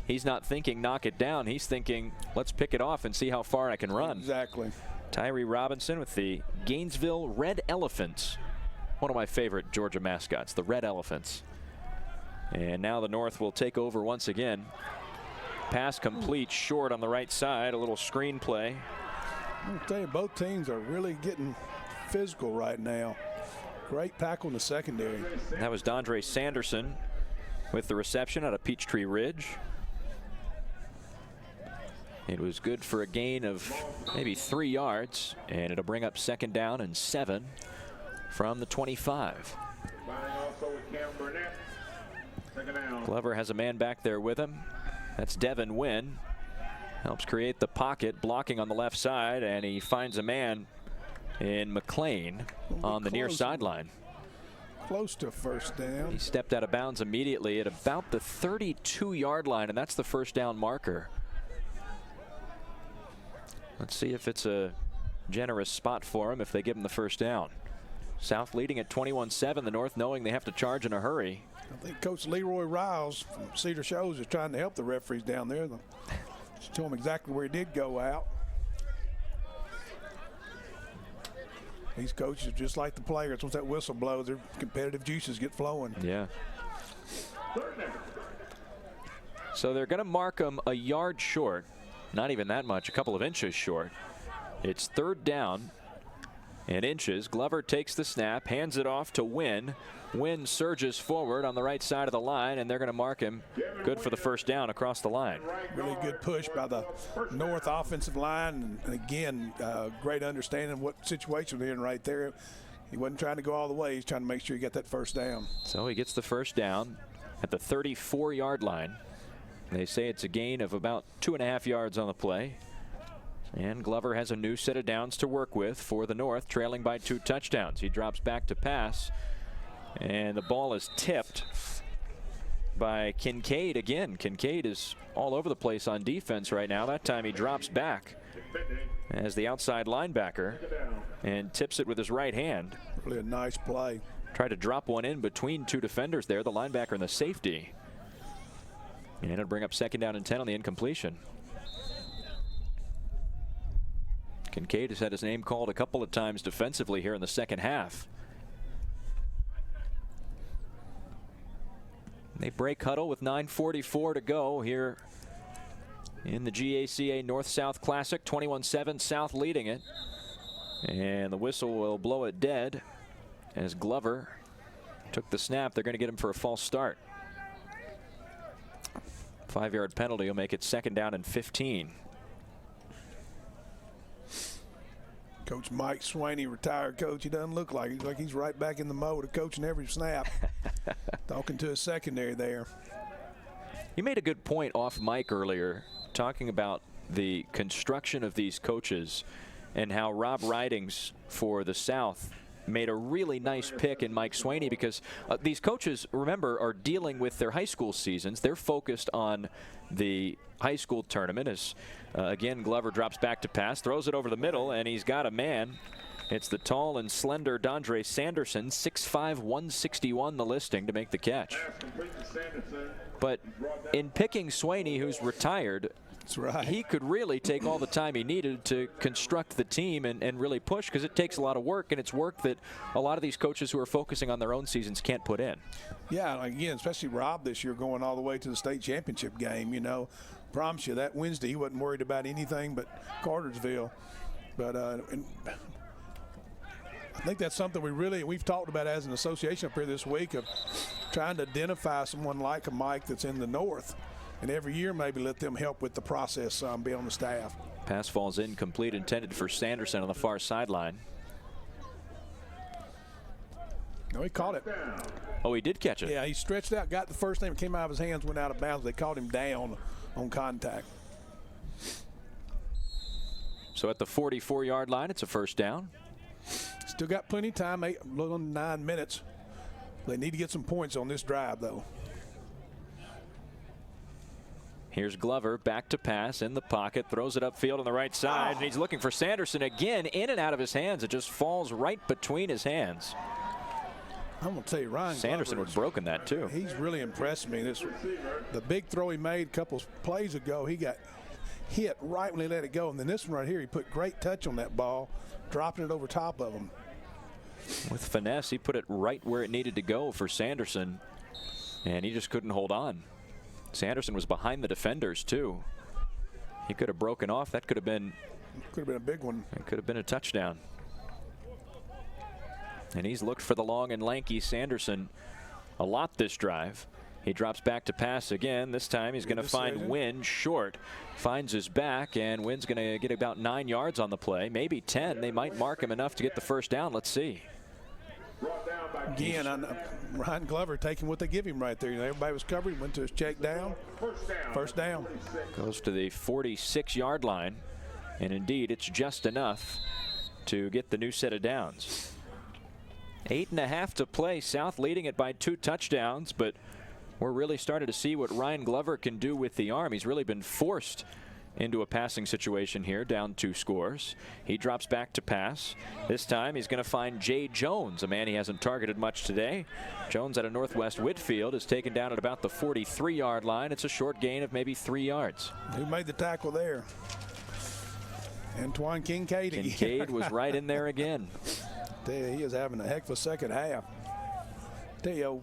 he's not thinking knock it down. He's thinking let's pick it off and see how far I can run. Exactly. Tyree Robinson with the Gainesville Red Elephants. One of my favorite Georgia mascots, the Red Elephants. And now the North will take over once again. Pass complete, short on the right side, a little screen play. I'll tell you, both teams are really getting physical right now. Great tackle in the secondary. That was Dondre Sanderson with the reception out of Peachtree Ridge. It was good for a gain of maybe 3 yards, and it'll bring up 2nd down and 7 from the 25. Glover has a man back there with him. That's Devin Wynn. Helps create the pocket, blocking on the left side, and he finds a man in McClung on the near sideline. Close to 1st down. He stepped out of bounds immediately at about the 32-yard line, and that's the 1st down marker. Let's see if it's a generous spot for him if they give him the 1st down. South leading at 21-7. The North knowing they have to charge in a hurry. I think Coach Leroy Riles from Cedar Shows is trying to help the referees down there. Just tell them exactly where he did go out. These coaches are just like the players. Once that whistle blows, their competitive juices get flowing. Yeah. So they're going to mark them a yard short. Not even that much, a couple of inches short. It's 3rd down and inches. Glover takes the snap, hands it off to Wynn. Wynn surges forward on the right side of the line, and they're going to mark him good for the 1st down across the line. Really good push by the North offensive line, and again, great understanding of what situation they're in right there. He wasn't trying to go all the way. He's trying to make sure he got that 1st down. So he gets the 1st down at the 34-yard line. They say it's a gain of about 2.5 yards on the play. And Glover has a new set of downs to work with for the North, trailing by 2 touchdowns. He drops back to pass, and the ball is tipped by Kincaid again. Kincaid is all over the place on defense right now. That time he drops back as the outside linebacker and tips it with his right hand. Really a nice play. Tried to drop one in between 2 defenders there, the linebacker and the safety. And it'll bring up 2nd down and 10 on the incompletion. Kincaid has had his name called a couple of times defensively here in the 2nd half. They break huddle with 9:44 to go here in the GACA North-South Classic. 21-7, South leading it. And the whistle will blow it dead as Glover took the snap. They're going to get him for a false start. 5-yard penalty will make it 2nd down and 15. Coach Mike Swaney, retired coach. He doesn't look like he's right back in the mode of coaching every snap. Talking to his secondary there. He made a good point off mic earlier, talking about the construction of these coaches and how Rob Ridings for the South made a really nice pick in Mike Swaney, because these coaches, remember, are dealing with their high school seasons. They're focused on the high school tournament as, again, Glover drops back to pass, throws it over the middle, and he's got a man. It's the tall and slender Dondre Sanderson, 6'5", 161 the listing, to make the catch. But in picking Swaney, who's retired, that's right, he could really take all the time he needed to construct the team and really push, because it takes a lot of work, and it's work that a lot of these coaches who are focusing on their own seasons can't put in. Yeah, again, especially Rob this year going all the way to the state championship game. You know, promise you that Wednesday he wasn't worried about anything but Cartersville. But and I think that's something we've talked about as an association up here this week, of trying to identify someone like a Mike that's in the North. And every year maybe let them help with the process, be on the staff. Pass falls incomplete, intended for Sanderson on the far sideline. No, he caught it. Oh, he did catch it. Yeah, he stretched out, got the first name, came out of his hands, went out of bounds. They caught him down on contact. So at the 44-yard line, it's a first down. Still got plenty of time, a little under 9 minutes. They need to get some points on this drive, though. Here's Glover back to pass in the pocket, throws it upfield on the right side, and he's looking for Sanderson again, in and out of his hands. It just falls right between his hands. I'm going to tell you, Ryan Sanderson would have broken that too. He's really impressed me. The big throw he made a couple of plays ago, he got hit right when he let it go. And then this one right here, he put great touch on that ball, dropping it over top of him. With finesse, he put it right where it needed to go for Sanderson, and he just couldn't hold on. Sanderson was behind the defenders too. He could have broken off. That could have been a big one. It could have been a touchdown. And he's looked for the long and lanky Sanderson a lot this drive. He drops back to pass again. This time he's going to find Wynn short. Finds his back, and Wynn's going to get about 9 yards on the play, maybe 10. They might mark him enough to get the first down. Let's see. Again, Ryan Glover taking what they give him right there. Everybody was covered. He went to his check down. First down. Goes to the 46-yard line, and indeed it's just enough to get the new set of downs. 8.5 to play. South leading it by 2 touchdowns, but we're really starting to see what Ryan Glover can do with the arm. He's really been forced into a passing situation here, down 2 scores. He drops back to pass. This time he's going to find Jay Jones, a man he hasn't targeted much today. Jones out of Northwest Whitfield is taken down at about the 43-yard line. It's a short gain of maybe 3 yards. Who made the tackle there? Antoine Kincaid again. Kincaid was right in there again. He is having a heck of a second half. Tell you,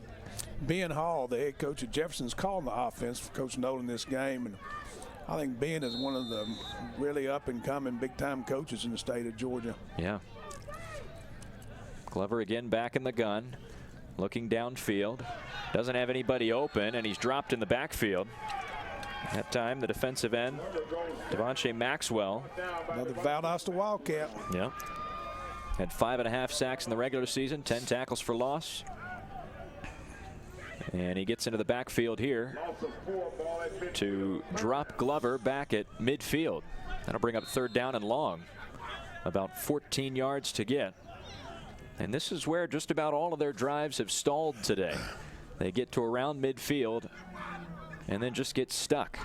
Ben Hall, the head coach of Jefferson's calling the offense for Coach Nolan this game, and I think Ben is one of the really up-and-coming big-time coaches in the state of Georgia. Yeah. Glover again back in the gun, looking downfield. Doesn't have anybody open, and he's dropped in the backfield. That time, the defensive end, Devontae Maxwell. Another Valdosta Wildcat. Yeah. Had 5.5 sacks in the regular season, 10 tackles for loss. And he gets into the backfield here to drop Glover back at midfield. That'll bring up 3rd down and long. About 14 yards to get. And this is where just about all of their drives have stalled today. They get to around midfield and then just get stuck.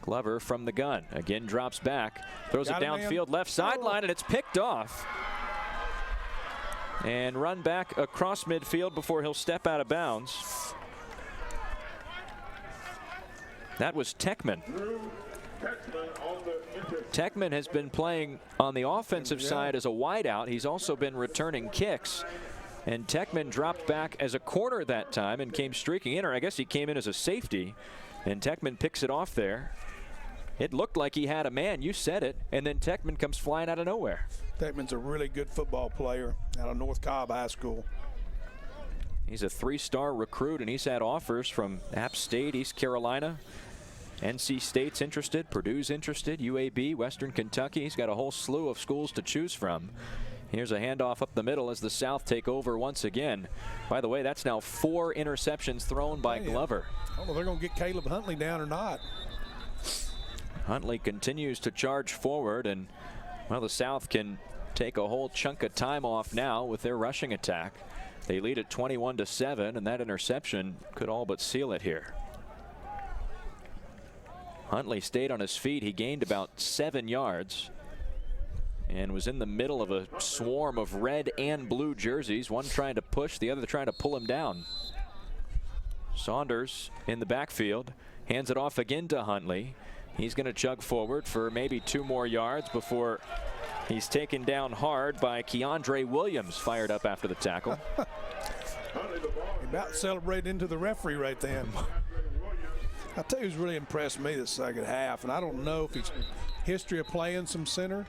Glover from the gun. Again drops back. Throws it downfield left sideline, and it's picked off. And run back across midfield before he'll step out of bounds. That was Techman. Techman has been playing on the offensive side as a wideout. He's also been returning kicks. And Techman dropped back as a corner that time and came streaking in, or I guess he came in as a safety. And Techman picks it off there. It looked like he had a man, you said it, and then Techman comes flying out of nowhere. Techman's a really good football player out of North Cobb High School. He's a 3-star recruit, and he's had offers from App State, East Carolina. NC State's interested, Purdue's interested, UAB, Western Kentucky. He's got a whole slew of schools to choose from. Here's a handoff up the middle as the South take over once again. By the way, that's now 4 interceptions thrown by Glover. I don't know if they're going to get Caleb Huntley down or not. Huntley continues to charge forward, and well, the South can take a whole chunk of time off now with their rushing attack. They lead at 21-7, and that interception could all but seal it here. Huntley stayed on his feet. He gained about 7 yards and was in the middle of a swarm of red and blue jerseys, one trying to push, the other trying to pull him down. Saunders in the backfield, hands it off again to Huntley. He's going to chug forward for maybe 2 more yards before he's taken down hard by Keandre Williams, fired up after the tackle. He about celebrated into the referee right then. I'll tell you who's really impressed me this second half, and I don't know if he's history of playing some center,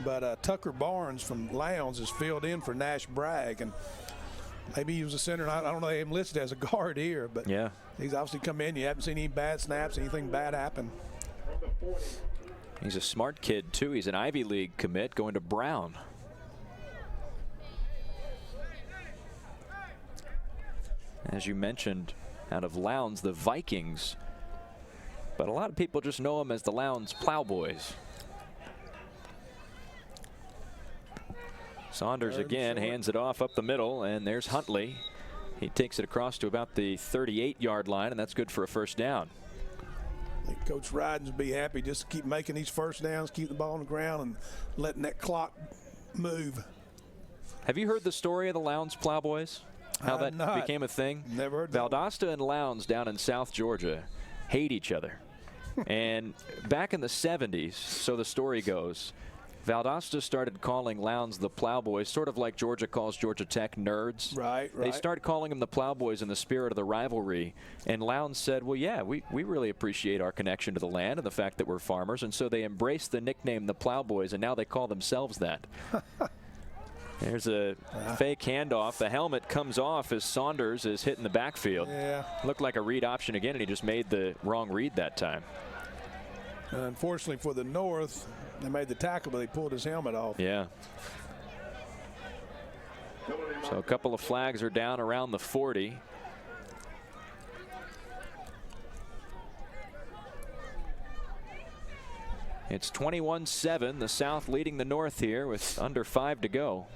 but Tucker Barnes from Lowndes is filled in for Nash Bragg, and maybe he was a center. I don't know, they have him listed as a guard here, but yeah, he's obviously come in. You haven't seen any bad snaps, anything bad happen. He's a smart kid too. He's an Ivy League commit going to Brown. As you mentioned, out of Lowndes, the Vikings but a lot of people just know them as the Lowndes Plowboys. Saunders again hands it off up the middle, and there's Huntley. He takes it across to about the 38-yard line, and that's good for a first down. I think Coach Rydens will be happy just to keep making these first downs, keep the ball on the ground, and letting that clock move. Have you heard the story of the Lowndes Plowboys? How that became a thing? Never heard that. Valdosta and Lowndes down in South Georgia hate each other. And back in the 70s, so the story goes, Valdosta started calling Lowndes the Plowboys, sort of like Georgia calls Georgia Tech nerds. Right. They started calling them the Plowboys in the spirit of the rivalry. And Lowndes said, well, yeah, we really appreciate our connection to the land and the fact that we're farmers. And so they embraced the nickname the Plowboys, and now they call themselves that. There's a fake handoff. The helmet comes off as Saunders is hitting the backfield. Yeah. Looked like a read option again, and he just made the wrong read that time. Unfortunately for the North, they made the tackle, but they pulled his helmet off. Yeah. So a couple of flags are down around the 40. It's 21-7, the South leading the North here with under 5 to go.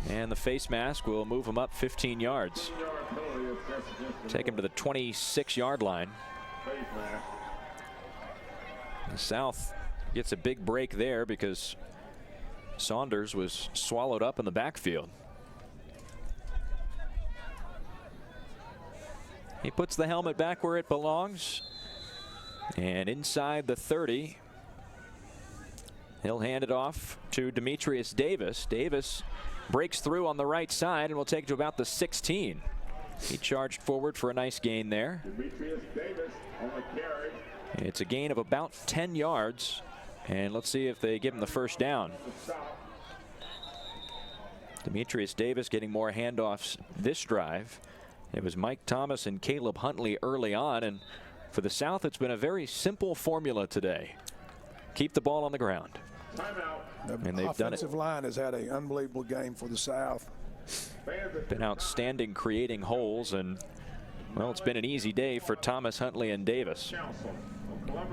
And the face mask will move him up 15 yards. Take him to the 26-yard line. The South gets a big break there because Saunders was swallowed up in the backfield. He puts the helmet back where it belongs. And inside the 30, he'll hand it off to Demetrius Davis. Davis breaks through on the right side and will take it to about the 16. He charged forward for a nice gain there. Demetrius Davis on the carry. It's a gain of about 10 yards. And let's see if they give him the first down. Demetrius Davis getting more handoffs this drive. It was Mike Thomas and Caleb Huntley early on, and for the South, it's been a very simple formula today. Keep the ball on the ground. The and they've done it. Offensive line has had an unbelievable game for the South. Been outstanding creating holes, and, well, it's been an easy day for Thomas, Huntley, and Davis.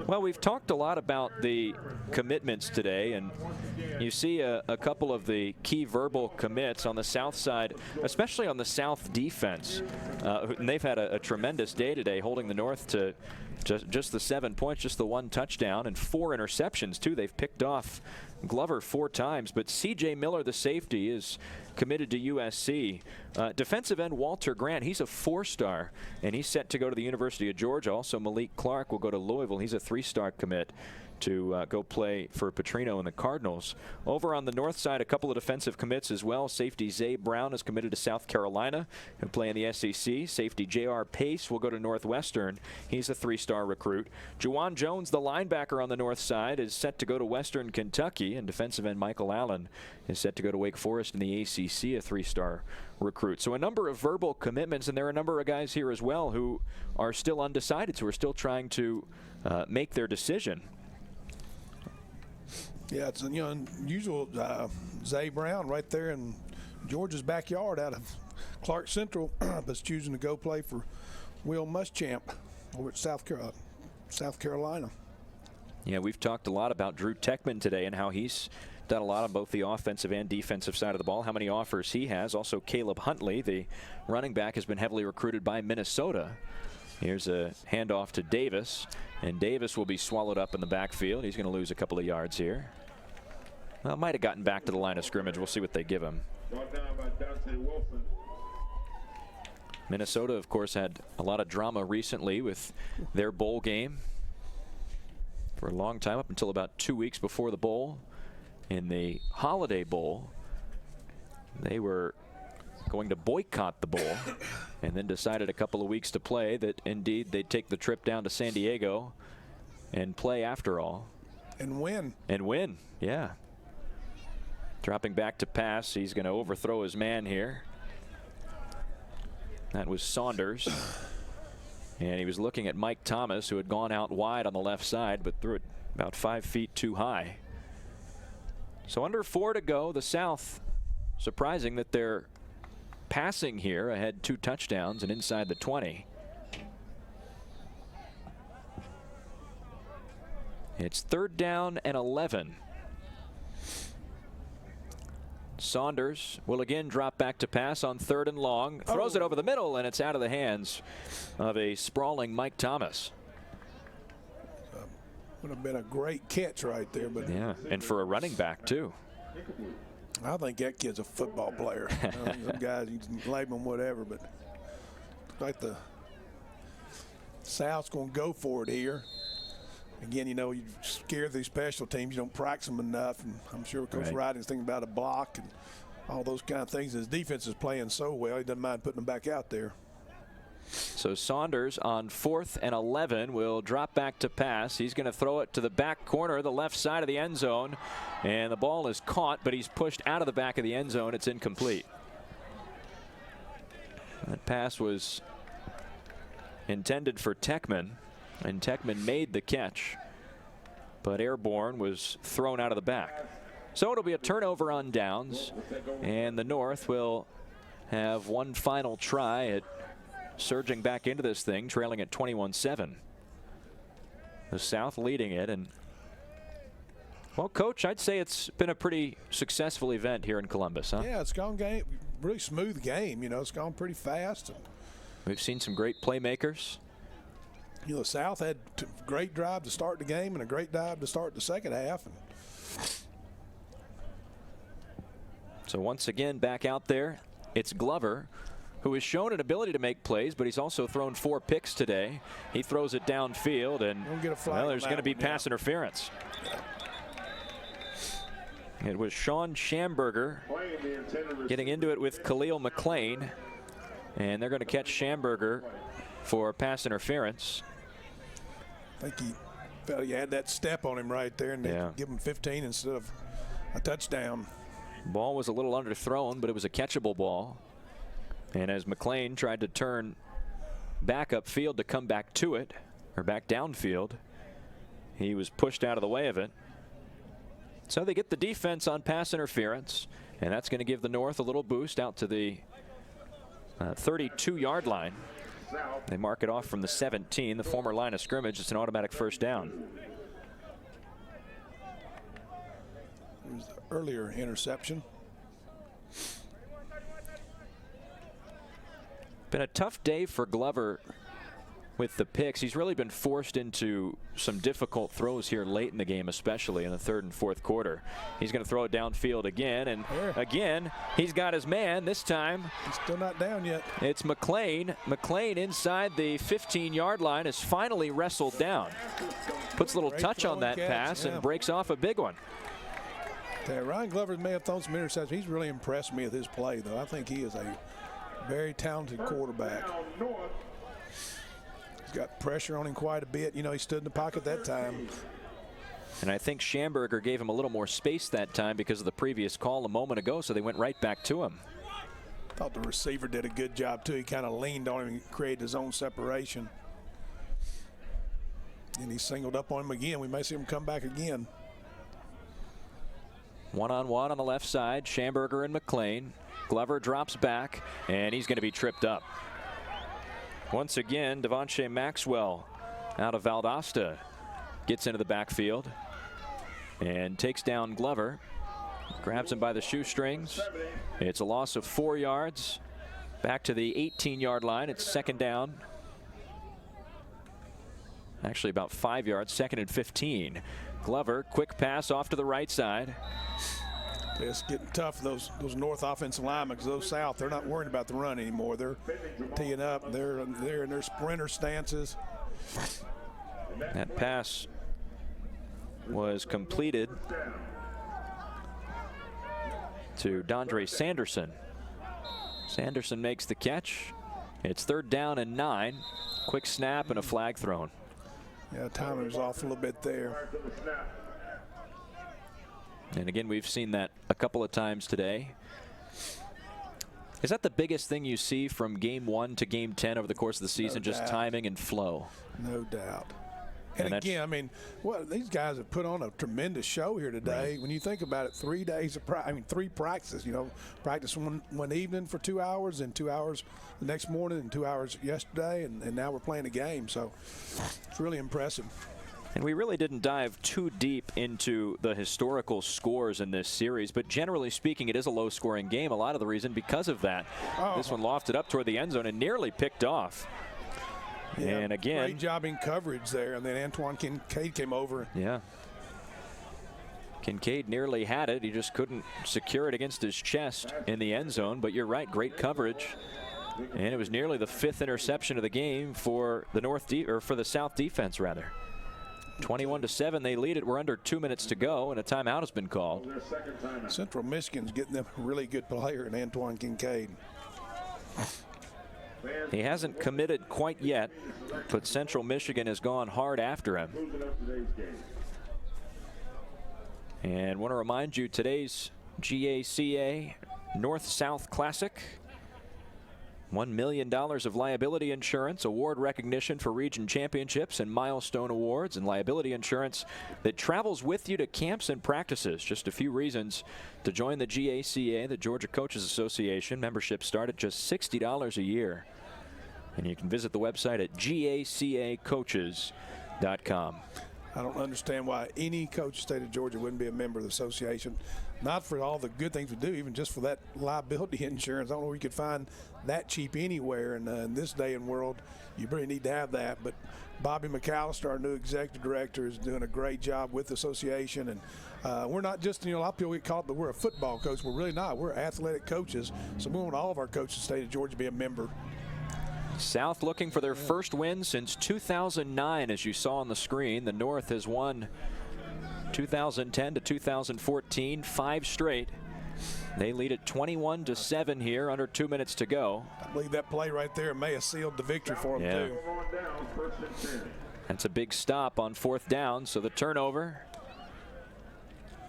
Well, we've talked a lot about the commitments today, and you see a couple of the key verbal commits on the South side, especially on the South defense. And they've had a tremendous day today, holding the North to just the 7 points, just the 1 touchdown, and 4 interceptions, too. They've picked off Glover 4 times, but C.J. Miller, the safety, is committed to USC. Defensive end Walter Grant, he's a 4-star, and he's set to go to the University of Georgia. Also, Malik Clark will go to Louisville. He's a 3-star commit to go play for Petrino and the Cardinals. Over on the north side, a couple of defensive commits as well. Safety Zay Brown is committed to South Carolina and play in the SEC. Safety J.R. Pace will go to Northwestern. He's a 3-star recruit. Juwan Jones, the linebacker on the north side, is set to go to Western Kentucky, and defensive end Michael Allen is set to go to Wake Forest in the ACC, a 3-star recruit. So a number of verbal commitments, and there are a number of guys here as well who are still undecided, who are still trying to make their decision. Yeah, it's unusual. Zay Brown right there in Georgia's backyard out of Clark Central, but choosing to go play for Will Muschamp over at South Carolina. Yeah, we've talked a lot about Drew Techman today and how he's done a lot on both the offensive and defensive side of the ball, how many offers he has. Also, Caleb Huntley, the running back, has been heavily recruited by Minnesota. Here's a handoff to Davis, and Davis will be swallowed up in the backfield. He's going to lose a couple of yards here. Well, might have gotten back to the line of scrimmage. We'll see what they give him. Minnesota, of course, had a lot of drama recently with their bowl game for a long time, up until about 2 weeks before the bowl. In the Holiday Bowl, they were going to boycott the bowl and then decided a couple of weeks to play that indeed they'd take the trip down to San Diego and play after all. And win. And win, yeah. Dropping back to pass, he's going to overthrow his man here. That was Saunders. And he was looking at Mike Thomas, who had gone out wide on the left side, but threw it about 5 feet too high. So under 4 to go, the South, surprising that they're passing here, ahead 2 touchdowns and inside the 20. It's 3rd down and 11. Saunders will again drop back to pass on 3rd and long. Throws it over the middle, and it's out of the hands of a sprawling Mike Thomas. Would have been a great catch right there. But yeah, and for a running back, too. I think that kid's a football player. Some guys, you can label them whatever, but like the South's going to go for it here. Again, you know, you scare these special teams. You don't practice them enough. And I'm sure Coach Riding's thinking about a block and all those kind of things. His defense is playing so well, he doesn't mind putting them back out there. So Saunders on 4th and 11 will drop back to pass. He's going to throw it to the back corner, the left side of the end zone. And the ball is caught, but he's pushed out of the back of the end zone. It's incomplete. That pass was intended for Techman. And Techman made the catch, but Airborne was thrown out of the back. So it'll be a turnover on downs, and the North will have one final try at surging back into this thing, trailing at 21-7. The South leading it, and well, Coach, I'd say it's been a pretty successful event here in Columbus, huh? Yeah, it's gone really smooth game. You know, it's gone pretty fast. We've seen some great playmakers. You know, the South had a great drive to start the game and a great drive to start the second half. So once again, back out there, it's Glover, who has shown an ability to make plays, but he's also thrown 4 picks today. He throws it downfield, and well, there's going to be pass interference. It was Sean Schamberger getting into it with Khalil McClain, and they're going to catch Schamberger for pass interference. I think he felt he had that step on him right there, and they give him 15 instead of a touchdown. Ball was a little underthrown, but it was a catchable ball. And as McClain tried to turn back upfield to come back to it, or back downfield, he was pushed out of the way of it. So they get the defense on pass interference, and that's going to give the North a little boost out to the 32-yard line. They mark it off from the 17, the former line of scrimmage. It's an automatic 1st down. It was the earlier interception. Been a tough day for Glover with the picks. He's really been forced into some difficult throws here late in the game, especially in the 3rd and 4th quarter. He's going to throw it downfield again, and again, he's got his man. This time, he's still not down yet. It's McClain. McClain inside the 15-yard line is finally wrestled down. Puts a little touch on that pass and breaks off a big one. Yeah, Ryan Glover may have thrown some interceptions. He's really impressed me with his play, though. I think he is a very talented quarterback. He's got pressure on him quite a bit. You know, he stood in the pocket that time. And I think Schamberger gave him a little more space that time because of the previous call a moment ago, so they went right back to him. I thought the receiver did a good job, too. He kind of leaned on him and created his own separation. And he singled up on him again. We may see him come back again. One-on-one on the left side, Schamberger and McClain. Glover drops back, and he's going to be tripped up. Once again, Devontae Maxwell out of Valdosta gets into the backfield and takes down Glover. Grabs him by the shoestrings. It's a loss of 4 yards. Back to the 18-yard line. It's 2nd down. Actually about 5 yards, 2nd and 15. Glover, quick pass off to the right side. It's getting tough, those North offensive linemen, because those South, they're not worried about the run anymore. They're teeing up. They're in their sprinter stances. That pass was completed to Dondre Sanderson. Sanderson makes the catch. It's 3rd down and 9. Quick snap and a flag thrown. Yeah, timing was off a little bit there. And again, we've seen that a couple of times today. Is that the biggest thing you see from game 1 to game 10 over the course of the season, just timing and flow? No doubt. And again, I mean, these guys have put on a tremendous show here today. Right. When you think about it, 3 days of three practices. You know, practice one evening for 2 hours, and 2 hours the next morning, and 2 hours yesterday, and now we're playing a game. So it's really impressive. And we really didn't dive too deep into the historical scores in this series, but generally speaking, it is a low-scoring game. A lot of the reason because of that. This one lofted up toward the end zone and nearly picked off. Yeah, and again, great job in coverage there, and then Antoine Kincaid came over. Yeah. Kincaid nearly had it. He just couldn't secure it against his chest in the end zone. But you're right, great coverage. And it was nearly the 5th interception of the game for the for the South defense, rather. 21-7, they lead it. We're under 2 minutes to go, and a timeout has been called. Central Michigan's getting them a really good player in Antoine Kincaid. He hasn't committed quite yet, but Central Michigan has gone hard after him. And want to remind you, today's GACA North-South Classic. $1 million of liability insurance, award recognition for region championships and milestone awards, and liability insurance that travels with you to camps and practices. Just a few reasons to join the GACA, the Georgia Coaches Association. Membership start at just $60 a year. And you can visit the website at gacacoaches.com. I don't understand why any coach in the state of Georgia wouldn't be a member of the association. Not for all the good things we do, even just for that liability insurance. I don't know where you could find that cheap anywhere. And in this day and world, you really need to have that. But Bobby McAllister, our new executive director, is doing a great job with the association. And we're not just, a lot of people get caught that we're a football coach. We're really not. We're athletic coaches. So we want all of our coaches in the state of Georgia to be a member. South looking for their first win since 2009, as you saw on the screen. The North has won 2010 to 2014, 5 straight. They lead it 21-7 here, under 2 minutes to go. I believe that play right there may have sealed the victory for them, too. That's a big stop on 4th down, so the turnover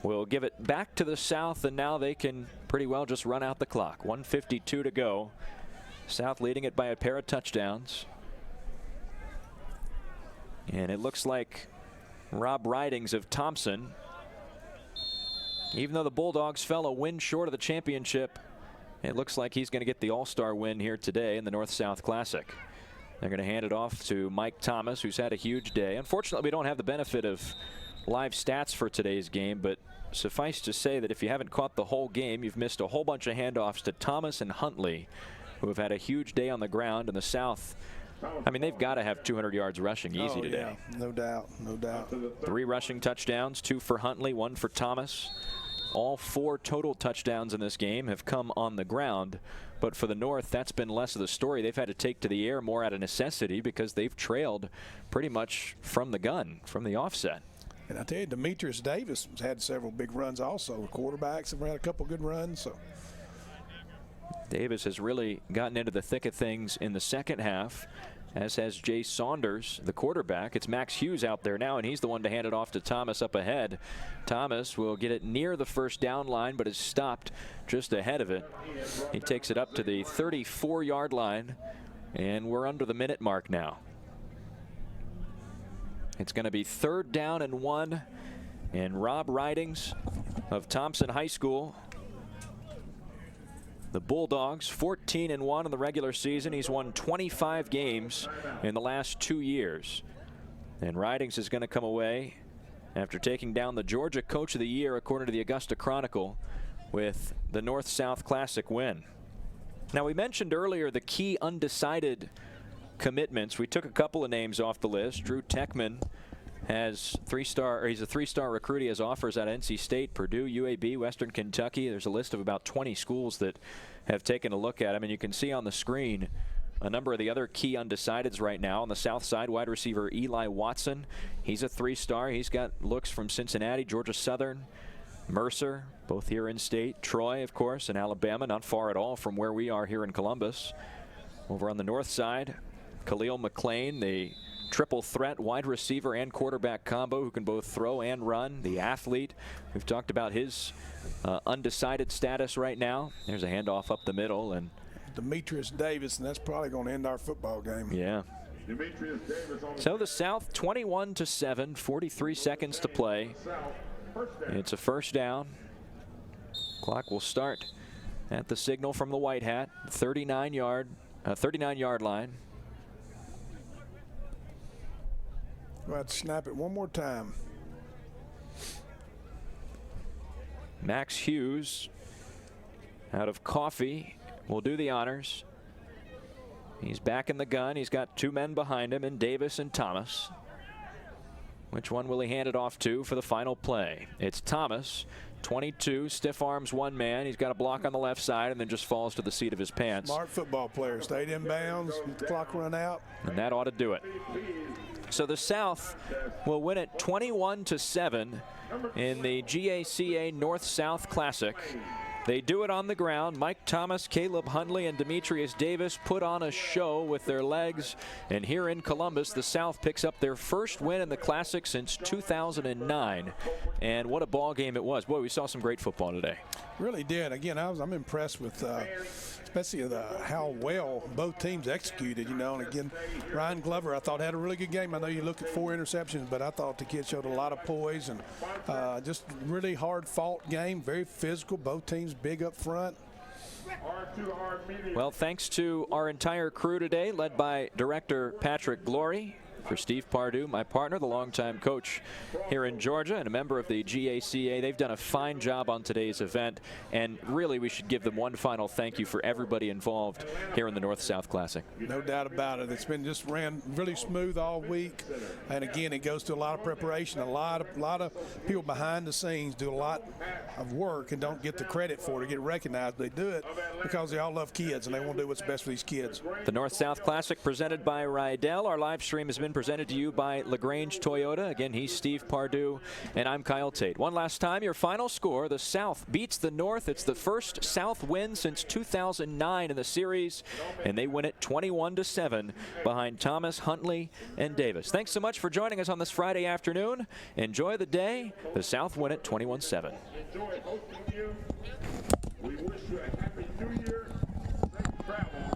will give it back to the South, and now they can pretty well just run out the clock. 1:52 to go. South leading it by a pair of touchdowns. And it looks like Rob Ridings of Thompson, even though the Bulldogs fell a win short of the championship, it looks like he's going to get the All-Star win here today in the North-South Classic. They're going to hand it off to Mike Thomas, who's had a huge day. Unfortunately, we don't have the benefit of live stats for today's game, but suffice to say that if you haven't caught the whole game, you've missed a whole bunch of handoffs to Thomas and Huntley, who have had a huge day on the ground. In the South, I mean, they've got to have 200 yards rushing easy today. Yeah, no doubt, no doubt. 3 rushing touchdowns, 2 for Huntley, 1 for Thomas. All 4 total touchdowns in this game have come on the ground. But for the North, that's been less of the story. They've had to take to the air more out of necessity because they've trailed pretty much from the gun, from the offset. And I tell you, Demetrius Davis has had several big runs also. The quarterbacks have had a couple good runs. So Davis has really gotten into the thick of things in the second half, as has Jay Saunders, the quarterback. It's Max Hughes out there now, and he's the one to hand it off to Thomas up ahead. Thomas will get it near the first down line, but is stopped just ahead of it. He takes it up to the 34-yard line, and we're under the minute mark now. It's going to be 3rd down and 1, and Rob Ridings of Thompson High School, the Bulldogs, 14-1 in the regular season. He's won 25 games in the last 2 years. And Ridings is going to come away after taking down the Georgia Coach of the Year, according to the Augusta Chronicle, with the North-South Classic win. Now, we mentioned earlier the key undecided commitments. We took a couple of names off the list. Drew Techman has he's a 3-star recruit. He has offers at NC State, Purdue, UAB, Western Kentucky. There's a list of about 20 schools that have taken a look at him, and you can see on the screen a number of the other key undecideds right now. On the south side, wide receiver Eli Watson. He's a 3-star. He's got looks from Cincinnati, Georgia Southern, Mercer, both here in state. Troy, of course, and Alabama, not far at all from where we are here in Columbus. Over on the north side, Khalil McClain, the triple threat wide receiver and quarterback combo who can both throw and run. The athlete, we've talked about his undecided status right now. There's a handoff up the middle, and Demetrius Davis, and that's probably going to end our football game. Yeah. Demetrius Davis on So the South 21-7, 43 seconds to play. It's a first down. Clock will start at the signal from the White Hat, 39-yard line. We'll have to snap it one more time. Max Hughes out of Coffee will do the honors. He's back in the gun. He's got two men behind him, in Davis and Thomas. Which one will he hand it off to for the final play? It's Thomas, 22, stiff arms one man. He's got a block on the left side and then just falls to the seat of his pants. Smart football player. Stayed in bounds, let the clock run out. And that ought to do it. So the South will win it 21-7 in the GACA North-South Classic. They do it on the ground. Mike Thomas, Caleb Hundley, and Demetrius Davis put on a show with their legs. And here in Columbus, the South picks up their first win in the Classic since 2009. And what a ball game it was. Boy, we saw some great football today. Really did. Again, I'm impressed with especially how well both teams executed, you know. And again, Ryan Glover, I thought, had a really good game. I know you look at 4 interceptions, but I thought the kid showed a lot of poise and just really hard-fought game, very physical. Both teams big up front. Well, thanks to our entire crew today, led by Director Patrick Glory. For Steve Pardue, my partner, the longtime coach here in Georgia and a member of the GACA. They've done a fine job on today's event, and really we should give them one final thank you for everybody involved here in the North-South Classic. No doubt about it. It's been just ran really smooth all week, and again, it goes to a lot of preparation. A lot of people behind the scenes do a lot of work and don't get the credit for it or get recognized. They do it because they all love kids and they want to do what's best for these kids. The North-South Classic presented by Rydell. Our live stream has been presented to you by LaGrange Toyota. Again, he's Steve Pardue, and I'm Kyle Tate. One last time, your final score: the South beats the North. It's the first South win since 2009 in the series, and they win it 21-7 behind Thomas, Huntley, and Davis. Thanks so much for joining us on this Friday afternoon. Enjoy the day. The South win it 21-7. Enjoy hosting you. We wish you a happy New Year. Safe travel.